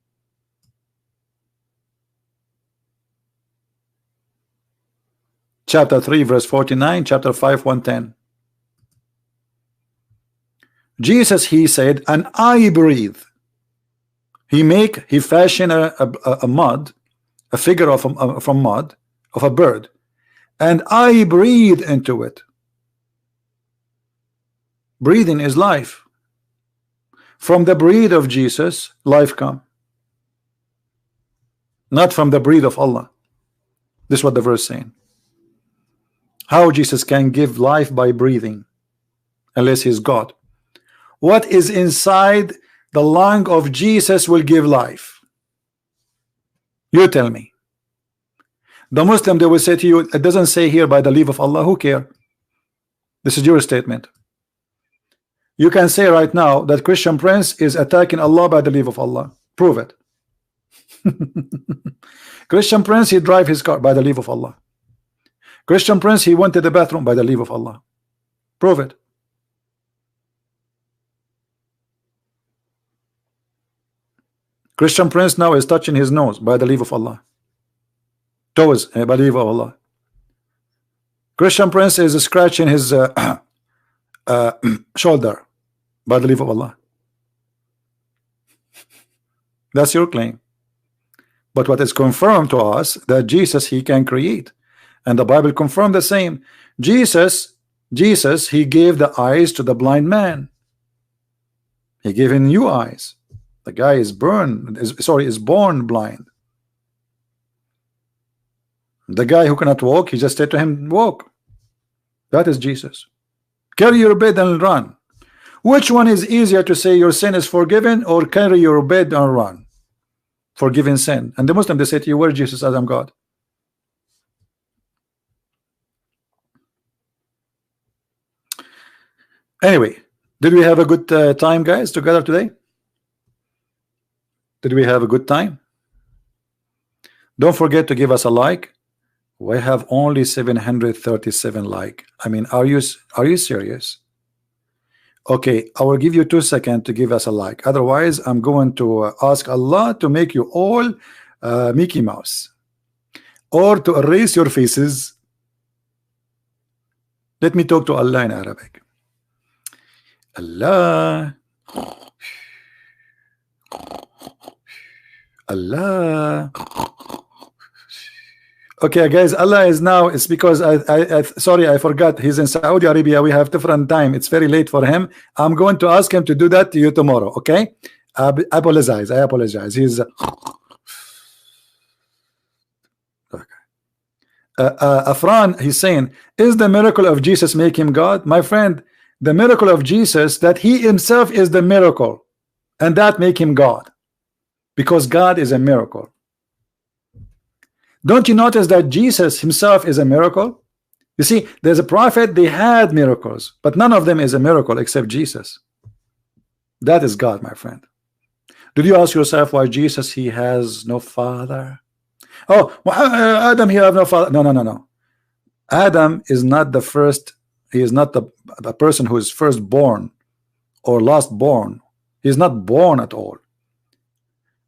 Chapter 3 verse 49, chapter 5 110. Jesus he said, and I breathe. He fashion a mud, a figure of from mud of a bird, and I breathe into it. Breathing is life. From the breath of Jesus life come, not from the breath of Allah. This is what the verse saying. How Jesus can give life by breathing unless he's God? What is inside the lung of Jesus will give life? You tell me. The Muslim, they will say to you, it doesn't say here by the leave of Allah. Who care? This is your statement. You can say right now that Christian Prince is attacking Allah by the leave of Allah. Prove it. Christian Prince, he drive his car by the leave of Allah. Christian Prince, he went to the bathroom by the leave of Allah. Prove it. Christian Prince now is touching his nose by the leave of Allah. Toes by the leave of Allah. Christian Prince is scratching his shoulder by the leave of Allah. That's your claim. But what is confirmed to us that Jesus, he can create, and the Bible confirmed the same. Jesus, he gave the eyes to the blind man. He gave him new eyes. The guy is born blind. The guy who cannot walk, he just said to him, walk. That is Jesus. Carry your bed and run. Which one is easier to say your sin is forgiven, or carry your bed and run? Forgiving sin. And the Muslim, they say to you, where Jesus says I'm God. Anyway, did we have a good time, guys, together today? Did we have a good time? Don't forget to give us a like. We have only 737 like. I mean, are you serious? Okay, I will give you 2 seconds to give us a like. Otherwise, I'm going to ask Allah to make you all Mickey Mouse, or to erase your faces. Let me talk to Allah in Arabic. Allah, Allah. Okay, guys, Allah is now. It's because sorry, I forgot. He's in Saudi Arabia. We have different time. It's very late for him. I'm going to ask him to do that to you tomorrow. Okay? I apologize. I apologize. He's Afran. He's saying, is the miracle of Jesus make him God? My friend, the miracle of Jesus, that he himself is the miracle, and that make him God, because God is a miracle. Don't you notice that Jesus himself is a miracle? You see, there's a prophet, they had miracles, but none of them is a miracle except Jesus. That is God, my friend. Did you ask yourself why Jesus, he has no father? Oh, well, Adam, he have no father. No. Adam is not the first. He is not the person who is first born or last born. He is not born at all.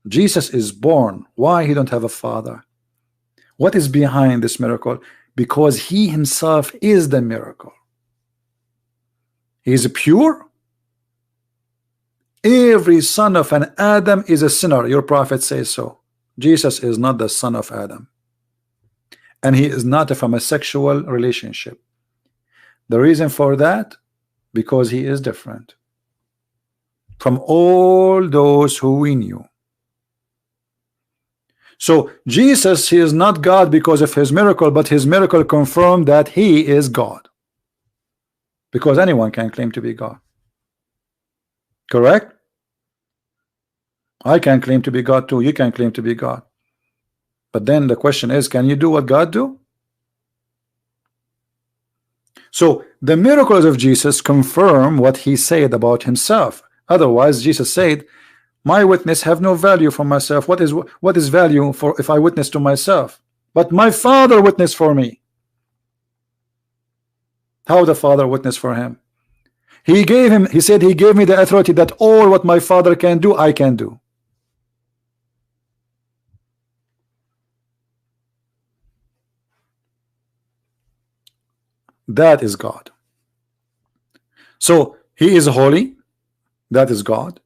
Jesus is born. Why he don't have a father? What is behind this miracle? Because he himself is the miracle. He is pure. Every son of an Adam is a sinner. Your prophet says so. Jesus is not the son of Adam, and he is not from a sexual relationship. The reason for that, because he is different from all those who we knew. So Jesus, he is not God because of his miracle, but his miracle confirmed that he is God, because anyone can claim to be God. Correct? I can claim to be God too. You can claim to be God. But then the question is, can you do what God do? So the miracles of Jesus confirm what he said about himself. Otherwise, Jesus said, my witness have no value for myself. What is value for if I witness to myself? But my Father witnessed for me. How the Father witnessed for him? He said he gave me the authority that all what my Father can do, I can do. That is God. So he is holy. That is God.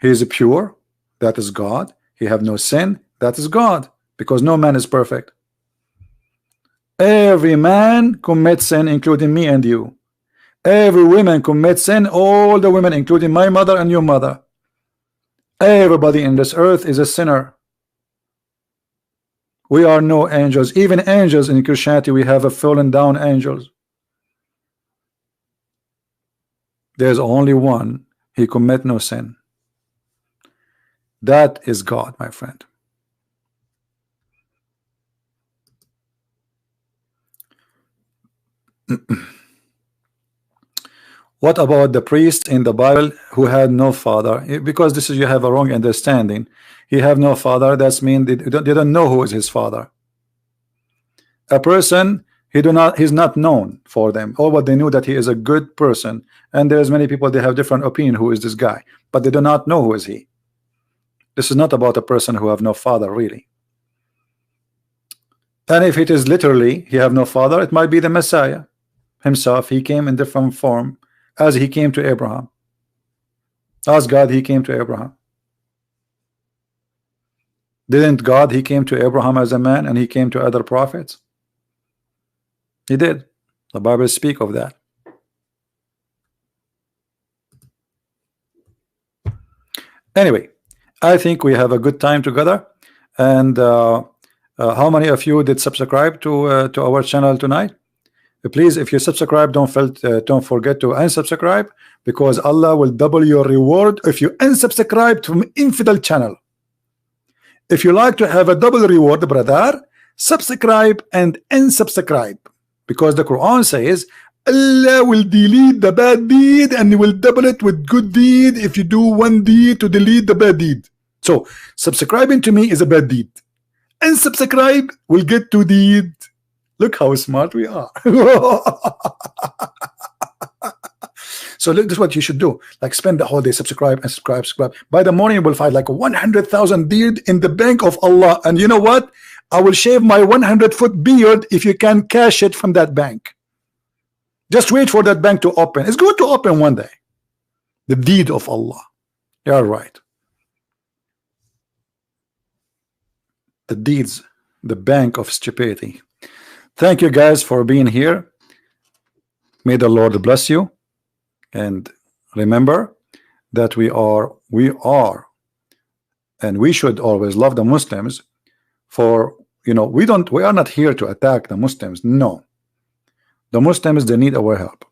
He is pure. That is God. He have no sin. That is God, because no man is perfect. Every man commits sin, including me and you. Every woman commits sin, all the women, including my mother and your mother. Everybody in this earth is a sinner. We are no angels. Even angels in Christianity, we have a fallen down angels. There's only one. He commit no sin. That is God, my friend. What about the priest in the Bible who had no father? Because this is, you have a wrong understanding. He have no father. That's mean they don't know who is his father. A person, he's not known for them. All what they knew that he is a good person, and there's many people, they have different opinion who is this guy, but they do not know who is he. This is not about a person who have no father, really. And if it is literally he have no father, it might be the Messiah himself. He came in different form, as he came to Abraham. As God, he came to Abraham. Didn't God, he came to Abraham as a man, and he came to other prophets? He did. The Bible speak of that. Anyway, I think we have a good time together. And how many of you did subscribe to our channel tonight? Please, if you subscribe, don't forget to unsubscribe, because Allah will double your reward if you unsubscribe from infidel channel. If you like to have a double reward, brother, subscribe and unsubscribe, because the Quran says Allah will delete the bad deed and he will double it with good deed if you do one deed to delete the bad deed. So subscribing to me is a bad deed, and subscribe will get to deed. Look how smart we are. So look, this is what you should do. Like, spend the whole day, subscribe and subscribe. By the morning you will find like 100,000 deed in the bank of Allah. And you know what? I will shave my 100-foot beard if you can cash it from that bank. Just wait for that bank to open. It's going to open one day. The deed of Allah. You're right. The deeds, the bank of stupidity. Thank you guys for being here. May the Lord bless you. And remember that we are, and we should always love the Muslims. For, you know, we are not here to attack the Muslims. No. The Muslims, they need our help.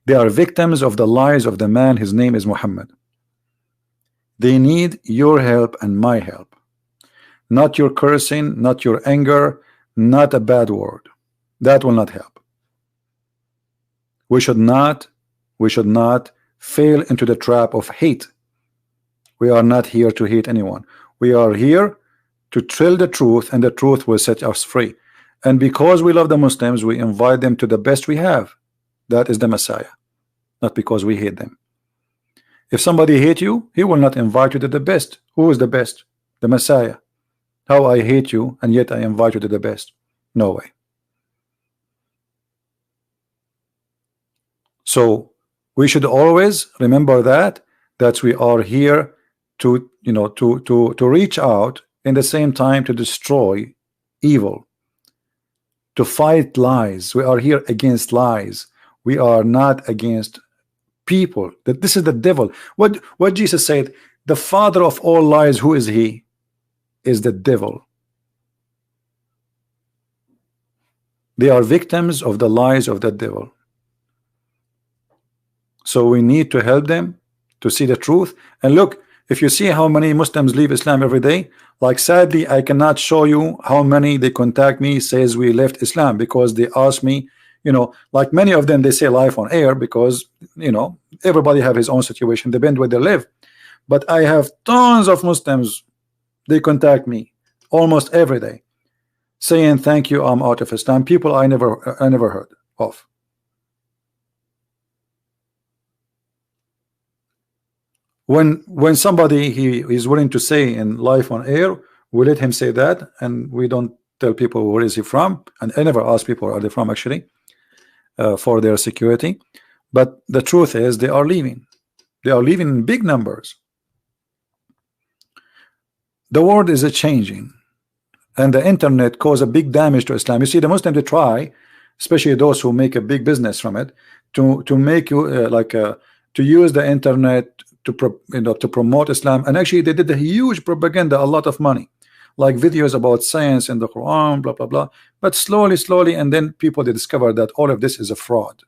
They are victims of the lies of the man, his name is Muhammad. They need your help and my help. Not your cursing, not your anger, not a bad word. That will not help. We should not fail into the trap of hate. We are not here to hate anyone. We are here to tell the truth, and the truth will set us free. And because we love the Muslims, we invite them to the best we have. That is the Messiah. Not because we hate them. If somebody hate you, he will not invite you to the best. Who is the best? The Messiah. How I hate you and yet I invite you to the best? No way. So we should always remember that we are here to, you know, to reach out, in the same time to destroy evil, to fight lies. We are here against lies. We are not against people. That this is the devil. What Jesus said, the father of all lies, who is he? Is the devil. They are victims of the lies of the devil. So we need to help them to see the truth. And look, if you see how many Muslims leave Islam every day, like, sadly I cannot show you how many they contact me, says we left Islam, because they ask me, you know, like many of them, they say live on air, because, you know, everybody have his own situation, depend where they live. But I have tons of Muslims, they contact me almost every day saying, thank you, I'm out of Islam. People I never heard of. When somebody he is willing to say in live on air, we let him say that, and we don't tell people where is he from. And I never ask people where are they from, actually, for their security. But the truth is, they are leaving. They are leaving in big numbers. The world is changing, and the internet caused a big damage to Islam. You see, the Muslims, they try, especially those who make a big business from it, to make you to use the internet to promote Islam. And actually they did a huge propaganda, a lot of money, like videos about science in the Quran, blah blah blah. But slowly, and then people, they discover that all of this is a fraud.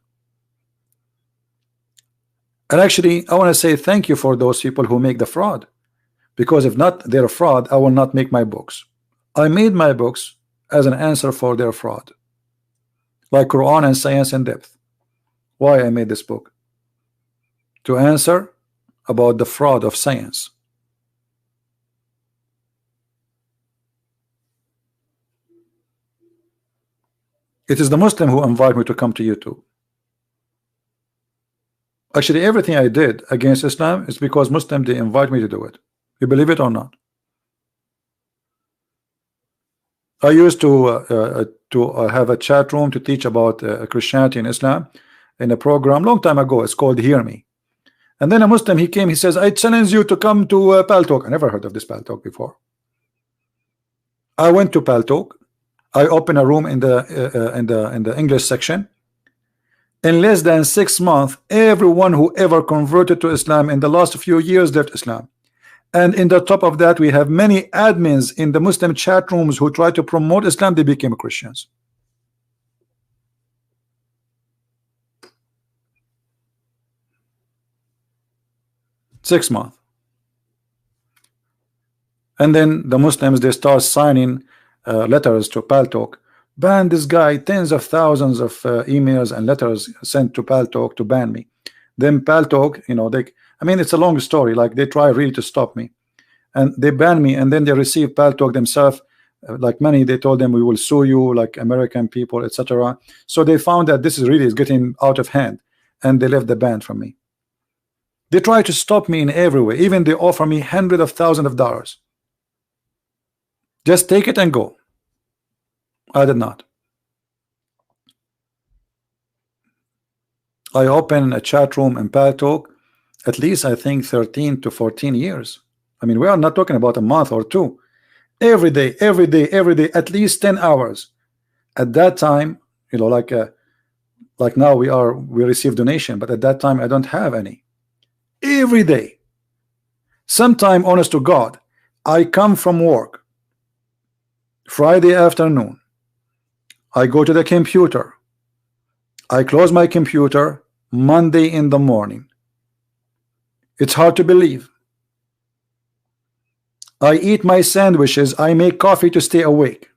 And actually I want to say thank you for those people who make the fraud, because if not their fraud, I will not make my books. I made my books as an answer for their fraud, like Quran and Science in Depth. Why I made this book? To answer about the fraud of science. It is the Muslim who invite me to come to YouTube. Actually, everything I did against Islam is because Muslims, they invite me to do it. You believe it or not? I used to have a chat room to teach about Christianity and Islam in a program long time ago. It's called Hear Me. And then a Muslim, he came, he says, I challenge you to come to Pal Talk. I never heard of this Pal Talk before. I went to Paltalk. I opened a room in the English section. In less than 6 months, everyone who ever converted to Islam in the last few years left Islam. And in the top of that, we have many admins in the Muslim chat rooms who try to promote Islam. They became Christians. Six months. And then the Muslims, they start signing letters to Paltalk. Ban this guy. Tens of thousands of emails and letters sent to Paltalk to ban me. Then Paltalk, you know, I mean, it's a long story. Like, they try really to stop me, and they ban me. And then they receive Paltalk themselves, like money. They told them, we will sue you, like American people, etc. So they found that this is really getting out of hand, and they left the ban from me. They try to stop me in every way. Even they offer me hundreds of thousands of dollars. Just take it and go. I did not. I opened a chat room in Paltalk at least, I think, 13 to 14 years. I mean, we are not talking about a month or two. Every day, every day, every day, at least 10 hours. At that time, you know, like now we receive donation, but at that time I don't have any. Every day. Sometime, honest to God, I come from work Friday afternoon. I go to the computer. I close my computer Monday in the morning. It's hard to believe. I eat my sandwiches. I make coffee to stay awake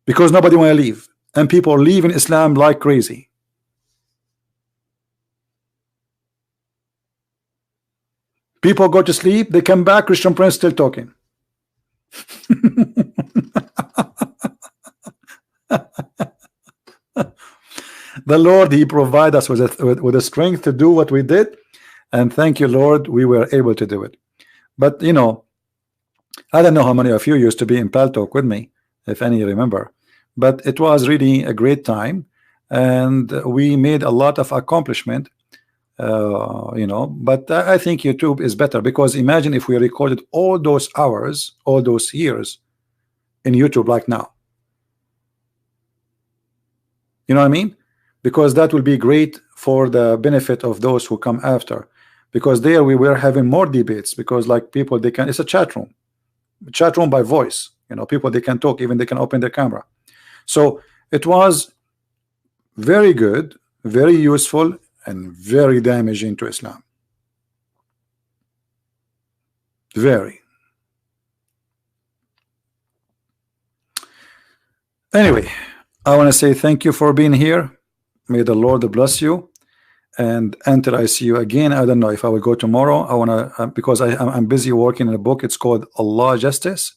because nobody want to leave, and people leave in Islam like crazy. People go to sleep. They come back. Christian Prince still talking. The Lord, He provided us with the strength to do what we did, and thank you, Lord, we were able to do it. But you know, I don't know how many of you used to be in Paltalk with me, if any remember, but it was really a great time, and we made a lot of accomplishment. You know, but I think YouTube is better, because imagine if we recorded all those hours, all those years in YouTube like now. You know what I mean? Because that will be great for the benefit of those who come after, because there we were having more debates, because like people, they can, it's a chat room by voice, you know, people, they can talk, even they can open their camera. So it was very good, very useful, and very damaging to Islam. Very. Anyway, I want to say thank you for being here. May the Lord bless you. And until I see you again, I don't know if I will go tomorrow. I want to, because I'm busy working on a book. It's called Allah Justice,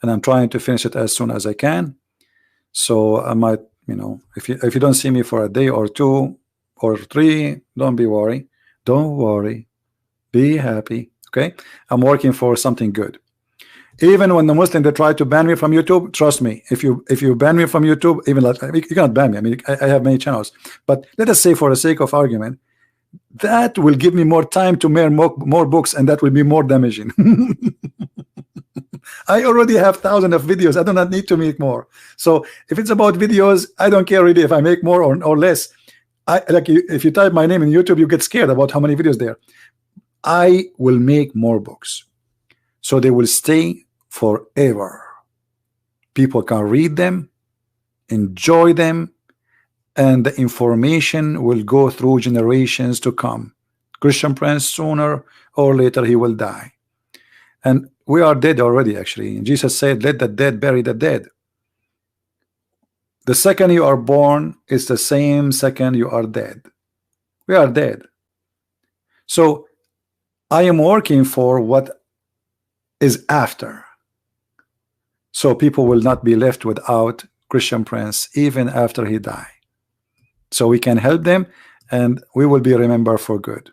and I'm trying to finish it as soon as I can. So I might, you know, if you don't see me for a day or two or three, don't be worried. Don't worry. Be happy. Okay? I'm working for something good. Even when the Muslim, they try to ban me from YouTube, trust me, if you ban me from YouTube, even like, you cannot ban me. I mean, I have many channels, but let us say, for the sake of argument, that will give me more time to make more books, and that will be more damaging. I already have thousands of videos. I do not need to make more. So if it's about videos, I don't care really if I make more or less. Like if you type my name in YouTube, you get scared about how many videos there. I will make more books, so they will stay forever. People can read them, enjoy them, and the information will go through generations to come. Christian Prince, sooner or later, he will die. And we are dead already, actually. Jesus said, let the dead bury the dead. The second you are born is the same second you are dead. We are dead. So I am working for what is after, so people will not be left without Christian Prince even after he die. So we can help them, and we will be remembered for good.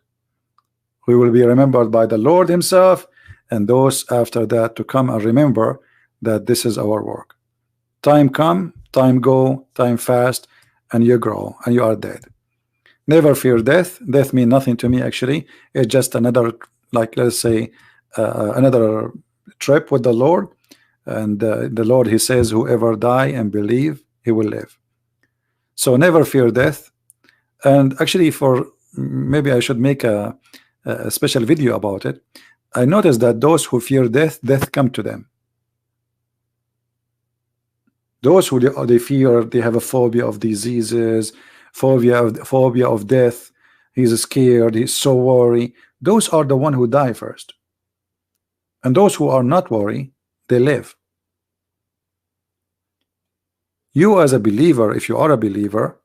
We will be remembered by the Lord himself, and those after that to come and remember that this is our work. Time come, time go, time fast, and you grow, and you are dead. Never fear death. Death means nothing to me, actually. It's just another, like, let's say, another trip with the Lord. and the Lord, he says, whoever die and believe, he will live. So never fear death. And actually, for maybe I should make a special video about it. I noticed that those who fear death, death come to them. Those who they fear, they have a phobia of diseases, phobia of death. He's scared, he's so worried. Those are the one who die first. And those who are not worried, they live. You as a believer, if you are a believer,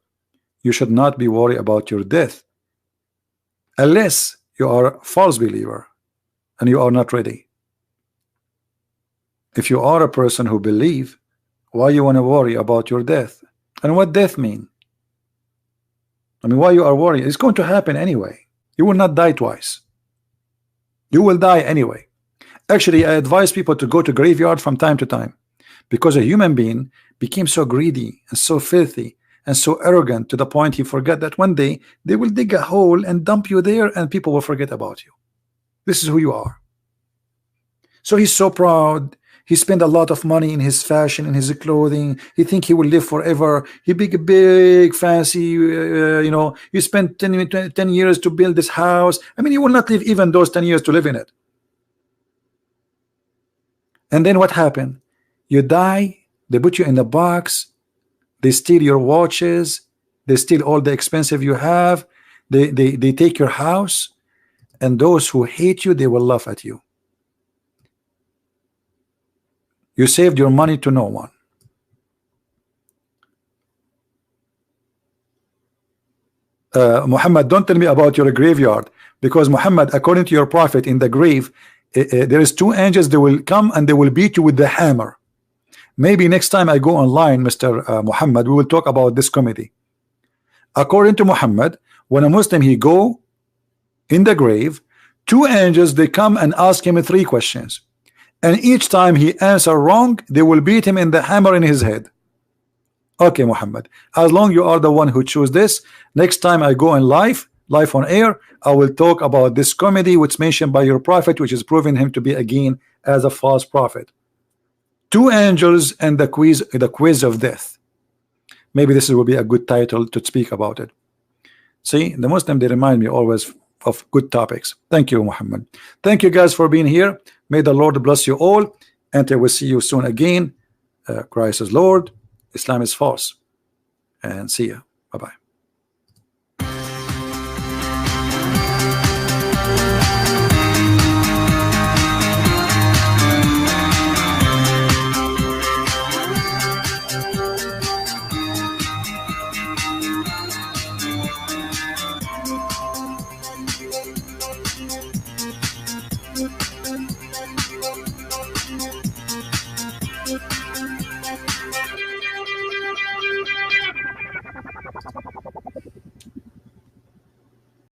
you should not be worried about your death, unless you are a false believer and you are not ready. If you are a person who believe, why you want to worry about your death? And what death mean? I mean, why you are worried? It's going to happen anyway. You will not die twice. You will die anyway. Actually, I advise people to go to graveyard from time to time, because a human being became so greedy and so filthy and so arrogant to the point he forgot that one day they will dig a hole and dump you there and people will forget about you. This is who you are. So he's so proud. He spent a lot of money in his fashion, in his clothing. He think he will live forever. He big fancy, you know, he spent 10 years to build this house. I mean, you will not live even those 10 years to live in it. And then what happened? You die, they put you in the box, they steal your watches, they steal all the expensive you have, they take your house, and those who hate you, they will laugh at you. You saved your money to no one. Muhammad, don't tell me about your graveyard, because Muhammad, according to your prophet, in the grave, there is two angels. They will come and they will beat you with the hammer. Maybe next time I go online, Mr. Muhammad, we will talk about this comedy. According to Muhammad, when a Muslim he go in the grave, two angels they come and ask him 3 questions, and each time he answer wrong, they will beat him in the hammer in his head. Okay, Muhammad, as long you are the one who choose this, next time I go in live on air, I will talk about this comedy which mentioned by your prophet, which is proving him to be again as a false prophet. 2 angels and the quiz of death. Maybe this will be a good title to speak about it. See, the Muslim, they remind me always of good topics. Thank you, Muhammad. Thank you guys for being here. May the Lord bless you all, and I will see you soon again. Christ is Lord, Islam is false, and see ya. Bye-bye.